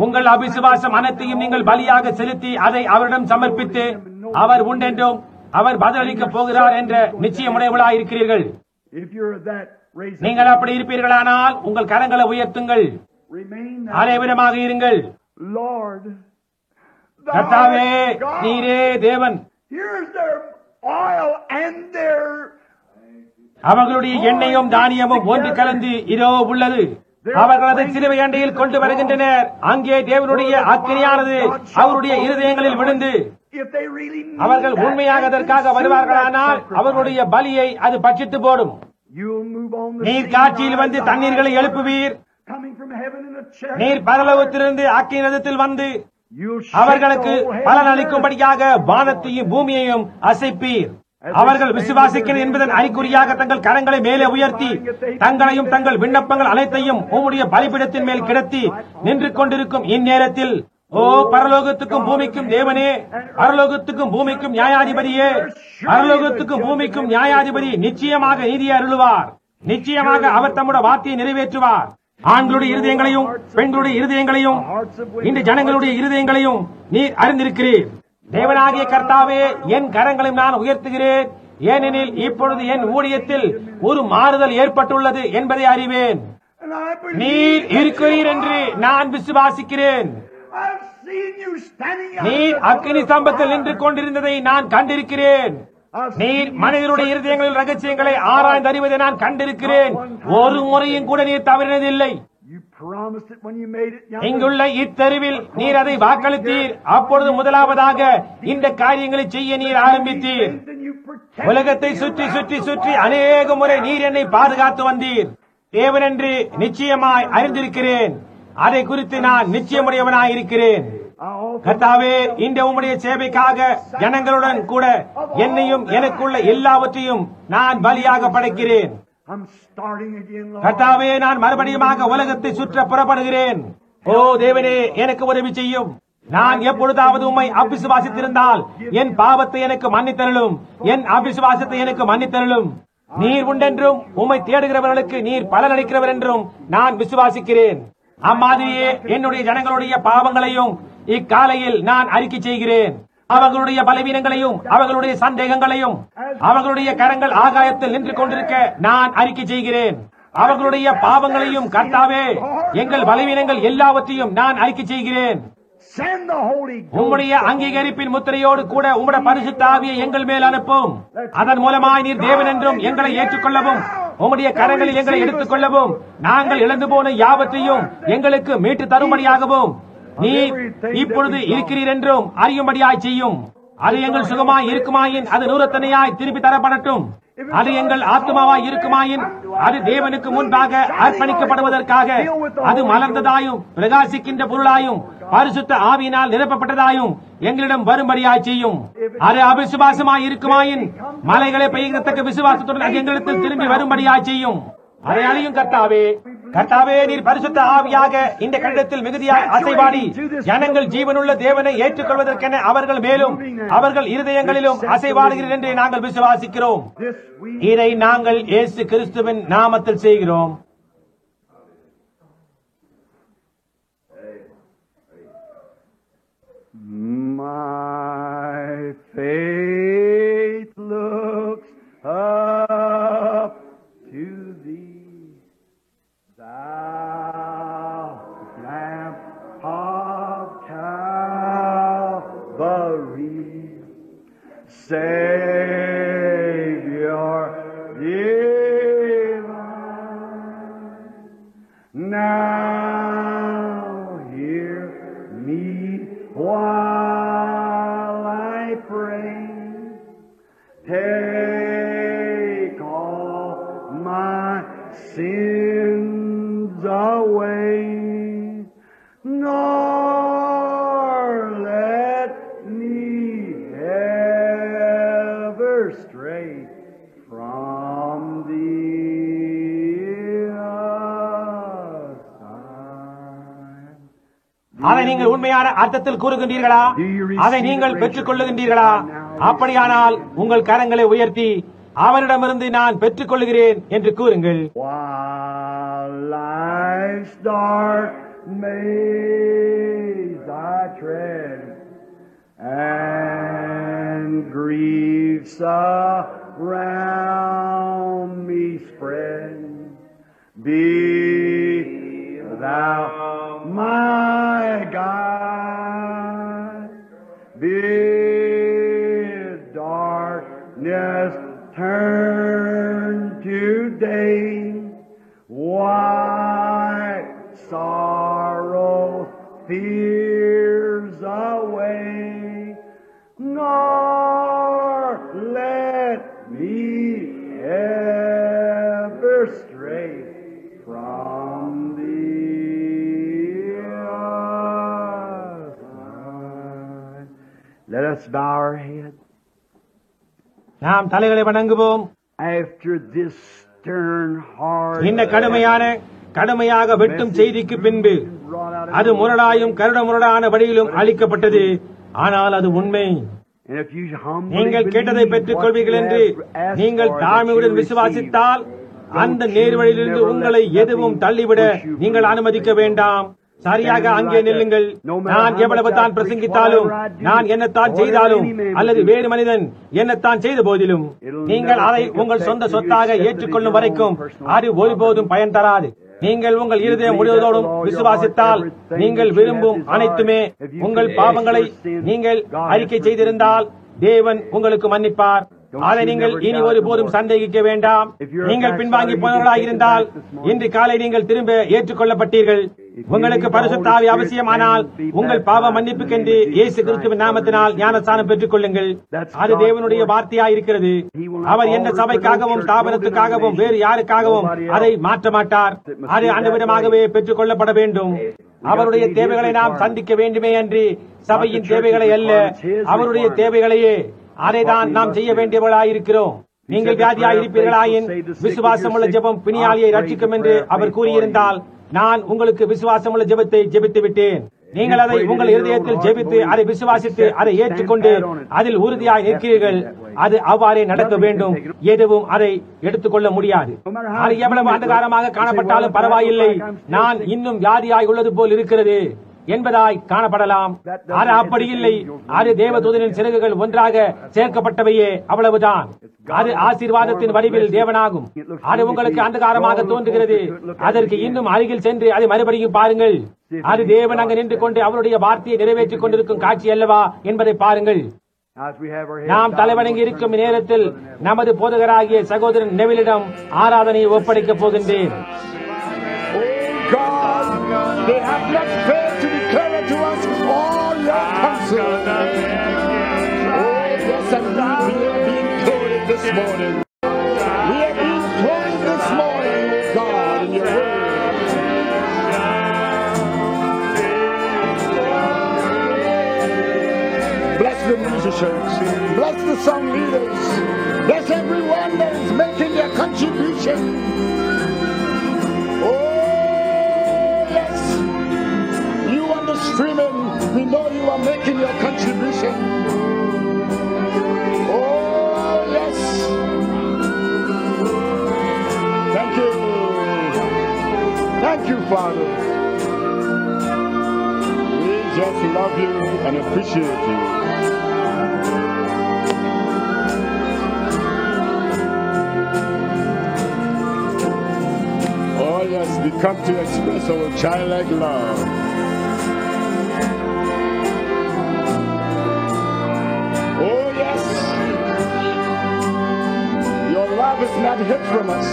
உங்கள் அவிசுவாசம் அனைத்தையும் நீங்கள் பலியாக செலுத்தி அதை அவரிடம் சமர்ப்பித்து, அவர் உண்டென்றும் அவர் பதிலளிக்கப் போகிறார் என்ற நிச்சயமுடையவளாய் இருக்கிறீர்கள். If you're that, raise up. நீங்கள் அப்படி இருப்பீர்களானால் உங்கள் கரங்களை உயர்த்துங்கள். Remain அதே விதமாக இருங்கள். Lord, thou கர்த்தாவே, art God. நீரே தேவன். Here's their oil and their அவர்களுடைய எண்ணெயும் தானியமும் ஒன்று கலந்து இதோ உள்ளது. அவர்கள் அதை சிலுவை அண்டையில் கொண்டு வருகின்றனர். அங்கே தேவனுடைய அக்கினியானது அவருடைய இருதயங்களில் விழுந்து, if they really mean அவர்கள் that, உண்மையாக அதற்காக வருவார்களானால் அவர்களுடைய பலியை அது பட்சித்து போடும். you'll move on the நீர் scene காட்சியில் like வந்து the தண்ணீர்களை எழுப்புவீர். coming from heaven in a chariot. நீர் பரலோகத்திலிருந்து அக்கினி ரதத்தில் வந்து You'll shake அவர்களுக்கு the whole heaven பலன் and earth. அளிக்கும்படியாக வானத்தையும் பூமியையும் அசைப்பீர். அவர்கள் விசுவாசிக்கிறேன் என்பதன் அறிகுறியாக தங்கள் கரங்களை மேலே உயர்த்தி தங்களையும் தங்கள் விண்ணப்பங்கள் அனைத்தையும் உம்முடைய பலிபீடத்தின் மேல் கிடத்தி நின்று கொண்டிருக்கும் இந்நேரத்தில், ஓ பரலோகத்துக்கும் பூமிக்கும் தேவனே, பரலோகத்துக்கும் பூமிக்கும் நியாயாதிபதியே, பரலோகத்துக்கும் பூமிக்கும் நியாயாதிபதி நிச்சயமாக நீதியை அருளுவார். நிச்சயமாக அவர் தம்முடைய வார்த்தையை நிறைவேற்றுவார். ஆண்களுடைய இருதயங்களையும் பெண்களுடைய இருதயங்களையும் இந்த ஜனங்களுடைய இருதயங்களையும் நீர் அறிந்திருக்கிறீர். தேவனாகிய கர்த்தாவே, என் கரங்களையும் நான் உயர்த்துகிறேன். ஏனெனில் இப்பொழுது என் ஊழியத்தில் ஒரு மாறுதல் ஏற்பட்டுள்ளது என்பதை அறிவேன். And I believe நீர் இருக்கிறீர் என்று நான் விசுவாசிக்கிறேன். I've seen you standing out நீர் there. அக்கினி ஸ்தம்பத்தில் நின்று கொண்டிருந்ததை நான் கண்டிருக்கிறேன். நீர் மனிதனுடைய இருதயங்களில் ரகசியங்களை ஆராய்ந்து அறிவதை நான் கண்டிருக்கிறேன். ஒரு முறையும் கூட நீர் தவறினதில்லை. You promised it when you made it young. இங்குள்ள இத்தெருவில் நீர் அதை வாக்களித்தீர். அப்பொழுது முதலாவதாக இந்த காரியங்களை செய்ய நீர் ஆரம்பித்தீர். And you protected உலகத்தை சுற்றி சுற்றி சுற்றி அநேக முறை நீர் என்னை பாதுகாத்து வந்தீர். தேவன் என்று நிச்சயமாய் அறிந்திருக்கிறேன். அதை குறித்து நான் நிச்சயமுடையவனாயிருக்கிறேன். கர்த்தாவே, இந்த உம்முடைய சேவைக்காக ஜனங்களுடன் கூட என்னையும் எனக்குள்ள எல்லாவற்றையும் நான் பலியாக படைக்கிறேன். I'm starting again, Lord. கர்த்தாவே, நான் மறுபடியுமாக உலகத்தை சுற்ற புறப்படுகிறேன். ஓ தேவனே, எனக்கு உதவி செய்யும். நான் எப்பொழுதாவது உம்மை அவிசுவாசித்திருந்தால் என் பாவத்தை எனக்கு மன்னித்தருளும். என் அவிசுவாசத்தை எனக்கு மன்னித்தருளும். நீர் உண்டென்றும் உம்மை தேடுகிறவர்களுக்கு நீர் பலனளிக்கிறவர் என்றும் நான் விசுவாசிக்கிறேன். அம்மாதிரியே என்னுடைய ஜனங்களுடைய பாவங்களையும் இக்காலையில் நான் அறிக்கை செய்கிறேன். அவர்களுடைய பலவீனங்களையும் அவர்களுடைய சந்தேகங்களையும் அவர்களுடைய கரங்கள் ஆகாயத்தில் நின்று கொண்டிருக்க நான் அறிக்கை செய்கிறேன். அவர்களுடைய பாவங்களையும் கர்த்தாவே, எங்கள் பலவீனங்கள் எல்லாவற்றையும் நான் அறிக்கை செய்கிறேன். Send the Holy Ghost. உம்முடைய அங்கீகரிப்பின் முத்திரையோடு கூட உம்முடைய பரிசுத்த ஆவியை எங்கள் மேல் அனுப்பும். அதன் மூலமாய் நீர் தேவன் என்றும் எங்களை ஏற்றுக்கொள்ளவும், உம்முடைய கரங்களில் எங்களை எடுத்துக் கொள்ளவும், நாங்கள் இழந்து போன யாவற்றையும் எங்களுக்கு மீட்டு தரும்படியாகவும் நீர் இப்பொழுது இருக்கிறீர் என்றும் அறியும்படியாய் செய்யும். அது எங்கள் சுகமாய் இருக்குமாயின் அது நூறத்தனையாய் திருப்பி தரப்படட்டும். அது எங்கள் ஆத்மாவாய் இருக்குமாயின் அது தேவனுக்கு முன்பாக அர்ப்பணிக்கப்படுவதற்காக அது மலர்ந்ததாயும் பிரகாசிக்கின்ற பொருளாயும் பரிசுத்த ஆவியினால் நிரப்பப்பட்டதாயும் எங்களிடம் வரும்படியாய் செய்யும். அது அவிசுவாசமாய் இருக்குமாயின் மலைகளை பெய்யத்தக்க விசுவாசத்துடன் அது எங்களிடத்தில் திரும்பி வரும்படியாய் செய்யும். அதை அழியும் கர்த்தாவே. கர்த்தாவே, நீர் பரிசுத்த ஆவியாக இந்த கண்டத்தில் மிகுதியாய் அசைவாடி ஜனங்கள் ஜீவனுள்ள தேவனை ஏற்றுக்கொள்வதற்கென அவர்கள் மேலும் அவர்கள் இருதயங்களிலும் அசைவாடுகிறீர் என்று நாங்கள் விசுவாசிக்கிறோம். இதை நாங்கள் இயேசு கிறிஸ்துவின் நாமத்தில் செய்கிறோம். My faith looks up to thee, thou Lamb of Calvary, Savior divine. Now reign. Take all my sins away, nor let me ever stray from thee aside. அதை நீங்கள் உண்மையான அர்த்தத்தில் கூறுகின்றீர்களா? அதை நீங்கள் பெற்றுக் கொள்ளுகின்றீர்களா? அப்படியானால் உங்கள் கரங்களை உயர்த்தி அவரிடமிருந்து நான் பெற்றுக் கொள்கிறேன் என்று கூறுங்கள். While life's dark maze I tread, and griefs around me spread, be thou my guide. Bid darkness turn to day, wipe sorrow, fears away, nor let me ever stray from thee aside. Let us bow our heads. நாம் தலைகளை வணங்குவோம். After this stern hard இந்த கடுமையாக வெட்டும் செய்திக்கு பின்பு அது முரடாயும் கருட முரடான வழியிலும் அளிக்கப்பட்டது. ஆனால் அது உண்மை. நீங்கள் கேட்டதை பெற்றுக் கொள்வீர்கள் என்று நீங்கள் தாழ்மையுடன் விசுவாசித்தால் அந்த நேர்வழியிலிருந்து உங்களை எதுவும் தள்ளிவிட நீங்கள் அனுமதிக்க வேண்டாம். சரியாக அங்கே நில்லுங்கள். நான் எவ்வளவு தான் பிரசங்கித்தாலும், நான் என்னத்தான் செய்தாலும், அல்லது வேறு மனிதன் என்னத்தான் செய்த போதிலும், நீங்கள் அதை உங்கள் சொந்த சொத்தாக ஏற்றுக்கொள்ளும் வரைக்கும் அது ஒருபோதும் பயன் தராது. நீங்கள் உங்கள் இருதயம் முழுவதோடும் விசுவாசித்தால் நீங்கள் விரும்பும் அனைத்துமே உங்கள் பாவங்களை நீங்கள் அறிக்கை செய்திருந்தால் தேவன் உங்களுக்கு மன்னிப்பார். அதை நீங்கள் இனி ஒருபோதும் சந்தேகிக்க வேண்டாம். நீங்கள் பின்வாங்கி போனவர்களாக இருந்தால் இன்று காலை நீங்கள் திரும்ப ஏற்றுக்கொள்ளப்பட்டீர்கள். உங்களுக்கு பரிசுத்த ஆவி அவசியமானால் உங்கள் பாவ மன்னிப்புக்கென்று இயேசு கிறிஸ்துவின் நாமத்தினால் ஞானஸ்நானம் பெற்றுக் கொள்ளுங்கள். அது தேவனுடைய வார்த்தையாயிருக்கிறது. அவர் எந்த சபைக்காகவும் ஸ்தாபனத்துக்காகவும் வேறு யாருக்காகவும் அதை மாற்ற மாட்டார். அது அந்த விதமாகவே பெற்றுக் கொள்ளப்பட வேண்டும். அவருடைய தேவைகளை நாம் சந்திக்க வேண்டுமே அன்றி சபையின் தேவைகளை அல்ல, அவருடைய தேவைகளையே. அதைதான் நாம் செய்ய வேண்டியவர்களாயிருக்கிறோம். நீங்கள் வியாதியாய் இருப்பீர்களாயின் விசுவாசமுள்ள ஜெபம் பிணியாளியை ரட்சிக்கும் என்று அவர் கூறியிருந்தால் நான் உங்களுக்கு விசுவாசமுள்ள ஜெபத்தை ஜெபித்து விட்டேன். நீங்கள் அதை உங்கள் இருதயத்தில் ஜெபித்து அதை விசுவாசித்து அதை ஏற்றுக்கொண்டு அதில் உறுதியாய் நிற்கிறீர்கள். அது அவ்வாறே நடக்க வேண்டும். எதுவும் அதை எடுத்துக்கொள்ள முடியாது. அது எவ்வளவு அந்தகாரமாக காணப்பட்டாலும் பரவாயில்லை, நான் இன்னும் வியாதியாய் உள்ளது போல் இருக்கிறது என்பதாய் காணப்படலாம். அது அப்படி இல்லை. அது தேவதூதனின் சிறகுகள் ஒன்றாக சேர்க்கப்பட்டவையே, அவ்வளவுதான். அது ஆசீர்வாதத்தின் வடிவில் தேவனாகும். அது உங்களுக்கு அந்தகாரமாக தோன்றுகிறது. அதற்கு இன்னும் அருகில் சென்று அதை மறுபடியும் பாருங்கள். அது தேவன் அங்கு நின்று கொண்டு அவருடைய வார்த்தையை நிறைவேற்றிக் கொண்டிருக்கும் காட்சி அல்லவா என்பதை பாருங்கள். நாம் தலைவணங்கி இருக்கும் நேரத்தில் நமது போதகராகிய சகோதரன் நெவிலிடம் ஆராதனையை ஒப்படைக்கப் போகின்றேன். They have not failed to declare unto us all your counsel. Oh, yes, and we are being quoted this morning. We are being quoted this morning, God, in your word. Bless the musicians. Bless the song leaders. Bless everyone that is making their contribution. Streaming, we know you are making your contribution. Oh, yes. Thank you. Thank you, Father. We just love you and appreciate you. Oh, yes, we come to express our childlike love. Love is not hid from us.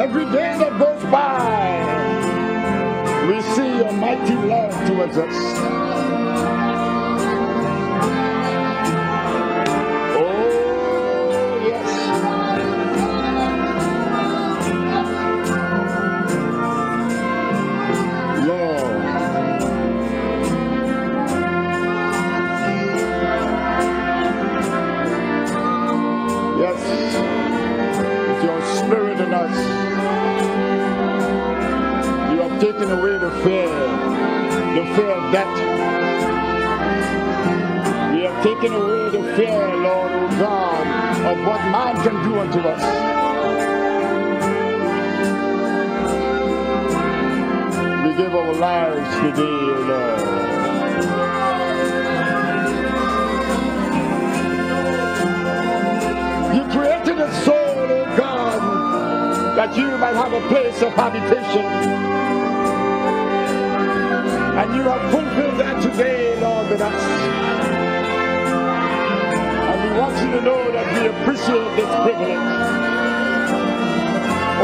Every day that goes by, we see your mighty love towards us. debt. We have taken away the fear, Lord, O God, of what man can do unto us. We give our lives today, O Lord. You created a soul, O God, that you might have a place of habitation. And you have fulfilled that today, Lord, with us. And we want you to know that we appreciate this privilege.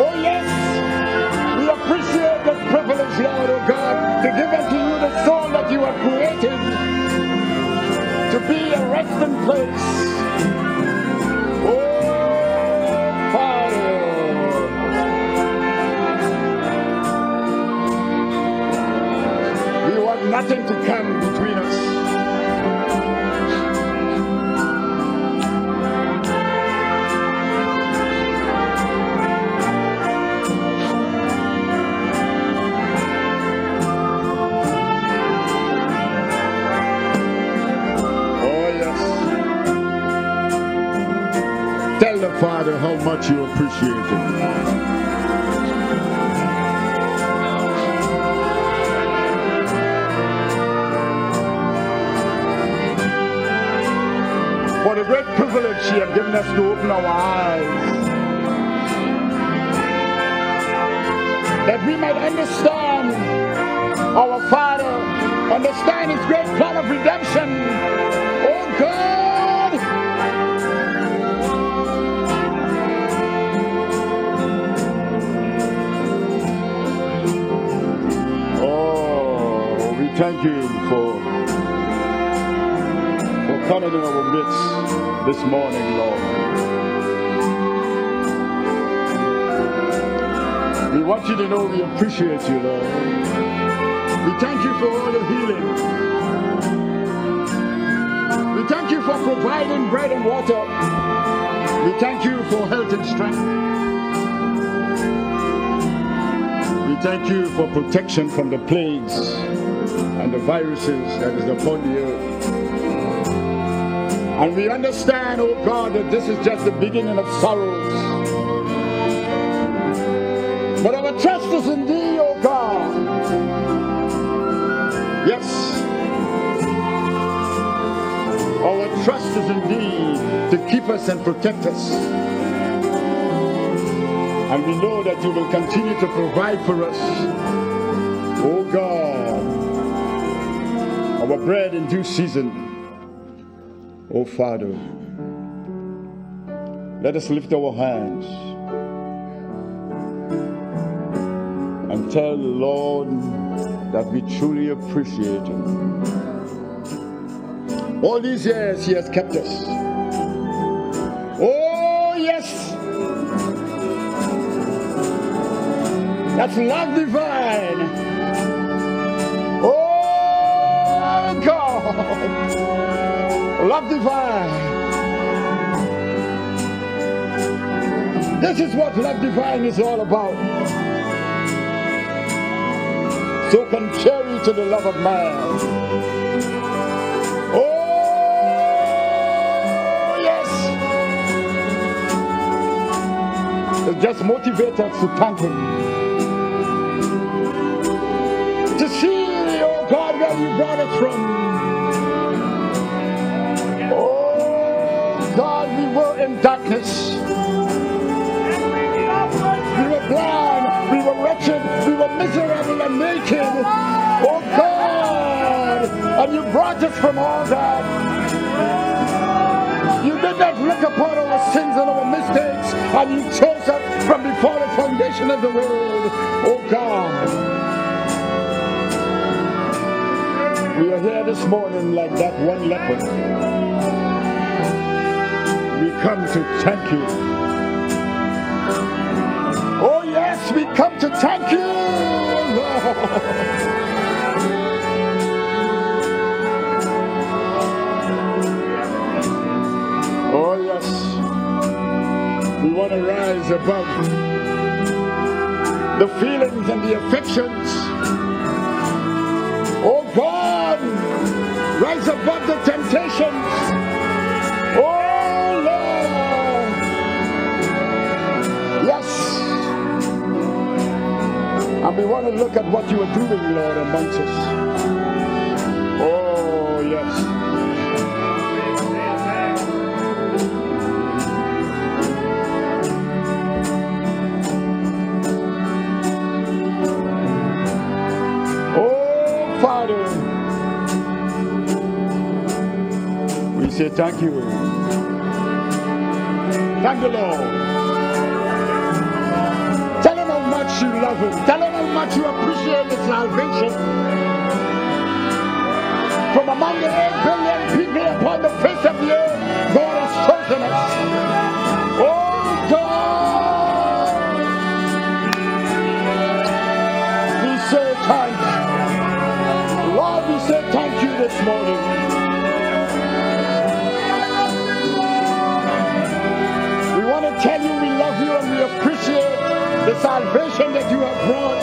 Oh yes, we appreciate this privilege, Lord, oh God, to give unto you the soul that you have created to be a resting place. Oh, Father. We want nothing to come between us. Tell the Father how much you appreciate him. For the great privilege he has given us to open our eyes, that we might understand our Father, understand his great plan of redemption. Oh God! Thank you for coming in our midst this morning, Lord. We want you to know we appreciate you, Lord. We thank you for all the healing. We thank you for providing bread and water. We thank you for health and strength. We thank you for protection from the plagues and the viruses that is upon the earth. And we understand, oh God, that this is just the beginning of sorrows. But our trust is in thee, oh God. Yes. Our trust is in thee to keep us and protect us. And we know that you will continue to provide for us, oh God, our bread in due season. Oh Father, let us lift our hands and tell the Lord that we truly appreciate him. All these years he has kept us. Oh yes, that's love divine. Oh God, love divine. This is what love divine is all about. So contrary to the love of man. Oh yes, it just motivates us to thank him, to see, oh God, where you brought us from. Oh God, we were in darkness. We were blind, we were wretched, we were miserable and naked. Oh God, and you brought us from all that. You did not look upon our sins and our mistakes, and you chose us from before the foundation of the world. Oh God, we are here this morning like that one leper. We come to thank you. Oh yes, we come to thank you, Lord. Oh yes, we want to rise above the feelings and the affections. Oh God, rise above the temptations. Oh Lord. Yes. And we want to look at what you are doing, Lord, amongst us. Oh yes. Father, we say thank you. Thank the Lord. Tell him how much you love him. Tell him how much you appreciate his salvation. From among the 8 billion people upon the face of the earth, God has chosen us. Oh God, we say thank you. Lord, we say thank you this morning. We want to tell you we love you and we appreciate the salvation that you have brought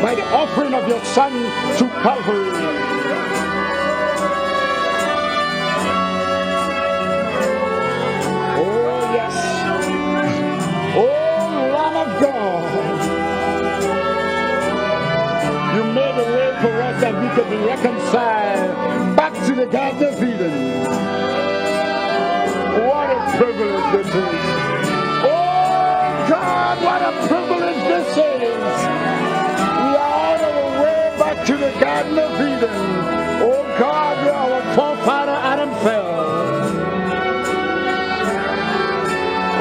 by the offering of your Son to Calvary. Oh yes. Oh Lamb of God. You made a way for us that we could be reconciled back to the Garden of Eden. What a privilege this is. Oh God, what a privilege this is. We are on our way back to the Garden of Eden. Oh God, where our forefather Adam fell.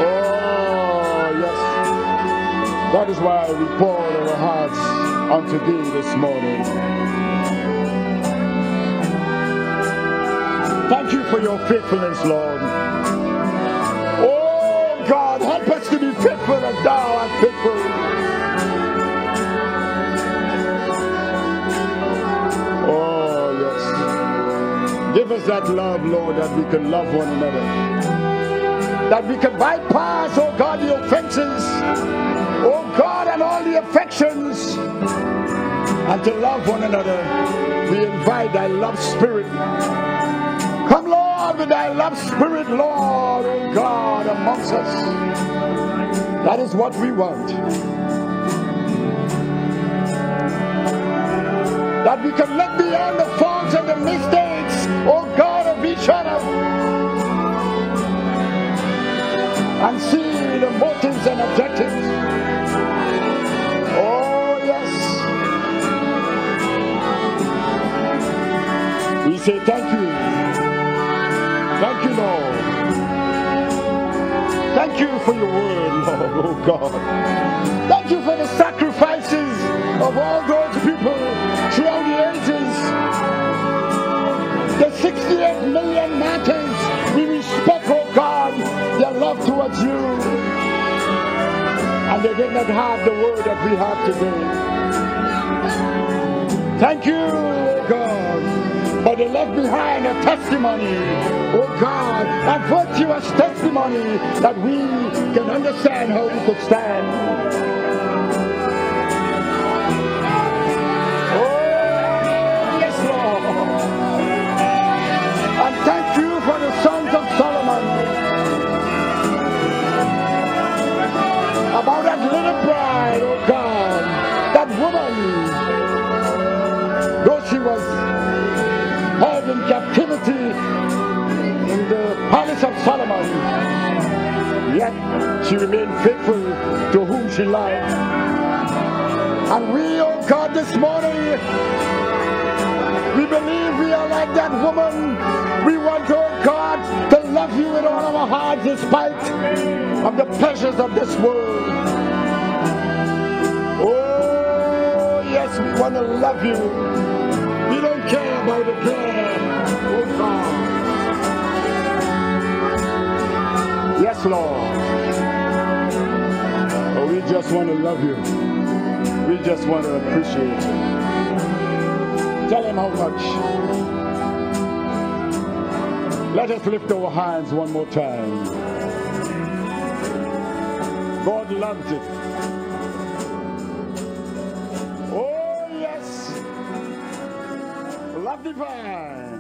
Oh yes. That is why we pour our hearts unto thee this morning. Thank you for your faithfulness, Lord. Oh God, help us to be faithful as thou art faithful. Oh yes. Give us that love, Lord, that we can love one another. That we can bypass, oh God, the offenses, oh God, and all the affections, and to love one another. We invite thy love spirit. Come, Lord, with thy love spirit, Lord, oh God, amongst us. That is what we want. That we can look beyond the faults and the mistakes, oh God, of each other, and see the motives and objectives. Oh yes. We say thank you. Thank you, Lord. Thank you for your word, Lord, oh God. Thank you for the sacrifices of all those people throughout the ages. The 68 million martyrs, we respect, oh God, their love towards you. And they did not have the word that we have today. Thank you, oh God, for they left behind a testimony, oh God, a virtuous testimony that we can understand how we could stand. Oh, yes, Lord. And thank you for the sons of Solomon. About that little bride, oh God, that woman, though she was held in captivity in the palace of Solomon, yet she remained faithful to whom she loved. And we, oh God, this morning, we believe we are like that woman. We want, oh God, to love you with all of our hearts in spite of the pleasures of this world. Oh, yes, we want to love you. We don't care about the glare, oh God. Yes, Lord. Oh, we just want to love you. We just want to appreciate you. Tell him how much. Let us lift our hands one more time. God loves it. Oh, yes. Love divine.